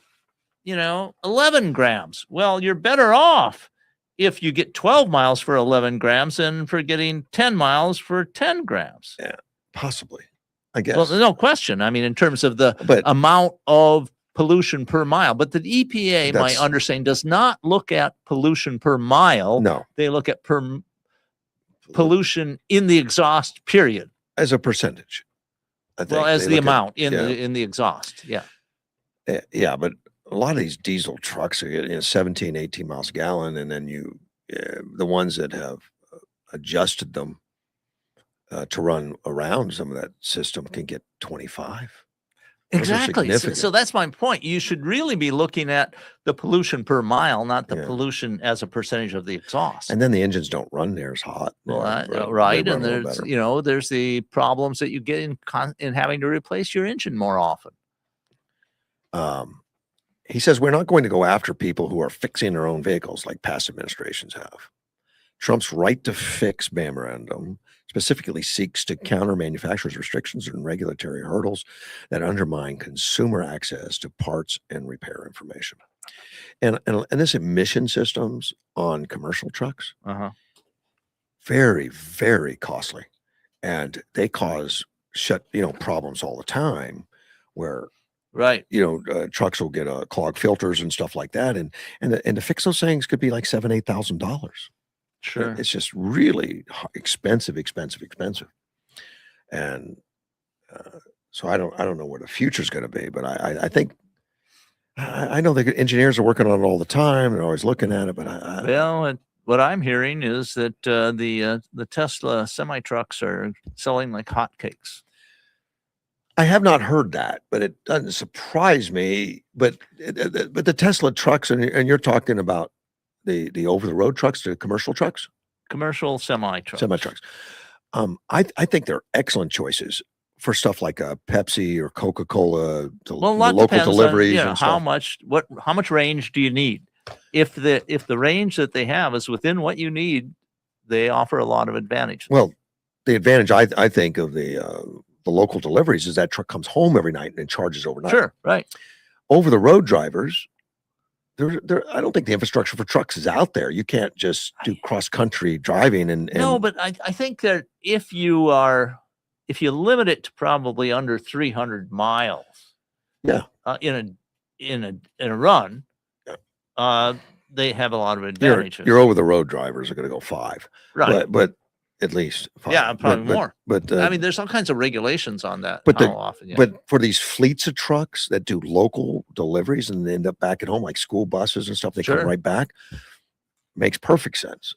11 grams. Well, you're better off if you get 12 miles for 11 grams than for getting 10 miles for 10 grams. Yeah, possibly, I guess. Well, no question. I mean, in terms of the But- amount of pollution per mile, but the EPA, my That's- understanding, does not look at pollution per mile. No, They look at pollution in the exhaust period. as a percentage. I think Well, as they the look at- amount in yeah. the exhaust. Yeah. Yeah, but a lot of these diesel trucks are getting 17, 18 miles a gallon, and then the ones that have adjusted them to run around some of that system can get 25. Those are Exactly. So significant. that's my point. You should really be looking at the pollution per mile, not the Yeah. pollution as a percentage of the exhaust. And then the engines don't run near as hot. Well, They right. run And a little there's, better. there's the problems that you get in having to replace your engine more often. He says we're not going to go after people who are fixing their own vehicles like past administrations have. Trump's right to fix memorandum specifically seeks to counter manufacturers' restrictions and regulatory hurdles that undermine consumer access to parts and repair information. And this emission systems on commercial trucks, Uh-huh. very, very costly. And they cause problems all the time where Right. trucks will get clogged filters and stuff like that, and to fix those things could be like $7,000-8,000. Sure. It's just really expensive, and so I don't know what the future is going to be, but I think I know the engineers are working on it all the time. They're always looking at it, but Well, what I'm hearing is that the Tesla semi trucks are selling like hotcakes. I have not heard that, but it doesn't surprise me. But the Tesla trucks, and you're talking about the over the road trucks, the commercial trucks, Commercial semi trucks. semi trucks. I think they're excellent choices for stuff like a Pepsi or Coca-Cola, Well, a lot local depends deliveries on, and how stuff. much range do you need? If the range that they have is within what you need, they offer a lot of advantages. Well, the advantage I think of the local deliveries is that truck comes home every night and charges overnight. Sure, right. Over the road drivers, I don't think the infrastructure for trucks is out there. You can't just do cross country driving and No, but I think that if you limit it to probably under 300 miles, Yeah. In a run, they have a lot of advantages. your over the road drivers are going to go 5, right. but at least 5. Yeah, probably more. But I mean, there's all kinds of regulations on that. but how often, yeah. but for these fleets of trucks that do local deliveries and they end up back at home, like school buses and stuff, they Sure. come right back. Makes perfect sense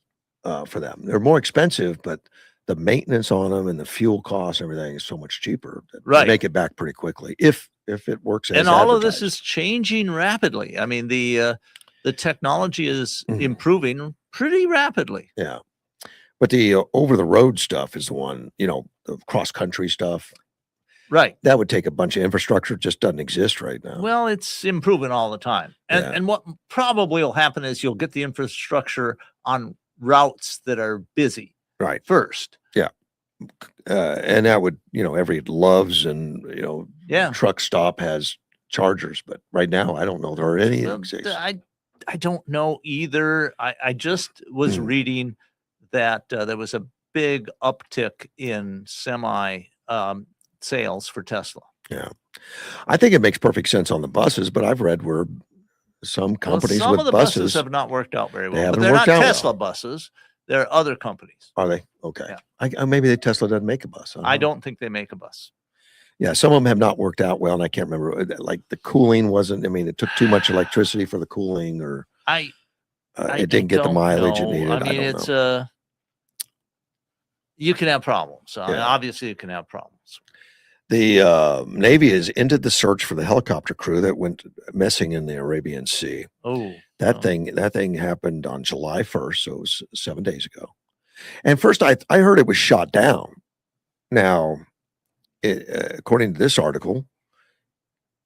for them. They're more expensive, but the maintenance on them and the fuel costs, everything is so much cheaper. That Right. they make it back pretty quickly if it works. As And all of this advertised. is changing rapidly. I mean, the technology is Mhm. improving pretty rapidly. Yeah. But the over the road stuff is the one, the cross country stuff Right. that would take a bunch of infrastructure. It just doesn't exist right now. Well, it's improving all the time. And Yeah. and what probably will happen is you'll get the infrastructure on routes that are busy Right. first. And that would, every Loves and, Yeah. truck stop has chargers, but right now I don't know there are any that Well, exist. I don't know either. I just was Hmm. reading that there was a big uptick in semi sales for Tesla. I think it makes perfect sense on the buses, but I've read where some companies some with of the buses have not worked out very well. But haven't they're worked not out well. Tesla buses. They're other companies. are they? Okay. Yeah. Maybe the Tesla doesn't make a bus. I know. don't think they make a bus. Yeah, some of them have not worked out well, and I can't remember. Like the cooling wasn't. I mean, it took too much electricity for the cooling, or I it didn't get the don't mileage it know. needed. I mean, don't it's know. You can have problems. Yeah. Obviously, you can have problems. The Navy has ended the search for the helicopter crew that went missing in the Arabian Sea. Oh, That Oh. thing happened on July 1st, so it was 7 days ago. And first, I heard it was shot down. Now, according to this article,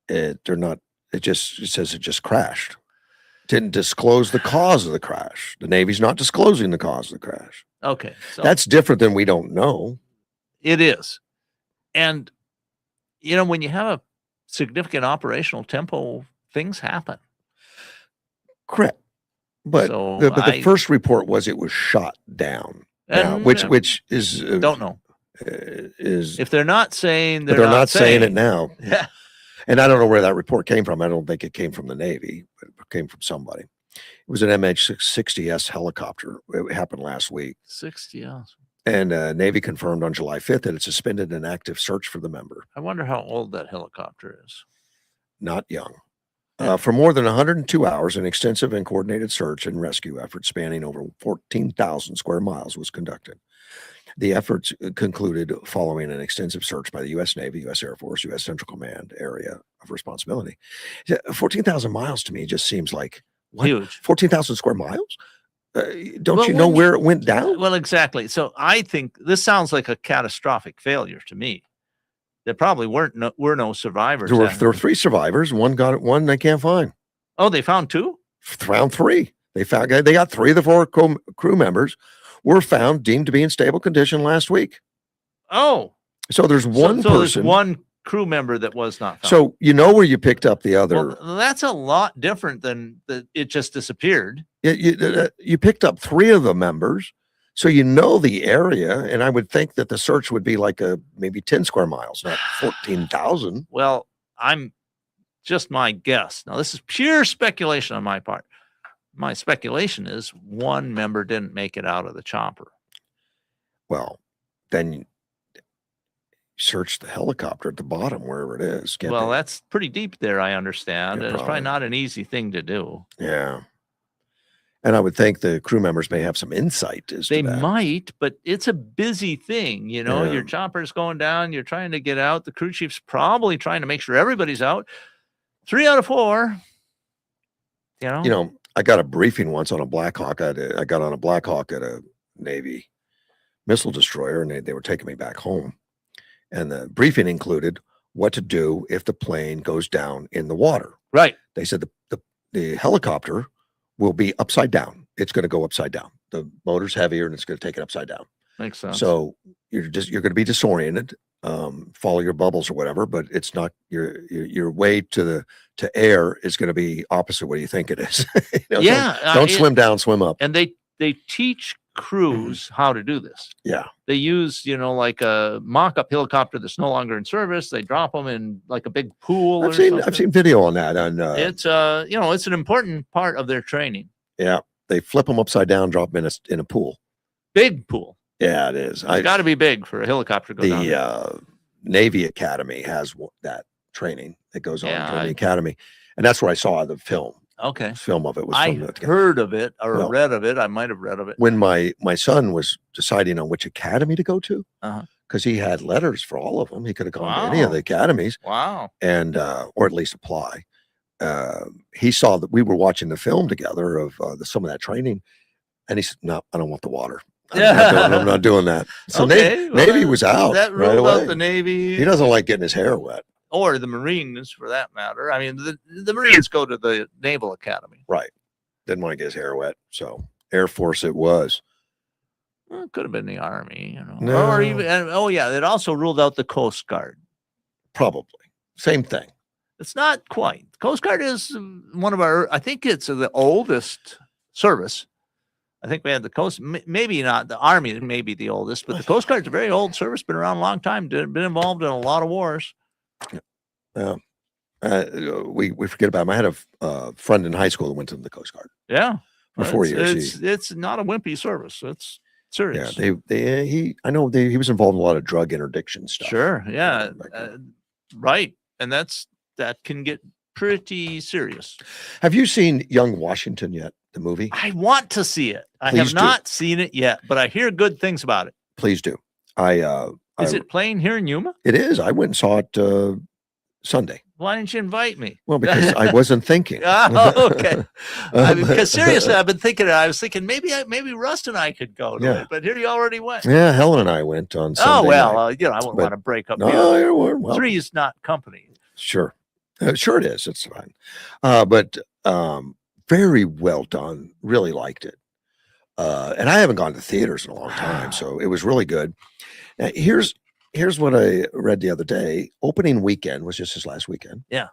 they're not. It says it just crashed. Didn't disclose the cause of the crash. The Navy's not disclosing the cause of the crash. okay. So That's different than we don't know. It is. And, when you have a significant operational tempo, things happen. Correct. But So the first report was it was shot down. Now, which is don't know is if they're not saying but they're not saying it now. Yeah. And I don't know where that report came from. I don't think it came from the Navy, but it came from somebody. It was an MH-60S helicopter. It happened last week. 60 hours. And Navy confirmed on July 5th that it suspended an active search for the member. I wonder how old that helicopter is. Not young. For more than 102 hours, an extensive and coordinated search and rescue effort spanning over 14,000 square miles was conducted. The efforts concluded following an extensive search by the U.S. Navy, U.S. Air Force, U.S. Central Command area of responsibility. 14,000 miles to me just seems like what? Huge. 14,000 square miles? Don't you know where it went down? Well, exactly. So I think this sounds like a catastrophic failure to me. There probably were no survivors. There were 3 survivors. One they can't find. Oh, they found 2? Found 3. They got 3 of the 4 crew members were found deemed to be in stable condition last week. Oh, so there's one person. There's one crew member that was not found. So where you picked up the other. Well, that's a lot different than it just disappeared. You picked up 3 of the members. So the area, and I would think that the search would be like maybe 10 square miles, not 14,000. Well, I'm just my guess. Now, this is pure speculation on my part. My speculation is one member didn't make it out of the chopper. Well, then search the helicopter at the bottom, wherever it is. That's pretty deep there, I understand. And it's probably not an easy thing to do. Yeah. And I would think the crew members may have some insight as they to that. might, but it's a busy thing. Your chopper's going down. You're trying to get out. The crew chief's probably trying to make sure everybody's out. 3 out of 4. I got a briefing once on a Black Hawk. I got on a Black Hawk at a Navy missile destroyer, and they were taking me back home. And the briefing included what to do if the plane goes down in the water. Right. They said the helicopter will be upside down. It's going to go upside down. The motor's heavier and it's going to take it upside down. Makes sense. So you're going to be disoriented, follow your bubbles or whatever, but it's not your way to air is going to be opposite what you think it is. Don't swim down, swim up. And they teach crews how to do this. Yeah. They use, like a mock-up helicopter that's no longer in service. They drop them in like a big pool. I've seen video on that. It's it's an important part of their training. Yeah. They flip them upside down, drop them in a pool. Big pool. Yeah, it is. It's got to be big for a helicopter to go down. The Navy Academy has that training that goes on in the Academy. And that's where I saa the film. Okay. Film of it was I heard of it or read of it. I might have read of it. When my son was deciding on which academy to go to, because he had letters for all of them. He could have gone to any of the academies. Wow. And or at least apply. He saw that we were watching the film together of some of that training. And he said, "No, I don't want the water. I'm not doing that." So Navy was out. That ruled out the Navy. He doesn't like getting his hair wet. Or the Marines, for that matter. I mean, the Marines go to the Naval Academy. Right. Didn't want to get his hair wet. So Air Force it was. Well, it could have been the Army, No. Or even, it also ruled out the Coast Guard. Probably. Same thing. It's not quite. The Coast Guard is one of I think it's the oldest service. I think we had the Coast, maybe not the Army, maybe the oldest, but the Coast Guard's a very old service, been around a long time, been involved in a lot of wars. We forget about him. I had a friend in high school that went to the Coast Guard. Yeah. For 4 years. It's not a wimpy service. It's serious. Yeah. I know he was involved in a lot of drug interdiction stuff. Sure. Yeah. Right. And that can get pretty serious. Have you seen Young Washington yet? The movie? I want to see it. I have not seen it yet, but I hear good things about it. Please do. Is it playing here in Yuma? It is. I went and saw it Sunday. Why didn't you invite me? Well, because I wasn't thinking. Oh, okay. Because seriously, I've been thinking. I was thinking maybe Russ and I could go to it, but here you already went. Yeah, Helen and I went on Sunday. Oh well, I wouldn't want to break up. No, 3 is not company. Sure, sure it is. It's fine. But very well done. Really liked it. And I haven't gone to theaters in a long time, so it was really good. Now, here's here's what I read the other day. Opening weekend was just this last weekend. Yeah.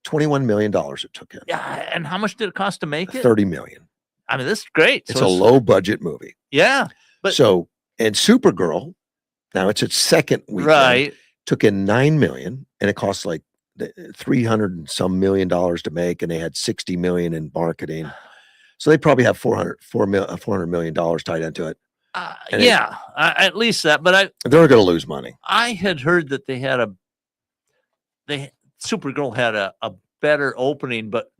$21 million it took in. Yeah, and how much did it cost to make it? 30 million. I mean, this is great. It's a low budget movie. Yeah, but So, and Supergirl, now it's its second weekend, right. took in 9 million, and it cost like 300 and some million dollars to make, and they had 60 million in marketing. So they probably have $400 million tied into it. And Yeah, at least that. But they're going to lose money. I had heard that Supergirl had a better opening, but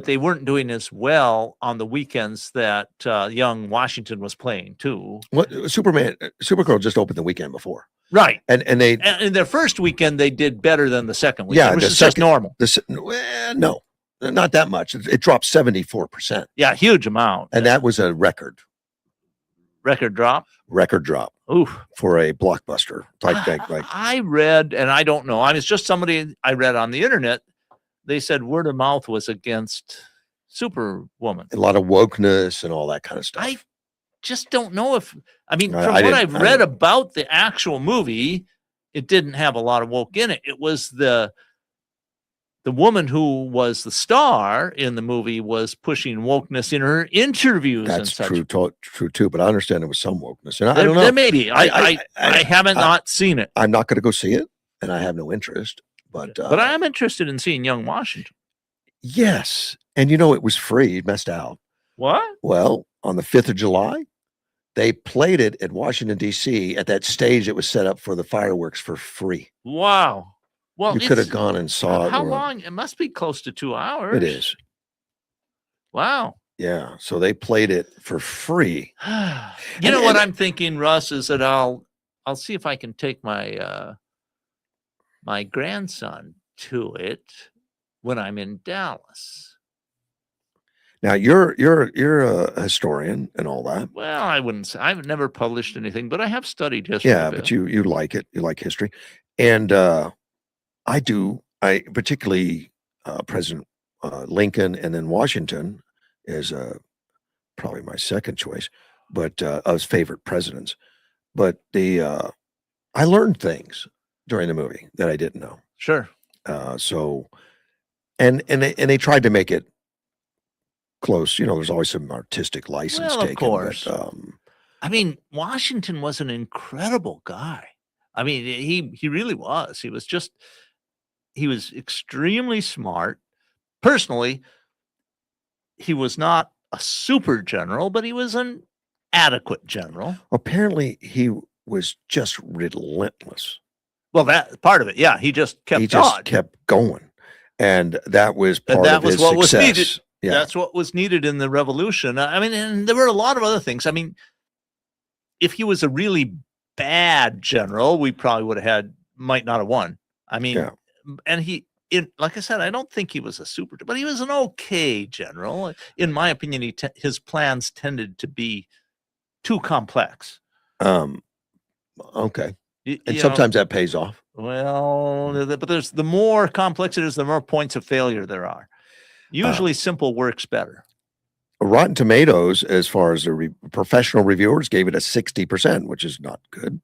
they weren't doing as well on the weekends that young Washington was playing too. What Supergirl just opened the weekend before, Right? and they in their first weekend they did better than the second weekend, which is just normal. No, not that much. It dropped 74%. Yeah, huge amount, and that was a record drop. Ooh, for a blockbuster type thing. Like I read, and I don't know. I mean, it's just somebody I read on the internet. They said word of mouth was against Superwoman. A lot of wokeness and all that kind of stuff. I just don't know if, I mean, from what I've read about the actual movie, it didn't have a lot of woke in it. It was the woman who was the star in the movie was pushing wokeness in her interviews. That's and such. true too. But I understand there was some wokeness, and I don't know. There may be. I haven't not seen it. I'm not going to go see it, and I have no interest. But I am interested in seeing Young Washington. Yes, and it was free. You missed out. What? Well, on the 5th of July, they played it at Washington D.C. at that stage that was set up for the fireworks for free. Wow. Well, you could have gone and saw it. How long? It must be close to 2 hours. It is. Wow. Yeah. So they played it for free. You know what I'm thinking, Russ, is that I'll see if I can take my my grandson to it when I'm in Dallas. Now you're a historian and all that. Well, I wouldn't say I've never published anything, but I have studied history. Yeah, but you like it. You like history, and I do. I particularly President Lincoln, and then Washington is probably my second choice, but as favorite presidents. But I learned things during the movie that I didn't know. Sure. So, and they tried to make it close. There's always some artistic license taken. Of course. But, I mean, Washington was an incredible guy. I mean, he really was. He was extremely smart. Personally, he was not a super general, but he was an adequate general. Apparently, he was just relentless. Well, that part of it, yeah, he just kept going, and that was part of his what success. Was needed. Yeah. That's what was needed in the revolution. I mean, and there were a lot of other things. I mean, if he was a really bad general, we probably might not have won. I mean, and like I said, I don't think he was a super, but he was an okay general. In my opinion, his plans tended to be too complex. Okay. And sometimes that pays off. Well, but the more complex it is, the more points of failure there are. Usually simple works better. Rotten Tomatoes, as far as the professional reviewers, gave it a 60%, which is not good.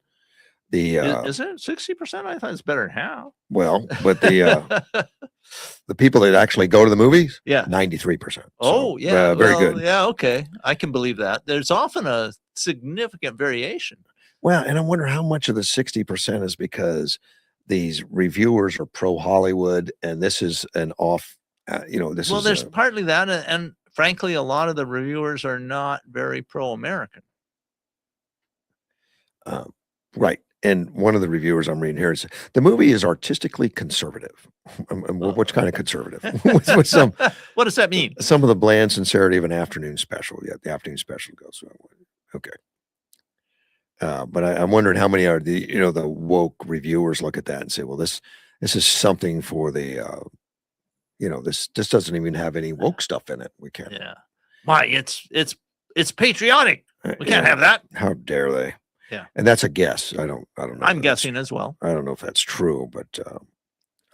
Is it 60%? I thought it's better than half. Well, but the people that actually go to the movies, 93%. Oh, yeah. Very good. Yeah, okay. I can believe that. There's often a significant variation. Well, and I wonder how much of the 60% is because these reviewers are pro Hollywood, and this is an off. There's partly that, and frankly, a lot of the reviewers are not very pro-American. Right. And one of the reviewers I'm reading here is the movie is artistically conservative. Which kind of conservative? with some, what does that mean? Some of the bland sincerity of an afternoon special. Yeah, the afternoon special goes. Okay. But I'm wondering how many are the woke reviewers look at that and say, well, this is something for the this doesn't even have any woke stuff in it. We can't. Yeah. Why? It's patriotic. We can't have that. How dare they? Yeah. And that's a guess. I don't know. I'm guessing as well. I don't know if that's true, but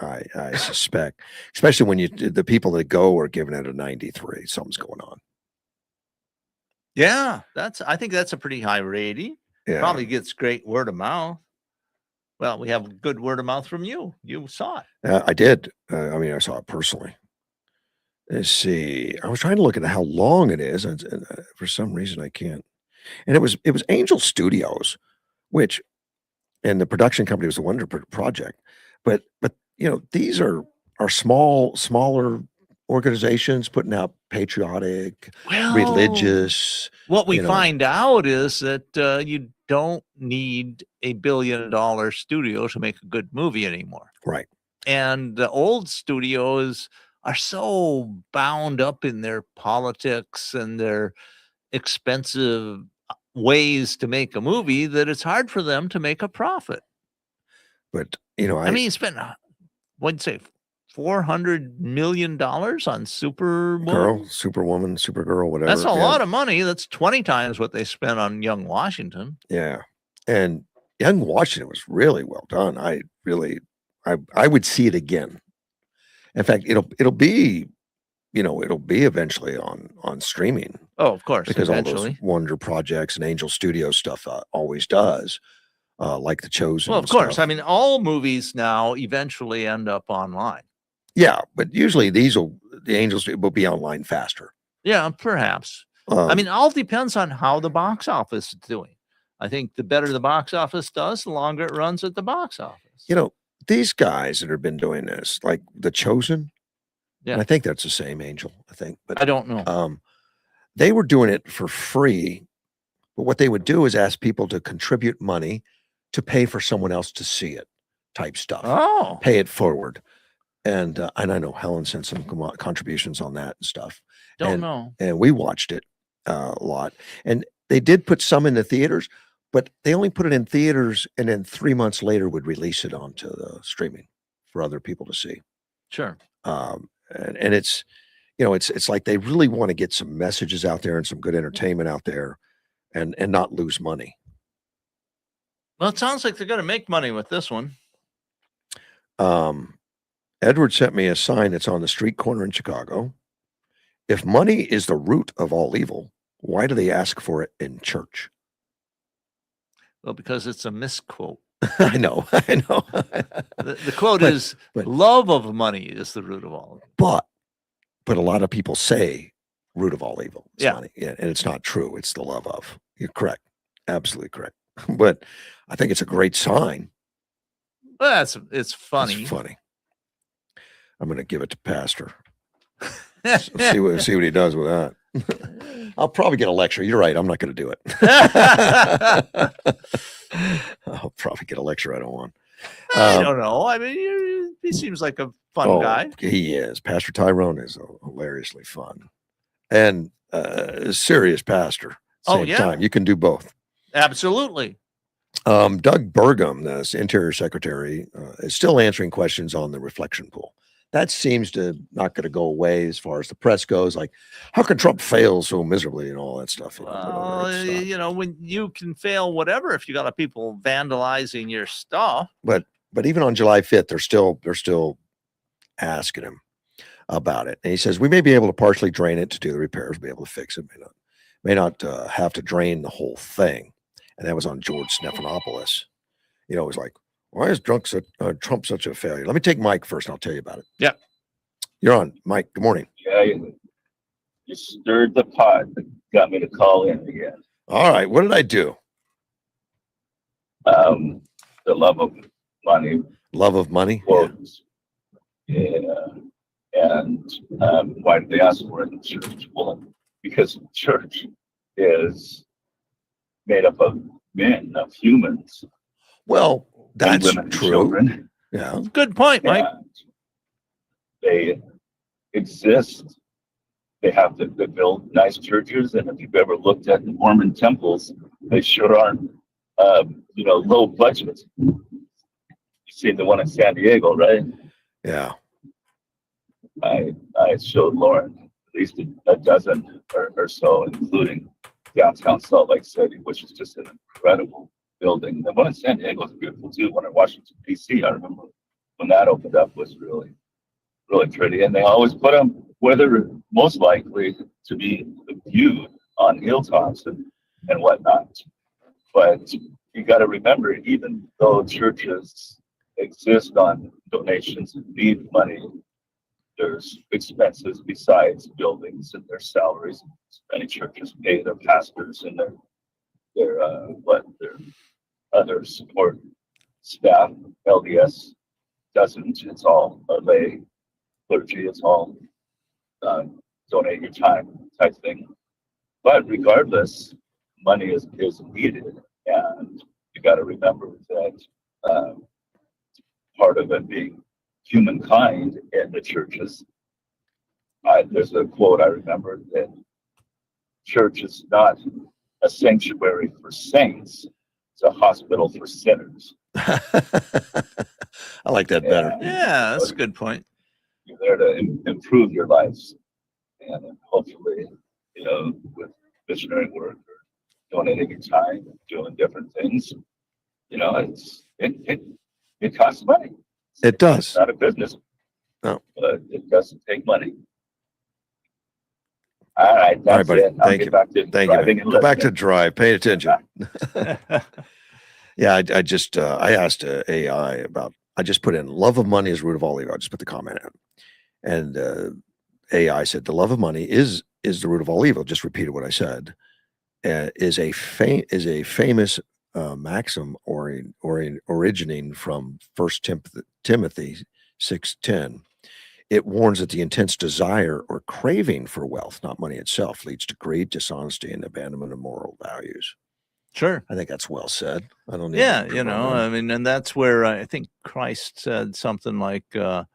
I suspect, especially when the people that go are giving it a 93, something's going on. Yeah. I think that's a pretty high rating. Yeah. Probably gets great word of mouth. Well, we have good word of mouth from you. You saw it. I did. I mean, I saw it personally. Let's see. I was trying to look at how long it is, and for some reason I can't. And it was Angel Studios, which, and the production company was the Wonder Project, but these are smaller organizations putting out patriotic, Well, religious. What we find out is that you don't need $1 billion studio to make a good movie anymore. Right. And the old studios are so bound up in their politics and their expensive ways to make a movie that it's hard for them to make a profit. But I mean, you spent what'd you say, $400 million on Superwoman, Supergirl, whatever. That's a lot of money. That's 20 times what they spent on Young Washington. Yeah, and Young Washington was really well done. I would see it again. In fact, it'll be eventually on streaming. Oh, of course, because eventually. all those Wonder Projects and Angel Studio stuff always does, like The Chosen. Well, of course. I mean, all movies now eventually end up online. Yeah, but usually the Angels will be online faster. Yeah, perhaps. I mean, it all depends on how the box office is doing. I think the better the box office does, the longer it runs at the box office. These guys that have been doing this, like The Chosen, and I think that's the same Angel, but I don't know. They were doing it for free, but what they would do is ask people to contribute money to pay for someone else to see it, type stuff. Oh, pay it forward, and I know Helen sent some contributions on that and stuff. Don't know. And we watched it a lot, and they did put some in the theaters, but they only put it in theaters, and then 3 months later would release it onto the streaming for other people to see. Sure. And it's it's like they really want to get some messages out there and some good entertainment out there, and not lose money. Well, it sounds like they're going to make money with this one. Edward sent me a sign that's on the street corner in Chicago. If money is the root of all evil, why do they ask for it in church? Well, because it's a misquote. I know. The quote is, love of money is the root of all evil. But a lot of people say root of all evil is yeah. money. Yeah, and it's not true. It's the love of. You're correct. Absolutely correct. But I think it's a great sign. Well, it's funny. It's funny. I'm going to give it to Pastor. see what he does with that. I'll probably get a lecture. You're right. I'm not going to do it. I'll probably get a lecture I don't want. I don't know. I mean, he seems like a fun guy. He is. Pastor Tyrone is hilariously fun and serious pastor. Same time. You can do both. Absolutely. Doug Burgum, the Interior Secretary, is still answering questions on the reflection pool. That seems to not going to go away as far as the press goes. Like, how can Trump fail so miserably and all that stuff? Well, when you can fail whatever if you got people vandalizing your stuff. But even on July 5th, they're still asking him about it. And he says, we may be able to partially drain it to do the repairs, be able to fix it, may not have to drain the whole thing. And that was on George Stephanopoulos. It was like, why is Trump such a failure? Let me take Mike first, and I'll tell you about it. Yeah. You're on, Mike. Good morning. Yeah, you stirred the pot that got me to call in again. All right. What did I do? The love of money. Love of money? Quotes. Yeah. And why did they ask for it in church? Well, because church is made up of men, of humans. Well, that's women, true. Children. Yeah. Good point, Mike. And they exist. They have to build nice churches. And if you've ever looked at the Mormon temples, they sure aren't, low budget. You see the one in San Diego, right? Yeah. I showed Lauren at least a dozen or so, including downtown Salt Lake City, which is just an incredible building. The one in San Diego is beautiful too. One in Washington, D.C., I remember when that opened up was really, really pretty. And they always put them where they're most likely to be viewed on hilltops and whatnot. But you got to remember, even though churches exist on donations and need money, there's expenses besides buildings and their salaries. Many churches pay their pastors and their other support staff. LDS doesn't. It's all a lay clergy. It's all donate your time type thing. But regardless, money is needed, and you got to remember that part of it being humankind in the churches. There's a quote I remember that church is not a sanctuary for saints; it's a hospital for sinners. I like that better. Yeah, that's a good point. You're there to improve your lives, and then hopefully, with missionary work or donating your time, doing different things, it costs money. It does. It's not a business. No. But it doesn't take money. All right, that's buddy. it. I'll Thank get you. back to Thank you. driving Man. and Go back to listening. drive. Pay attention. Yeah, I just I asked AI about. I just put in love of money is root of all evil. I just put the comment in, and AI said the love of money is the root of all evil. Just repeated what I said. Is a famous maxim originating from 1 Timothy 6:10. It warns that the intense desire or craving for wealth, not money itself, leads to greed, dishonesty, and abandonment of moral values. Sure. I think that's well said. I don't need Yeah, to improve on that. I mean, and that's where I think Christ said something like, or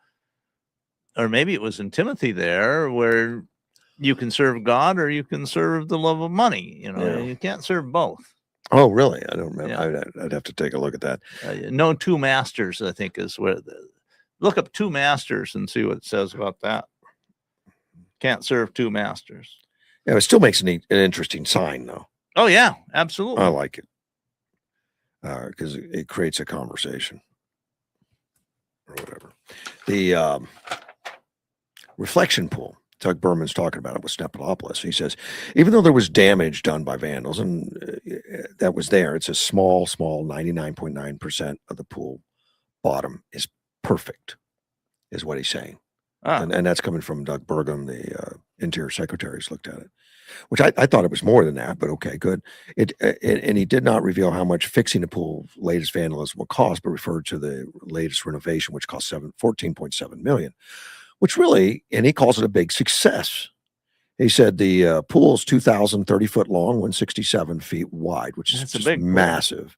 maybe it was in Timothy there, where you can serve God or you can serve the love of money. Yeah. You can't serve both. Oh, really? I don't remember. Yeah. I'd have to take a look at that. No two masters, I think, is where look up two masters and see what it says about that. Can't serve two masters. Yeah, it still makes an interesting sign, though. Oh, yeah, absolutely. I like it because it creates a conversation or whatever. The reflection pool. Doug Berman's talking about it with Stephanopoulos. He says, even though there was damage done by vandals, and that was there, it's a small 99.9% of the pool bottom is perfect, is what he's saying. And that's coming from Doug Burgum, the Interior Secretary's looked at it, which I thought it was more than that, but okay, good. And he did not reveal how much fixing the pool's latest vandalism will cost, but referred to the latest renovation, which cost $14.7 million. Which really, and he calls it a big success. He said the pool is 2,030 foot long, 167 feet wide, which is just massive.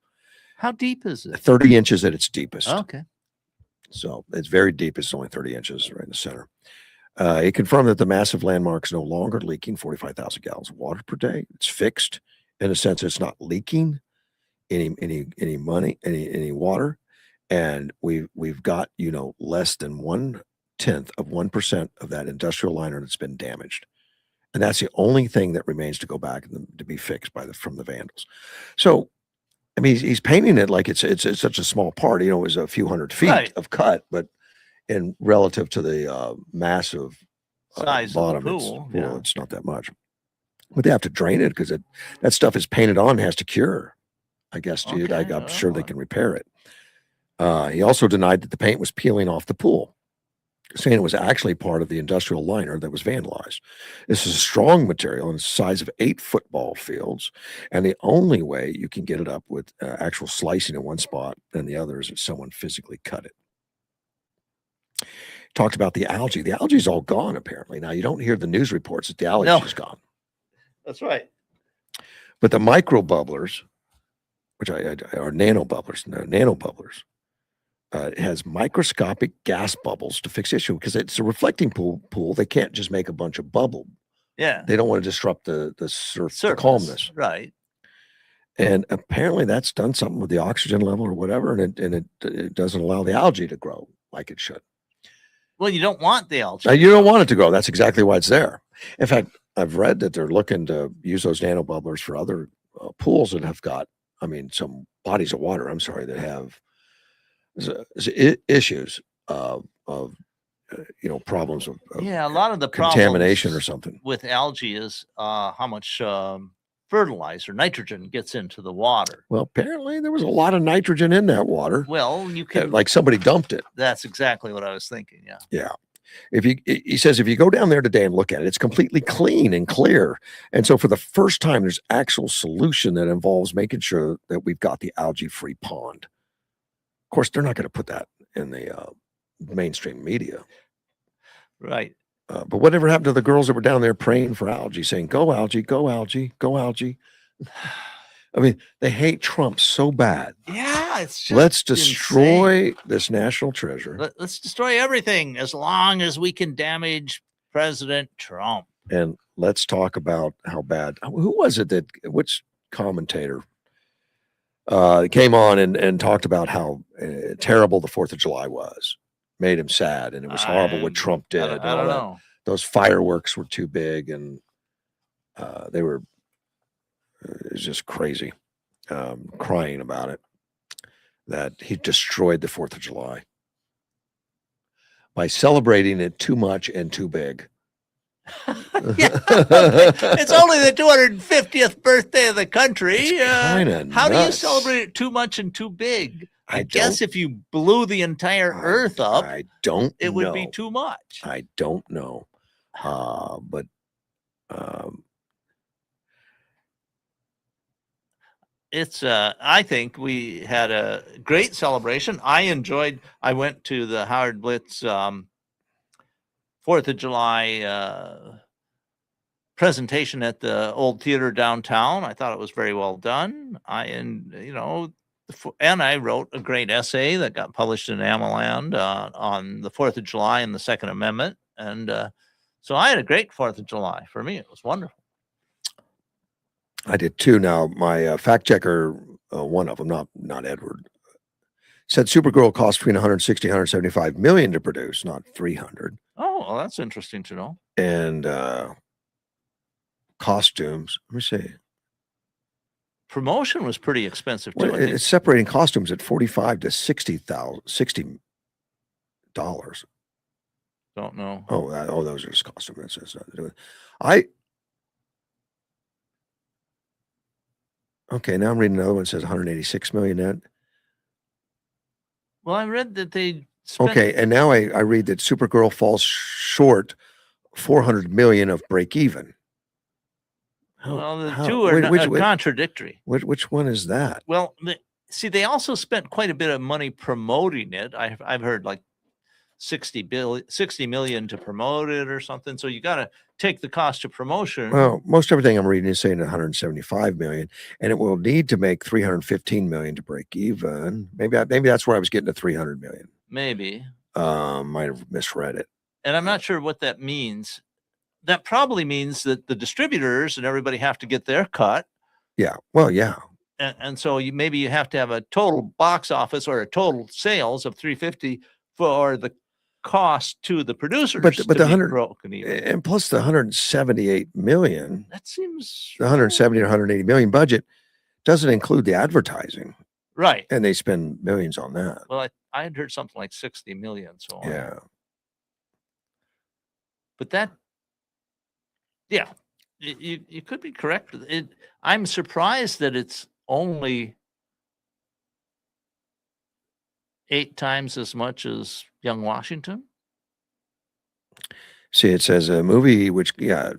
How deep is it? 30 inches at its deepest. Okay. So it's very deep. It's only 30 inches right in the center. He confirmed that the massive landmark is no longer leaking 45,000 gallons of water per day. It's fixed in a sense. It's not leaking any water. And we've got, less than 1/10 of 1% of that industrial liner that's been damaged. And that's the only thing that remains to go back and to be fixed from the vandals. So, I mean, he's painting it like it's such a small part, it was a few hundred feet of cut, but in relative to the massive size bottom, of the pool, it's not that much. But they have to drain it because that stuff is painted on and has to cure. I guess, dude, I'm sure they can repair it. He also denied that the paint was peeling off the pool, saying it was actually part of the industrial liner that was vandalized. This is a strong material and it's the size of 8 football fields. And the only way you can get it up with actual slicing in one spot and the other is if someone physically cut it. Talked about the algae. The algae is all gone, apparently. Now, you don't hear the news reports that the algae is gone. That's right. But the micro bubblers, which are nanobubblers, it has microscopic gas bubbles to fix issue because it's a reflecting pool. They can't just make a bunch of bubble. Yeah. They don't want to disrupt the calmness. Right. And apparently that's done something with the oxygen level or whatever. And it doesn't allow the algae to grow like it should. Well, you don't want the algae. You don't want it to grow. That's exactly why it's there. In fact, I've read that they're looking to use those nanobubblers for other pools that have got, some bodies of water, that have issues of problems of a lot of the contamination or something with algae is how much fertilizer, nitrogen gets into the water. Well, apparently there was a lot of nitrogen in that water. Well, you can, Like somebody dumped it. that's exactly what I was thinking. Yeah. Yeah. He says, if you go down there today and look at it, it's completely clean and clear. And so for the first time, there's actual solution that involves making sure that we've got the algae-free pond. Of course, they're not going to put that in the mainstream media. Right. But whatever happened to the girls that were down there praying for algae, saying, go algae, go algae, go algae? I mean, they hate Trump so bad. Yeah, it's just Let's insane. destroy this national treasure. Let's destroy everything as long as we can damage President Trump. And let's talk about how bad. Who was it which commentator came on and talked about how terrible the 4th of July was? Made him sad, and it was horrible what Trump did. I don't know. Those fireworks were too big, and they were. It was just crazy, crying about it, that he destroyed the 4th of July by celebrating it too much and too big. It's only the 250th birthday of the country. How do you nuts. celebrate it too much and too big? I guess if you blew the entire Earth up, I don't it would be know. too much. I don't know. But it's I think we had a great celebration. I went to the Howard Blitz 4th of July presentation at the old theater downtown. I thought it was very well done. And I wrote a great essay that got published in Amaland on the 4th of July and the Second Amendment. And so I had a great 4th of July. For me, it was wonderful. I did too. Now, my fact checker, one of them, not Edward, said Supergirl cost between 160 and 175 million to produce, not 300. Oh, well, that's interesting to know. And costumes, let me see. Promotion was pretty expensive too. Well, it's separating costumes at $45 to $60. Don't know. Oh, those are just costumes. Okay, now I'm reading another one that says 186 million net. Well, I read that they spent... Okay, and now I read that Supergirl falls short 400 million of break even. Well, the two are contradictory. Which one is that? Well, they also spent quite a bit of money promoting it. I've heard like 60 million to promote it or something. So you got to take the cost of promotion. Well, most everything I'm reading is saying 175 million, and it will need to make 315 million to break even. Maybe that's where I was getting to 300 million. Maybe. Might have misread it. And I'm not sure what that means. That probably means that the distributors and everybody have to get their cut. Yeah. Well, yeah. And so maybe you have to have a total box office or a total sales of 350 for the cost to the producers. But to the be 100 broken even. And plus the 178 million. That seems the 170 or 180 million budget doesn't include the advertising. Right. And they spend millions on that. Well, I had heard something like 60 million. So yeah. But that, yeah, you could be correct. I'm surprised that it's only 8 times as much as Young Washington. See, it says a movie which, Young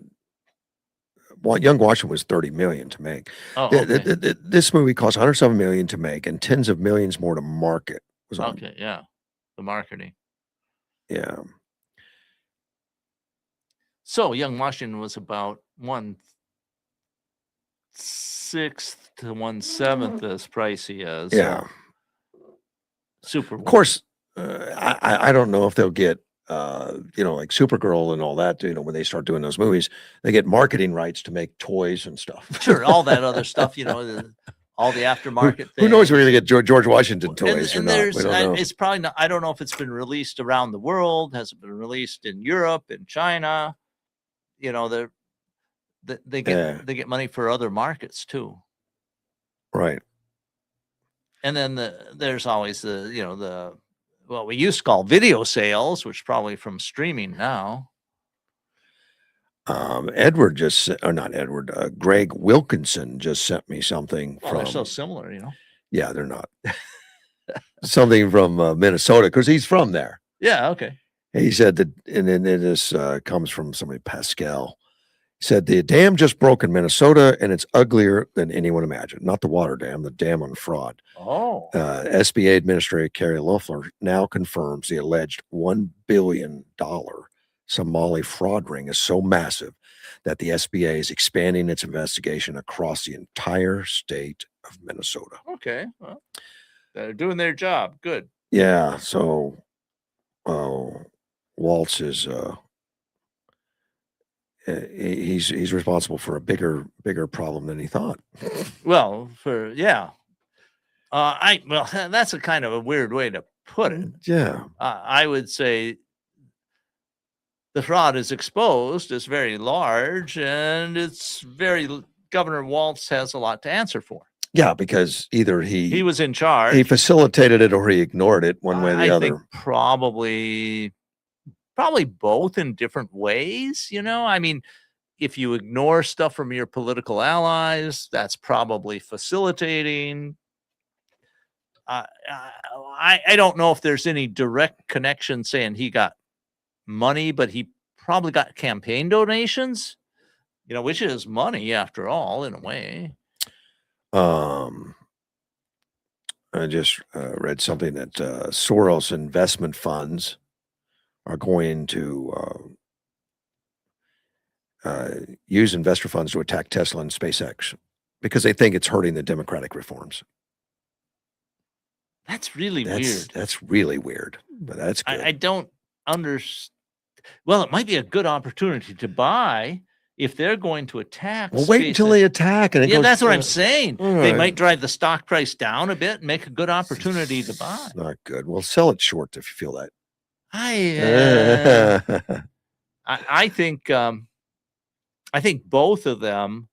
Washington was 30 million to make. Oh, okay. This movie cost 107 million to make and tens of millions more to market. Okay, yeah, the marketing. Yeah. So Young Washington was about 1/6 to 1/7 as pricey as yeah. Super. Of course, I don't know if they'll get like Supergirl and all that. When they start doing those movies, they get marketing rights to make toys and stuff. Sure, all that other stuff. All the aftermarket. Who knows if we're going to get George Washington toys or not? We don't know. It's probably not. I don't know if it's been released around the world. Has it been released in Europe, in China? They get money for other markets too. Right. And then there's always what we used to call video sales, which is probably from streaming now. Edward or not Edward, Greg Wilkinson just sent me something Well, they're from, so similar, you know. yeah, they're not. Something from Minnesota, because he's from there. Yeah, okay. He said that, and then this comes from somebody, Pascal. He said the dam just broke in Minnesota, and it's uglier than anyone imagined. Not the water dam, the dam on fraud. Oh, SBA Administrator Carrie Loeffler now confirms the alleged $1 billion Somali fraud ring is so massive that the SBA is expanding its investigation across the entire state of Minnesota. okay. Well, they're doing their job. Good. Yeah, so Waltz is he's responsible for a bigger problem than he thought. Well, well, that's a kind of a weird way to put it. Yeah. I would say the fraud is exposed, is very large, and Governor Waltz has a lot to answer for. Yeah, because either He was in charge. he facilitated it or he ignored it one way or the I other. think probably both in different ways. You know, I mean, if you ignore stuff from your political allies, that's probably facilitating. I don't know if there's any direct connection saying he got money, but he probably got campaign donations, you know, which is money after all, in a way. I just read something that Soros investment funds are going to use investor funds to attack Tesla and SpaceX because they think it's hurting the democratic reforms. That's really weird. That's really weird, but that's good. I don't understand. Well, it might be a good opportunity to buy if they're going to attack. Well, wait until they attack. And that's what I'm saying. All They right. might drive the stock price down a bit and make a good opportunity to buy. It's not good. Well, sell it short if you feel that. I think both of them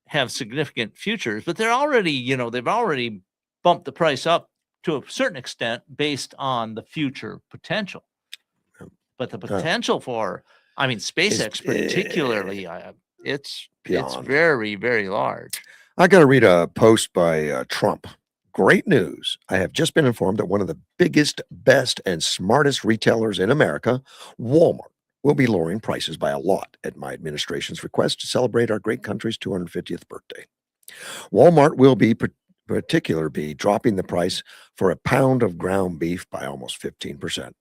have significant futures, but they've already bumped the price up to a certain extent based on the future potential. But the potential for, SpaceX particularly, it's very, very large. I got to read a post by Trump. Great news. I have just been informed that one of the biggest, best, and smartest retailers in America, Walmart, will be lowering prices by a lot at my administration's request to celebrate our great country's 250th birthday. Walmart will be dropping the price for a pound of ground beef by almost 15%.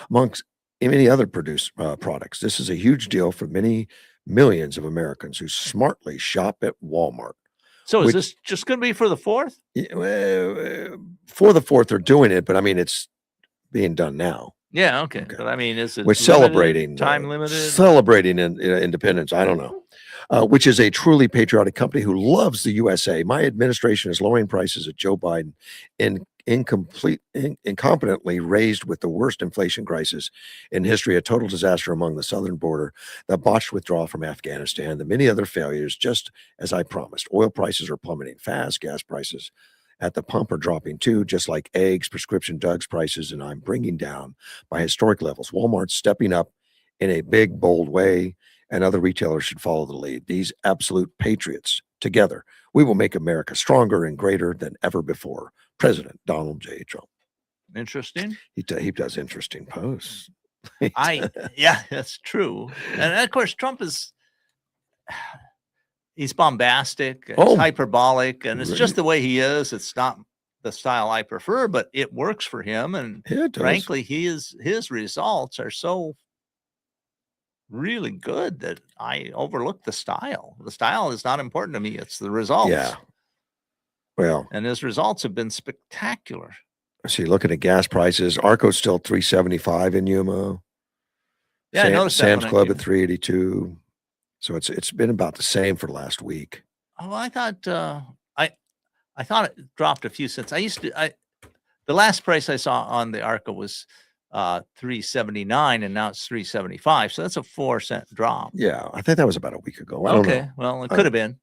Amongst many other products, this is a huge deal for many millions of Americans who smartly shop at Walmart. So is this just going to be for the 4th? For the 4th, they're doing it, but it's being done now. Yeah, okay. But is it we're celebrating time limited? Celebrating independence. I don't know. Which is a truly patriotic company who loves the USA. My administration is lowering prices at Joe Biden incompetently raised with the worst inflation crisis in history, a total disaster among the southern border, the botched withdrawal from Afghanistan, the many other failures, just as I promised. Oil prices are plummeting fast. Gas prices at the pump are dropping too, just like eggs, prescription drugs prices, and I'm bringing down by historic levels. Walmart's stepping up in a big, bold way, and other retailers should follow the lead. These absolute patriots, together, we will make America stronger and greater than ever before. President Donald J. Trump. Interesting. He does interesting posts. Yeah, that's true. And of course, Trump he's bombastic, hyperbolic, and it's just the way he is. It's not the style I prefer, but it works for him. And frankly, his results are so really good that I overlook the style. The style is not important to me. It's the results. Yeah. Well, and his results have been spectacular. See, looking at gas prices, Arco's still $3.75 in Yuma. Yeah, I noticed Sam's Club at $3.82. So it's been about the same for last week. Oh, I thought I thought it dropped a few cents. The last price I saw on the Arco was $3.79, and now it's $3.75. So that's a 4-cent drop. Yeah, I think that was about a week ago. Okay, well, it could have been.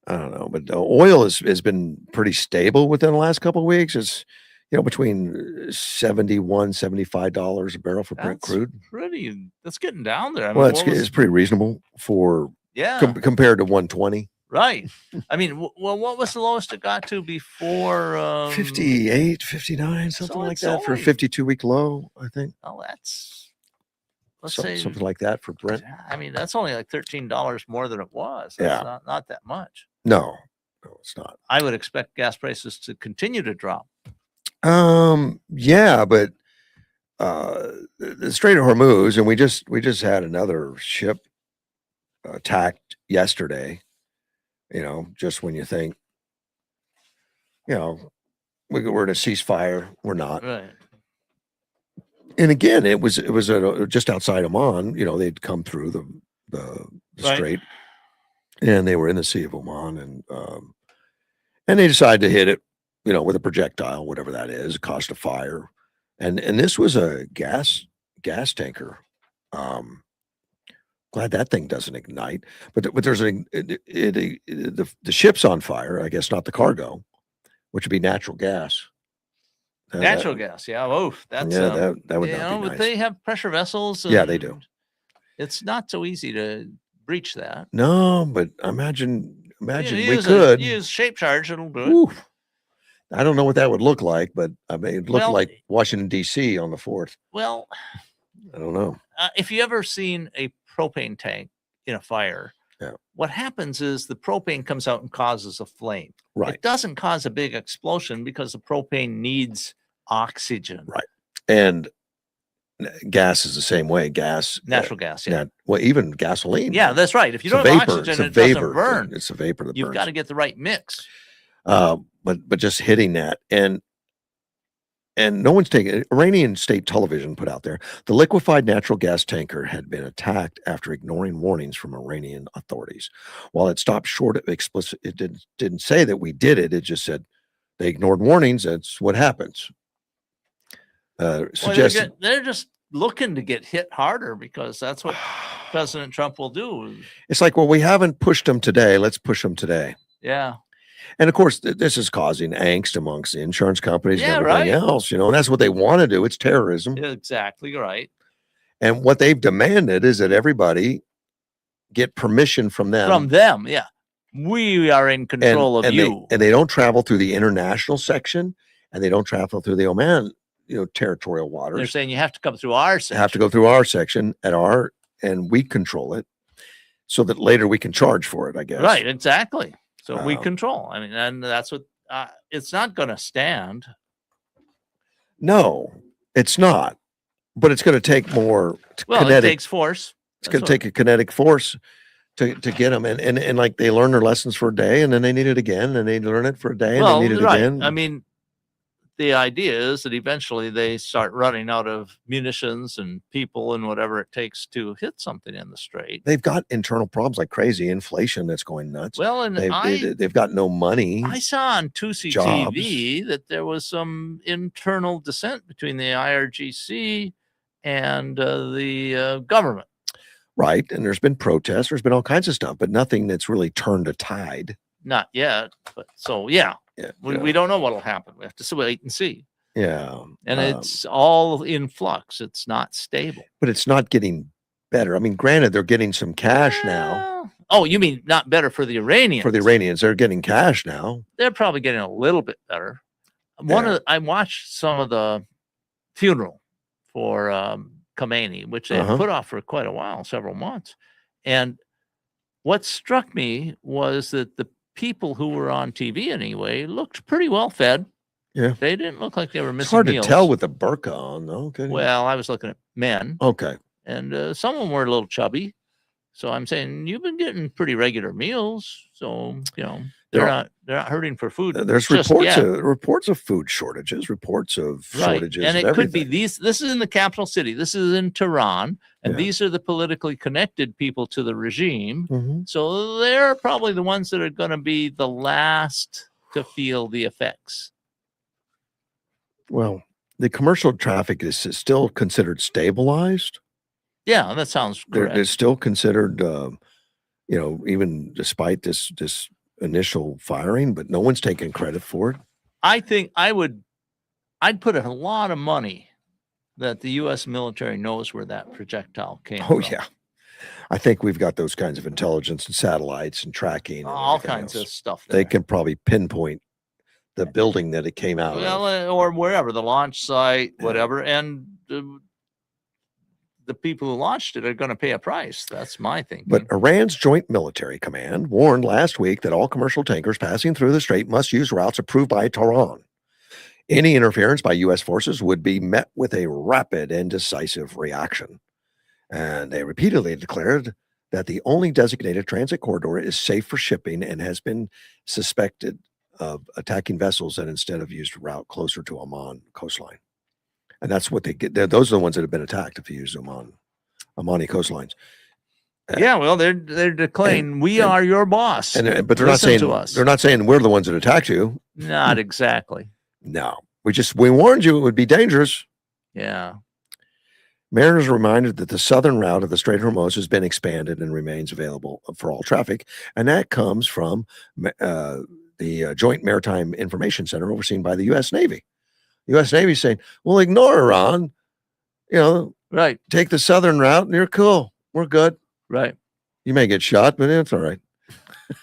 I don't know, but oil has been pretty stable within the last couple of weeks. It's between $71-$75 a barrel for Brent That's crude. that's getting down there. I mean, Well, what was, it's pretty reasonable for yeah, compared to 120. right. I mean, well, what was the lowest it got to before? 58, 59, something so like it's that for a only- 52-week low, I think. Oh, that's, let's say, Something like that for Brent. I mean, that's only like $13 more than it was. Yeah. That's not that much. No, it's not. I would expect gas prices to continue to drop. Yeah, but the Strait of Hormuz, and we just had another ship attacked yesterday. Just when you think, we're in a ceasefire, we're not. Right. And again, it was just outside Oman. They'd come through the Right. strait, and they were in the Sea of Oman, and they decided to hit it, with a projectile, whatever that is, caused a fire, and this was a gas tanker. Glad that thing doesn't ignite, but there's the ship's on fire. I guess not the cargo, which would be natural gas. Natural gas, yeah. Oh, that's that would you not know, be but nice. they have pressure vessels. Yeah, they do. and It's not so easy to breach that. No, but imagine You we use could. use shape charge, it'll do it. Oof. I don't know what that would look like, but I mean, it looked Well, like Washington D.C. on the 4th. Well, I don't know. if you ever seen a propane tank in a fire, Yeah. what happens is the propane comes out and causes a flame. Right. It doesn't cause a big explosion because the propane needs oxygen. Right. And gas is the same way. Natural gas, yeah. Well, even gasoline. Yeah, that's right. If you It's a don't have vapor. oxygen, It's a it vapor. doesn't burn. It's a vapor that You've burns. got to get the right mix. But just hitting that, and no one's taking it. Iranian state television put out there the liquefied natural gas tanker had been attacked after ignoring warnings from Iranian authorities. While it stopped short of explicit, it didn't say that we did it. It just said they ignored warnings. That's what happens. Well, they're just looking to get hit harder because that's what President Trump will do. It's like, well, we haven't pushed them today. Let's push them today. Yeah. And of course, this is causing angst amongst the insurance companies Yeah, and everything right. else. And that's what they want to do. It's terrorism. Exactly right. And what they've demanded is that everybody get permission from them. From them, yeah. We are in control of you. And they don't travel through the international section, and they don't travel through the Oman, territorial waters. They're saying you have to come through our section. They have to go through our section and we control it, so that later we can charge for it, I guess. Right, exactly. So we control. I mean, and that's what it's not going to stand. No, it's not. But it's going to take more It takes force. It's going to take a kinetic force to get them, and like they learn their lessons for a day, and then they need it again, and they learn it for a day, and they need it again. I mean, the idea is that eventually they start running out of munitions and people and whatever it takes to hit something in the strait. They've got internal problems like crazy inflation that's going nuts. Well, and they've got no money. I saw on 2C TV that there was some internal dissent between the IRGC and the government. Right. And there's been protests. There's been all kinds of stuff, but nothing that's really turned a tide. Not yet. But so, yeah. We don't know what'll happen. We have to wait and see. Yeah. And it's all in flux. It's not stable. But it's not getting better. I mean, granted, they're getting some cash now. Oh, you mean not better for the Iranians? For the Iranians, they're getting cash now. They're probably getting a little bit better. I watched some of the funeral for Khomeini, which they had put off for quite a while, several months. And what struck me was that the people who were on TV anyway looked pretty well fed. Yeah. They didn't look like they were missing It's hard meals. to tell with the burqa on, though. Well, I was looking at men. Okay. And some of them were a little chubby. So I'm saying you've been getting pretty regular meals. So, they're not hurting for food. There's reports of food shortages, reports of shortages. And it everything. could be this is in the capital city. This is in Tehran. And these are the politically connected people to the regime. Mm-hmm. So they're probably the ones that are going to be the last to feel the effects. Well, the commercial traffic is still considered stabilized. Yeah, that sounds correct. It's still considered, even despite this initial firing, but no one's taking credit for it. I think I I'd put a lot of money that the U.S. military knows where that projectile came Oh from. yeah. I think we've got those kinds of intelligence and satellites and tracking and All everything kinds else. of stuff They there. can probably pinpoint the building that it came out Well, of. or wherever, the launch site, Yeah. whatever, and the people who launched it are going to pay a price. That's my thinking. But Iran's Joint Military Command warned last week that all commercial tankers passing through the strait must use routes approved by Tehran. Any interference by U.S. forces would be met with a rapid and decisive reaction. And they repeatedly declared that the only designated transit corridor is safe for shipping and has been suspected of attacking vessels that instead have used a route closer to Oman coastline. And that's what they get. Those are the ones that have been attacked if you use Omani coastlines. Yeah, well, they're declaring we are your boss. But they're not Listen saying to us. they're not saying we're the ones that attacked you. Not exactly. No, we warned you it would be dangerous. Yeah. Mariners are reminded that the southern route of the Strait of Hormuz has been expanded and remains available for all traffic, and that comes from the Joint Maritime Information Center overseen by the U.S. Navy. The U.S. Navy is saying, "Well, ignore Iran. Right. Take the southern route, and you're cool. We're good. Right. You may get shot, but it's all right."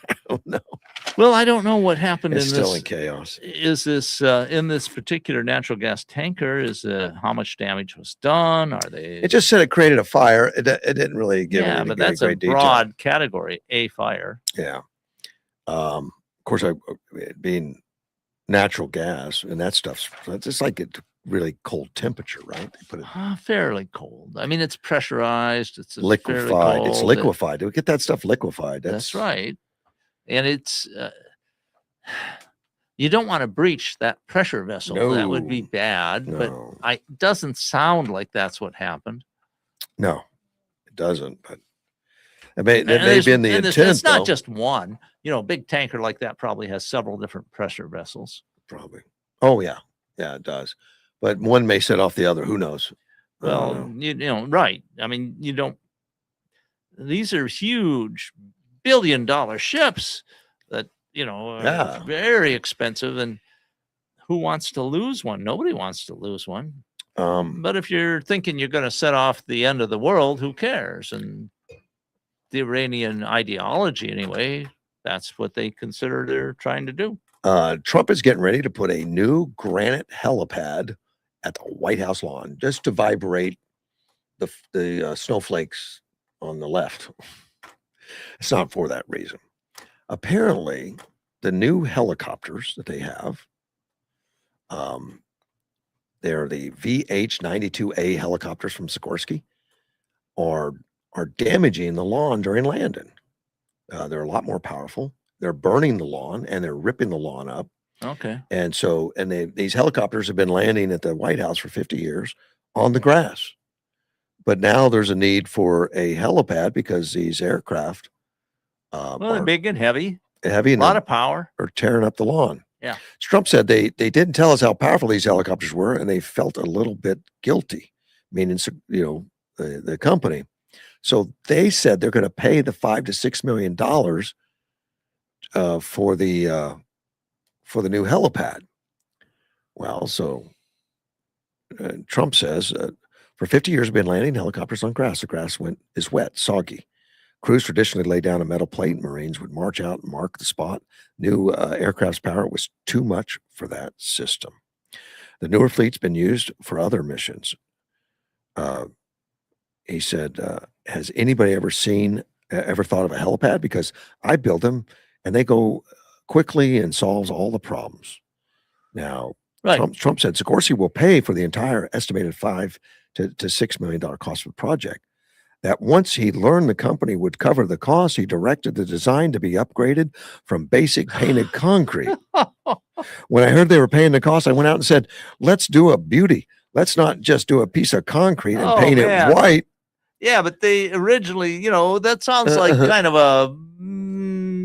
I don't know. Well, I don't know what happened It's in still this. in chaos. Is this in this particular natural gas tanker? Is how much damage was done? Are they? It just said it created a fire. It didn't really give yeah, any but that's a great detail. broad category. A fire. Yeah. Of course, being natural gas and that stuff's it's like a really cold temperature, right? They put it Fairly cold. I mean, it's pressurized. It's liquefied. fairly It's cold. liquefied. To get that stuff liquefied. That's right. And it's you don't want to breach that pressure vessel. That would be bad. No. But it doesn't sound like that's what happened. No, it doesn't. But I mean, that may have been the intent. It's not though. just one. A big tanker like that probably has several different pressure vessels. Probably. Oh yeah, yeah, it does. But one may set off the other. Who knows? Well, right. I mean, you don't. These are huge, billion-dollar ships that are very expensive, and who wants to lose one? Nobody wants to lose one. But if you're thinking you're going to set off the end of the world, who cares? And the Iranian ideology, anyway, that's what they consider they're trying to do. Trump is getting ready to put a new granite helipad at the White House lawn just to vibrate the snowflakes on the left. It's not for that reason. Apparently, the new helicopters that they have, they're the VH-92A helicopters from Sikorsky, are damaging the lawn during landing. They're a lot more powerful. They're burning the lawn and they're ripping the lawn up. Okay. And so, these helicopters have been landing at the White House for 50 years on the grass. But now there's a need for a helipad because these aircraft they're big and heavy. Heavy, a lot of power. Are tearing up the lawn. Yeah. Trump said they didn't tell us how powerful these helicopters were, and they felt a little bit guilty, meaning the company. So they said they're going to pay the $5 to $6 million for the new helipad. Well, so Trump says for 50 years we've been landing helicopters on grass. The grass is wet, soggy. Crews traditionally lay down a metal plate. Marines would march out and mark the spot. New aircraft's power was too much for that system. The newer fleet's been used for other missions. He said, has anybody ever thought of a helipad? Because I build them and they go quickly and solves all the problems. Now, right. Trump said Sikorsky will pay for the entire estimated $5 to $6 million cost of the project. That once he learned the company would cover the cost, he directed the design to be upgraded from basic painted concrete. When I heard they were paying the cost, I went out and said, let's do a beauty. Let's not just do a piece of concrete and paint it white. Yeah, but they originally, that sounds like kind of a,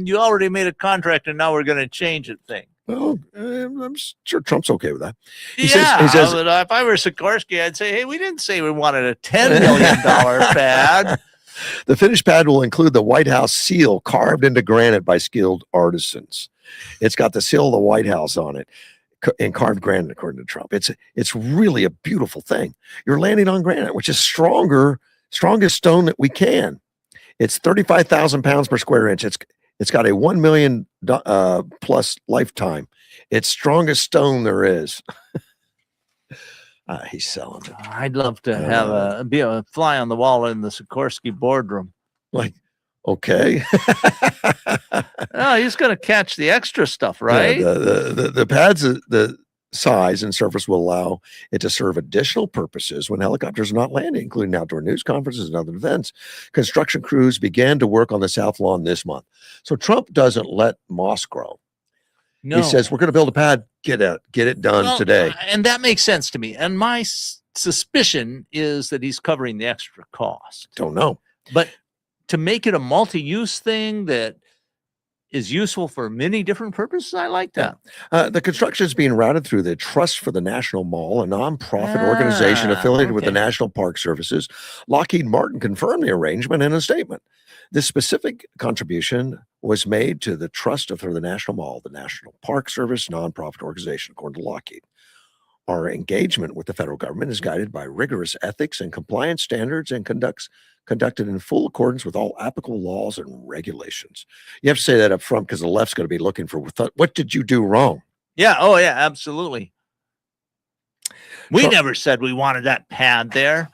you already made a contract and now we're going to change it thing. Well, I'm sure Trump's okay with that. He says, if I were Sikorsky, I'd say, hey, we didn't say we wanted a $10 million pad. The finished pad will include the White House seal carved into granite by skilled artisans. It's got the seal of the White House on it. in carved granite, according to Trump. It's really a beautiful thing. You're landing on granite, which is strongest stone that we can. It's 35,000 pounds per square inch. It's got a 1 million plus lifetime. It's strongest stone there is. He's selling it. I'd love to be a fly on the wall in the Sikorsky boardroom. Like, okay. Oh, he's going to catch the extra stuff, right? Yeah, the pads, the size and surface will allow it to serve additional purposes when helicopters are not landing, including outdoor news conferences and other events. Construction crews began to work on the South Lawn this month. So Trump doesn't let moss grow. No. He says, we're going to build a pad, get it done today. And that makes sense to me. And my suspicion is that he's covering the extra cost. Don't know. But to make it a multi-use thing that is useful for many different purposes, I like that. The construction is being routed through the Trust for the National Mall, a nonprofit organization affiliated with the National Park Services. Lockheed Martin confirmed the arrangement in a statement. This specific contribution was made to the Trust for the National Mall, the National Park Service nonprofit organization, according to Lockheed. Our engagement with the federal government is guided by rigorous ethics and compliance standards and conducted in full accordance with all applicable laws and regulations. You have to say that up front because the left's going to be looking for what did you do wrong? Yeah. Oh, yeah, absolutely. We never said we wanted that pad there.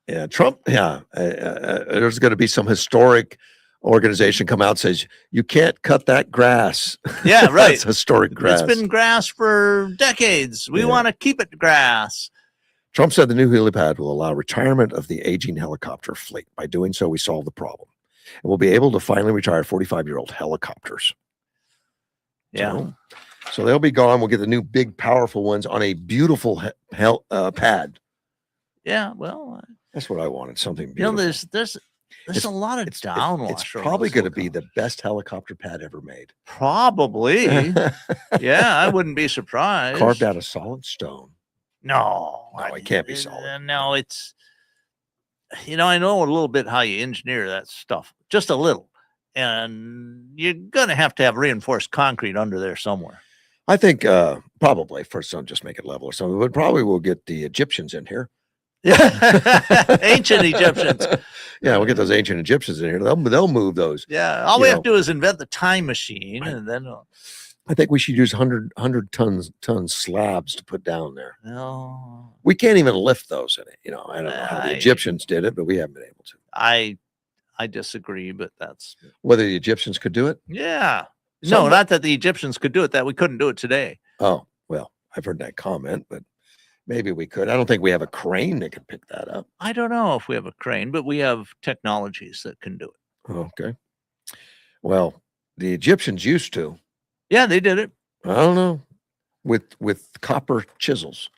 Yeah, Trump. Yeah, there's going to be some historic organization come out and says you can't cut that grass. Yeah, right. It's historic grass. It's been grass for decades. We want to keep it grass. Trump said the new helipad will allow retirement of the aging helicopter fleet. By doing so, we solve the problem, and we'll be able to finally retire 45-year-old helicopters. Yeah. So they'll be gone. We'll get the new big, powerful ones on a beautiful pad. Yeah. Well, that's what I wanted. Something beautiful. There's a lot of downwash. It's probably going to be the best helicopter pad ever made. Probably. Yeah, I wouldn't be surprised. Carved out of solid stone. No, it can't be solid. No, it's, I know a little bit how you engineer that stuff, just a little. And you're going to have reinforced concrete under there somewhere. I think probably first, don't just make it level or something, but probably we'll get the Egyptians in here. Yeah, ancient Egyptians. Yeah, we'll get those ancient Egyptians in here. They'll move those. Yeah, all we have to do is invent the time machine, and then I think we should use 100 ton slabs to put down there. No, we can't even lift those in it. I don't know how the Egyptians did it, but we haven't been able to. I disagree, but that's whether the Egyptians could do it. Yeah, no, not that the Egyptians could do it. That we couldn't do it today. Oh well, I've heard that comment, but. Maybe we could. I don't think we have a crane that could pick that up. I don't know if we have a crane, but we have technologies that can do it. Okay. Well, the Egyptians used to. Yeah, they did it. I don't know. With copper chisels.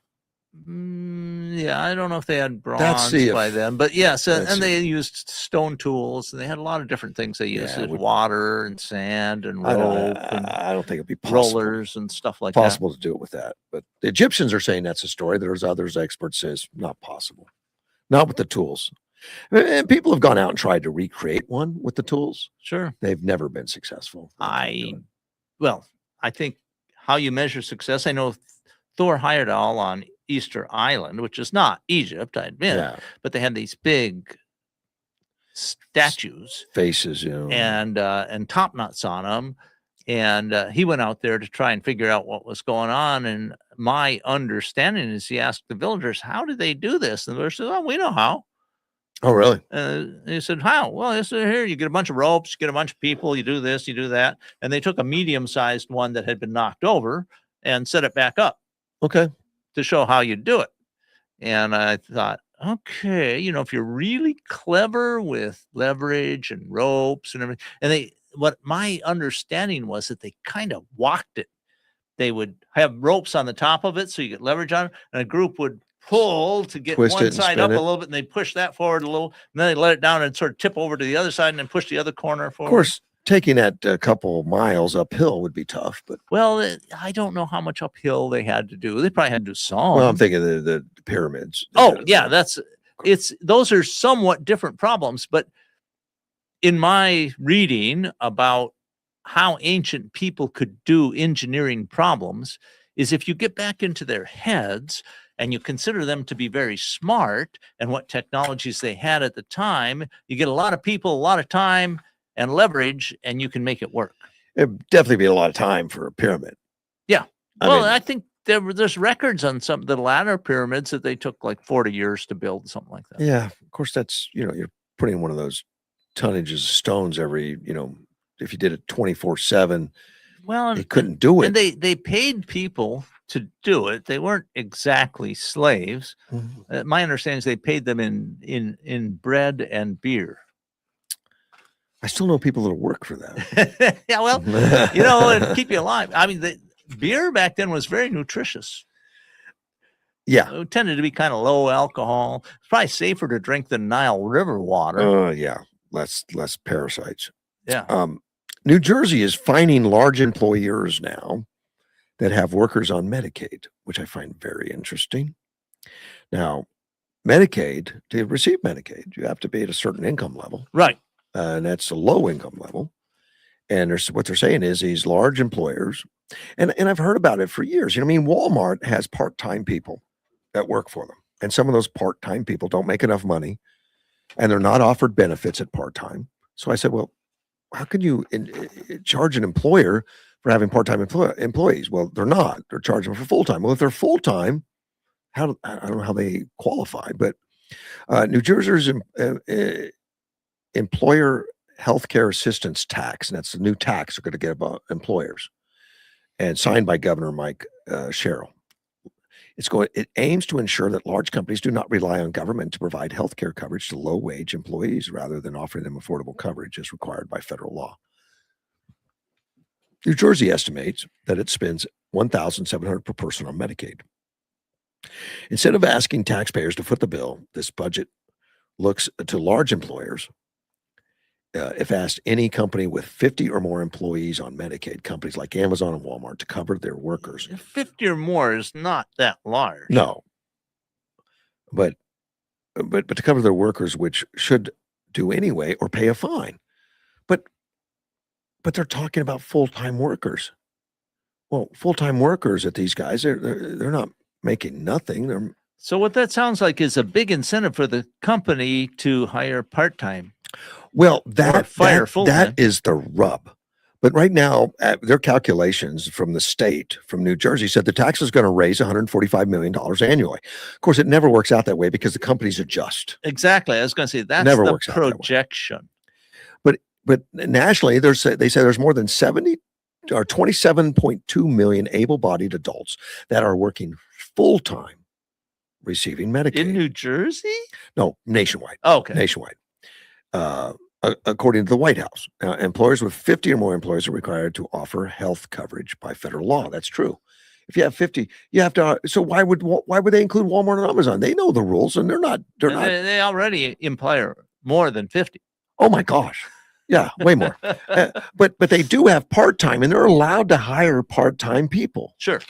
Yeah, I don't know if they had bronze by then, but yes, and they used stone tools, and they had a lot of different things they used, water and sand and rope. I don't think it'd be possible. Rollers and stuff like that. Possible to do it with that, but the Egyptians are saying that's a story. There's others, experts says not possible, not with the tools. And people have gone out and tried to recreate one with the tools. Sure, they've never been successful. I think how you measure success. I know Thor Heyerdahl on Easter Island, which is not Egypt, I admit, but they had these big statues, faces, and top knots on them. And he went out there to try and figure out what was going on. And my understanding is he asked the villagers, "How did they do this?" And the villagers said, "Oh, we know how." Oh, really? He said, "How?" Well, they said, "Here, you get a bunch of ropes, you get a bunch of people, you do this, you do that." And they took a medium-sized one that had been knocked over and set it back up. Okay. To show how you do it. And I thought, okay, if you're really clever with leverage and ropes and everything, and what my understanding was that they kind of walked it. They would have ropes on the top of it so you get leverage on it, and a group would pull to get one side up a little bit, and they push that forward a little, and then they let it down and sort of tip over to the other side and then push the other corner forward. Of course, taking that a couple miles uphill would be tough, but I don't know how much uphill they had to do. They probably had to do some. Well, I'm thinking the pyramids. Oh, yeah, those are somewhat different problems, but in my reading about how ancient people could do engineering problems, is if you get back into their heads and you consider them to be very smart and what technologies they had at the time, you get a lot of people, a lot of time and leverage, and you can make it work. It'd definitely be a lot of time for a pyramid. Yeah. I Well, mean- I think there's records on some of the latter pyramids that they took like 40 years to build, something like that. Yeah, of course, that's, you're putting one of those tonnages of stones every, if you did it 24/7, Well, they couldn't do it. and they paid people to do it. They weren't exactly slaves. Mhm. My understanding is they paid them in bread and beer. I still know people that work for that. Yeah, well, and keep you alive. I mean, the beer back then was very nutritious. Yeah. It tended to be kind of low alcohol. It's probably safer to drink than Nile River water. Yeah. Less parasites. Yeah. New Jersey is fining large employers now that have workers on Medicaid, which I find very interesting. Now, Medicaid, to receive Medicaid, you have to be at a certain income level. Right. And that's a low income level. And what they're saying is these large employers, and I've heard about it for years. Walmart has part-time people that work for them. And some of those part-time people don't make enough money and they're not offered benefits at part-time. So I said, well, how can you charge an employer for having part-time employees? Well, they're not. They're charging for full-time. Well, if they're full-time, I don't know how they qualify, but New Jersey's employer healthcare assistance tax, and that's the new tax they're going to get about employers, and signed by Governor Mike Sherrill. It aims to ensure that large companies do not rely on government to provide healthcare coverage to low-wage employees rather than offering them affordable coverage as required by federal law. New Jersey estimates that it spends $1,700 per person on Medicaid. Instead of asking taxpayers to foot the bill, this budget looks to large employers. If asked any company with 50 or more employees on Medicaid, companies like Amazon and Walmart, to cover their workers. 50 or more is not that large. No. But to cover their workers, which should do anyway, or pay a fine. But they're talking about full-time workers. Well, full-time workers at these guys, they're not making nothing. So what that sounds like is a big incentive for the company to hire part-time. Well, that is the rub. But right now, their calculations from the state, from New Jersey, said the tax is going to raise $145 million annually. Of course, it never works out that way because the companies adjust. Exactly. I was going to say that's never the works out that way. projection. But nationally, they say there's more than 27.2 million able-bodied adults that are working full-time receiving Medicaid. In New Jersey? No, nationwide. Oh, okay. Nationwide. According to the White House, employers with 50 or more employees are required to offer health coverage by federal law. That's true. If you have 50, you have to. So why would they include Walmart and Amazon? They know the rules, and they're not. They already employ more than 50. Oh my gosh, yeah, way more. But they do have part-time, and they're allowed to hire part-time people. Sure.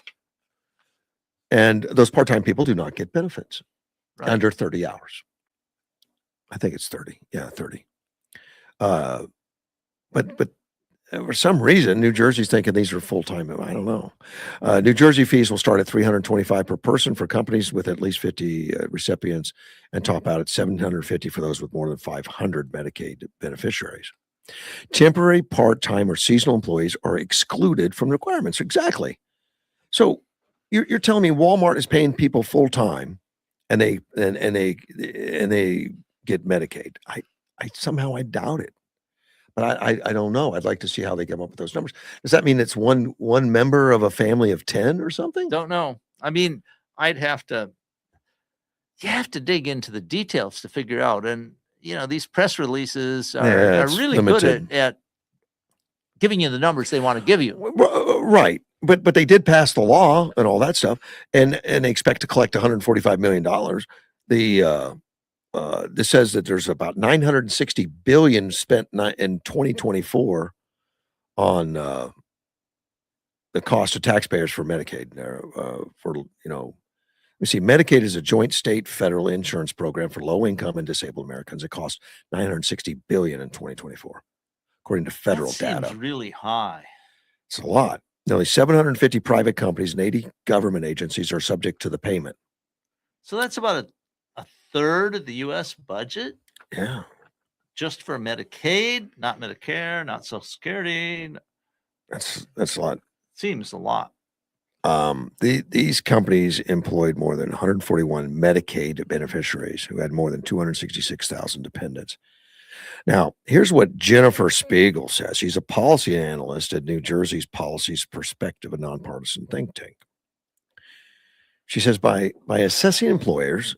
And those part-time people do not get benefits under 30 hours. I think it's 30. Yeah, 30. But for some reason, New Jersey's thinking these are full-time. I don't know. New Jersey fees will start at $325 per person for companies with at least 50 recipients and top out at $750 for those with more than 500 Medicaid beneficiaries. Temporary, part-time, or seasonal employees are excluded from requirements. Exactly. So you're telling me Walmart is paying people full-time and they get Medicaid. I somehow I doubt it, but I don't know. I'd like to see how they come up with those numbers. Does that mean it's one member of a family of 10 or something? Don't know. I mean, you have to dig into the details to figure out. And these press releases are really limited. good at giving you the numbers they want to give you. Right. But they did pass the law and all that stuff, and they expect to collect $145 million. This says that there's about $960 billion spent in 2024 on the cost of taxpayers for Medicaid. We see Medicaid is a joint state federal insurance program for low income and disabled Americans. It costs $960 billion in 2024, according to federal That seems data. really high. It's a lot. Nearly 750 private companies and 80 government agencies are subject to the payment. So that's about a third of the U.S. budget Yeah. just for Medicaid, not Medicare, not Social Security. That's a lot. Seems a lot. These companies employed more than 141 Medicaid beneficiaries who had more than 266,000 dependents. Now, here's what Jennifer Spiegel says. She's a policy analyst at New Jersey's Policies Perspective, a nonpartisan think tank. She says by assessing employers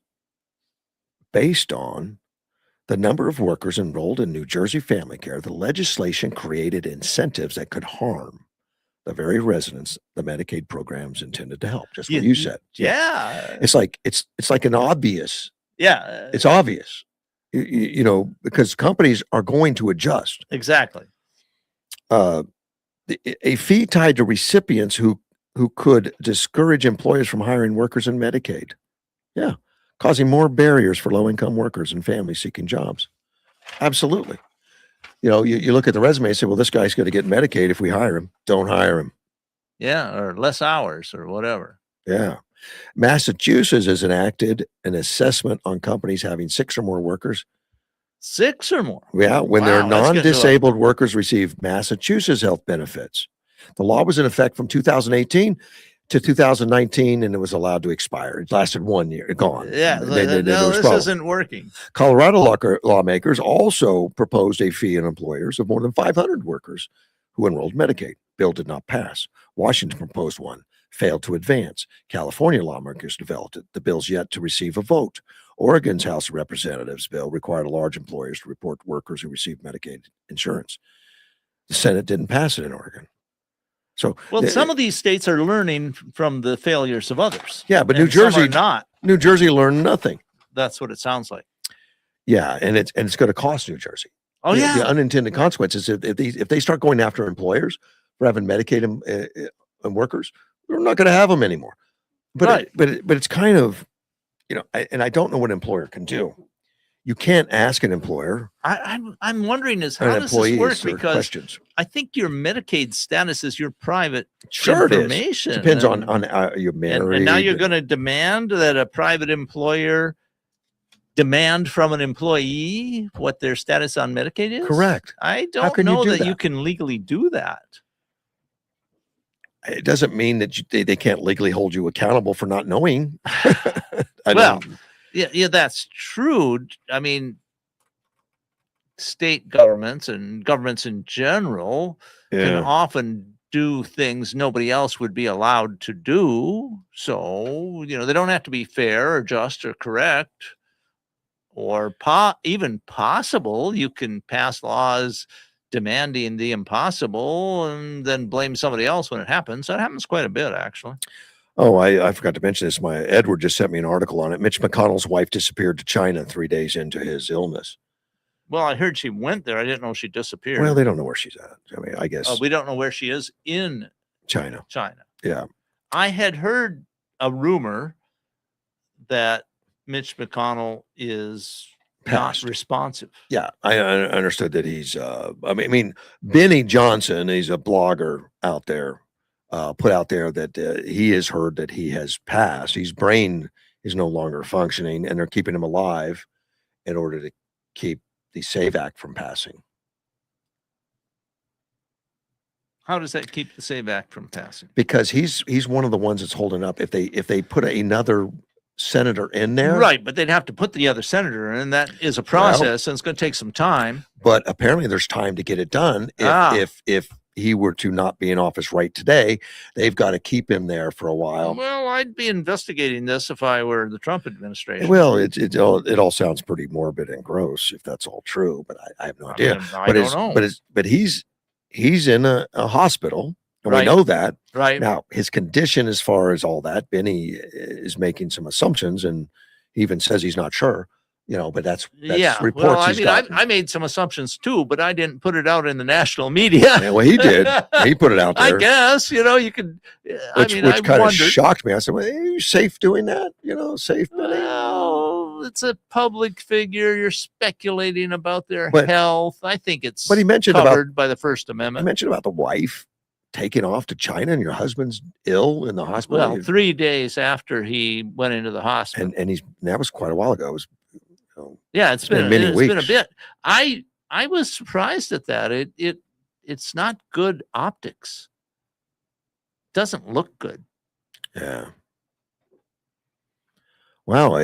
based on the number of workers enrolled in New Jersey family care, the legislation created incentives that could harm the very residents the Medicaid programs intended to help. Just what you said. Yeah. It's like an obvious. Yeah. It's obvious. You know, because companies are going to adjust. Exactly. A fee tied to recipients who could discourage employers from hiring workers in Medicaid. Yeah. Causing more barriers for low-income workers and families seeking jobs. Absolutely. You know, you look at the resume and say, well, this guy's going to get Medicaid if we hire him. Don't hire him. Yeah, or less hours or whatever. Yeah. Massachusetts has enacted an assessment on companies having 6 or more workers. 6 or more? Yeah, when their Wow, that's getting non-disabled workers receive Massachusetts health benefits. The law was in effect from 2018 to 2019, and it was allowed to expire. It lasted 1 year, gone. Yeah, There no, was this problem. isn't working. Colorado lawmakers also proposed a fee on employers of more than 500 workers who enrolled Medicaid. Bill did not pass. Washington proposed one, failed to advance. California lawmakers developed it. The bill's yet to receive a vote. Oregon's House of Representatives bill required large employers to report workers who received Medicaid insurance. The Senate didn't pass it in Oregon. So, well, some of these states are learning from the failures of others. Yeah, but and New Jersey some are not. New Jersey learned nothing. That's what it sounds like. Yeah, and it's going to cost New Jersey. Oh, yeah. The unintended consequences if they start going after employers for having Medicaid and workers, we're not going to have them anymore. But right. But it's kind of, you know, I don't know what an employer can do. You can't ask an employer. I'm wondering is how does this work? Because questions. I think your Medicaid status is your private It information. is. Depends on you're married. And now you're going to demand that a private employer demand from an employee what their status on Medicaid is? Correct. I don't know that you can legally do that. It doesn't mean that they can't legally hold you accountable for not knowing. Yeah, that's true. I mean, state governments and governments in general can often do things nobody else would be allowed to do. So, you know, they don't have to be fair or just or correct or even possible. You can pass laws demanding the impossible and then blame somebody else when it happens. That happens quite a bit, actually. Oh, I forgot to mention this. Edward just sent me an article on it. Mitch McConnell's wife disappeared to China 3 days into his illness. Well, I heard she went there. I didn't know she disappeared. Well, they don't know where she's at. I mean, I guess. We don't know where she is in China. Yeah. I had heard a rumor that Mitch McConnell is not responsive. Yeah, I understood that he's. I mean, Benny Johnson, he's a blogger out there. Put out there that he has heard that he has passed. His brain is no longer functioning, and they're keeping him alive in order to keep the SAVE Act from passing. How does that keep the SAVE Act from passing? Because he's one of the ones that's holding up. If they put another senator in there, right? But they'd have to put the other senator in. That is a process, and it's going to take some time. But apparently, there's time to get it done. If he were to not be in office right today, they've got to keep him there for a while. Well, I'd be investigating this if I were the Trump administration. Well, it all sounds pretty morbid and gross if that's all true, but I have no idea. I don't know. But he's in a hospital, and we know that. Right. Now, his condition as far as all that, Benny is making some assumptions, and he even says he's not sure. You know, but that's reports. Well, I mean, I made some assumptions too, but I didn't put it out in the national media. Yeah, well, he did. He put it out there. I guess, you know, you could. Which kind of shocked me. I said, "Well, are you safe doing that? You know, safe." Well, it's a public figure. You're speculating about their health. I think it's. But he mentioned covered by the First Amendment. He mentioned about the wife. taking off to China and your husband's ill in the hospital. Well, 3 days after he went into the hospital. And that was quite a while ago. It was, Yeah, it's been many it's been a weeks. bit. I was surprised at that. It's not good optics. Doesn't look good. Yeah. Wow.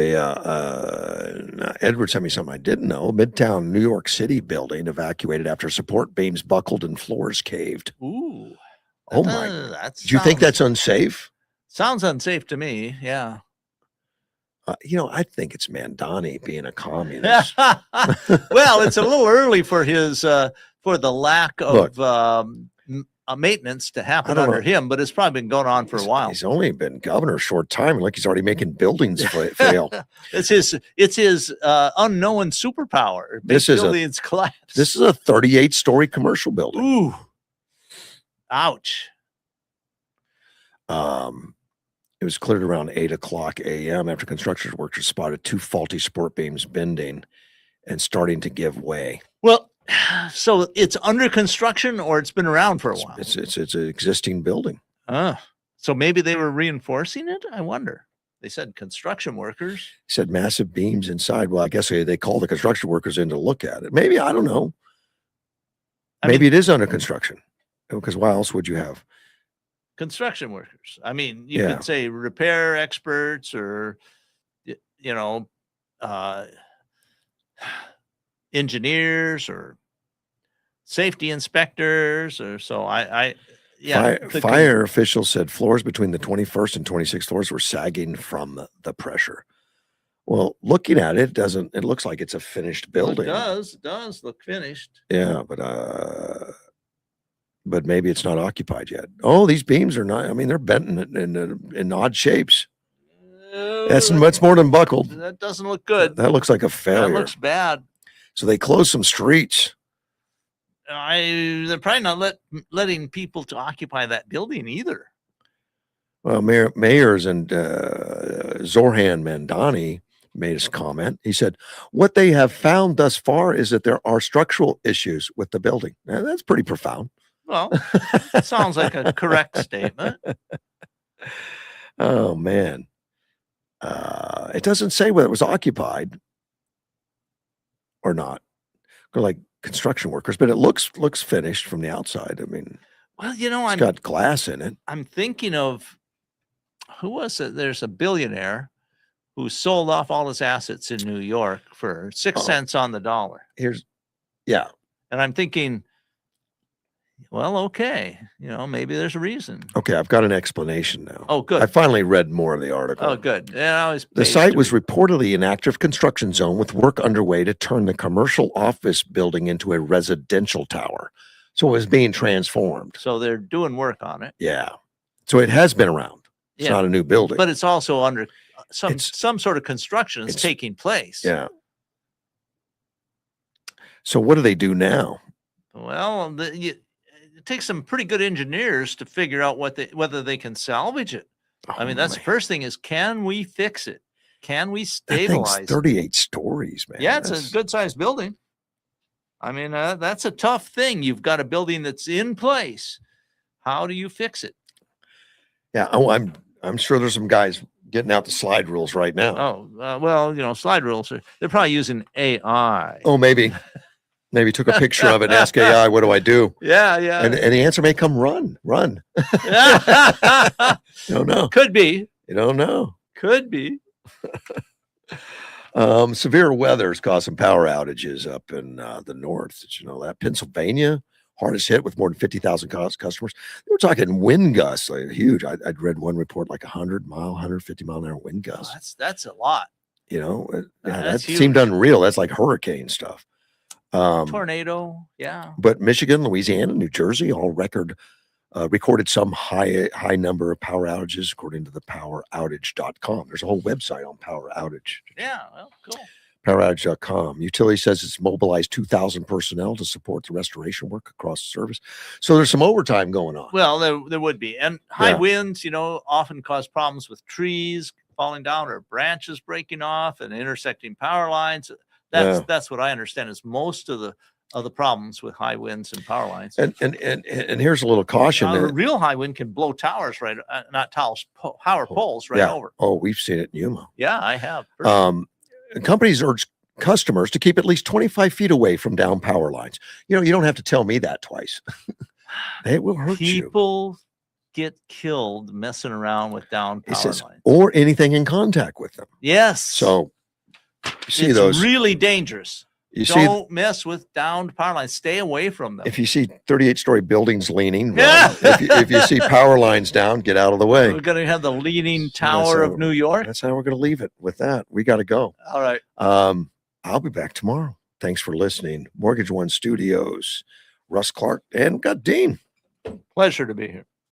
Edward sent me something I didn't know. Midtown New York City building evacuated after support beams buckled and floors caved. Ooh. Oh my. Do you think that's unsafe? Sounds unsafe to me. Yeah. I think it's Mandani being a communist. Well, it's a little early for his for the lack of maintenance to happen under him, but it's probably been going on for a while. He's only been governor a short time, like he's already making buildings fail. It's his unknown superpower. Buildings collapse. This is a 38-story commercial building. Ooh, ouch. It was cleared around 8:00 a.m. after construction workers spotted 2 faulty support beams bending and starting to give way. Well, so it's under construction or it's been around for a while? It's an existing building. So maybe they were reinforcing it? I wonder. They said construction workers. He said massive beams inside. Well, I guess they call the construction workers in to look at it. Maybe, I don't know. Maybe it is under construction. Because why else would you have construction workers? I mean, you could say repair experts or, engineers or safety inspectors or so. Fire officials said floors between the 21st and 26th floors were sagging from the pressure. Well, looking at it, it looks like it's a finished building. It does look finished. Yeah, but maybe it's not occupied yet. Oh, these beams are not. I mean, they're bent in odd shapes. That's much more than buckled. That doesn't look good. That looks like a failure. That looks bad. So they closed some streets. They're probably not letting people to occupy that building either. Well, mayors and Zoran Mandani made his comment. He said, what they have found thus far is that there are structural issues with the building. Now, that's pretty profound. Well, sounds like a correct statement. Oh, man. It doesn't say whether it was occupied or not. Or like construction workers, but it looks finished from the outside. I mean, well, it's got glass in it. I'm thinking of, who was it? There's a billionaire who sold off all his assets in New York for 6 cents on the dollar. And I'm thinking, well, okay, maybe there's a reason. Okay, I've got an explanation now. Oh, good. I finally read more of the article. Oh, good. Yeah, the site was reportedly an active construction zone with work underway to turn the commercial office building into a residential tower. So it was being transformed. So they're doing work on it. Yeah. So it has been around. It's not a new building. But it's also under some sort of construction is taking place. Yeah. So what do they do now? Well, it takes some pretty good engineers to figure out whether they can salvage it. I mean, that's the first thing is, can we fix it? Can we stabilize it? 38 stories, man. Yeah, it's a good sized building. I mean, that's a tough thing. You've got a building that's in place. How do you fix it? Yeah. Oh, I'm sure there's some guys getting out the slide rules right now. Oh, well, slide rules they're probably using AI. Oh, maybe took a picture of it and ask AI, what do I do? Yeah. And the answer may come, run. You don't know. Could be. You don't know. Could be. Severe weather's caused some power outages up in the north. Did you know that? Pennsylvania, hardest hit with more than 50,000 customers. They were talking wind gusts, like huge. I'd read one report like 150 mile an hour wind gusts. Oh, that's a lot. That seemed unreal. That's like hurricane stuff. Tornado, yeah. But Michigan, Louisiana, New Jersey all recorded some high number of power outages, according to the poweroutage.com. There's a whole website on power outage. Yeah, well, cool. Poweroutage.com. Utility says it's mobilized 2,000 personnel to support the restoration work across the service. So there's some overtime going on. Well, there would be. And high winds, often cause problems with trees falling down or branches breaking off and intersecting power lines. That's what I understand is most of of the problems with high winds and power lines. And here's a little caution. A that, real high wind can blow towers right, not towers, power poles right yeah. over. Oh, we've seen it in Yuma. Yeah, I have. personally. Companies urge customers to keep at least 25 feet away from down power lines. You don't have to tell me that twice. It will hurt you. People get killed messing around with down It power says, lines. or anything in contact with them. Yes. So you see it's those. really dangerous. You see, Don't mess with downed power lines. Stay away from them. if you see 38-story buildings leaning, run. if you see power lines down, get out of the way. We're going to have the leaning that's tower how- of New York. That's how we're going to leave it with that. We got to go. All right. I'll be back tomorrow. Thanks for listening. Mortgage One Studios, Russ Clark, and we've got Dean. Pleasure to be here.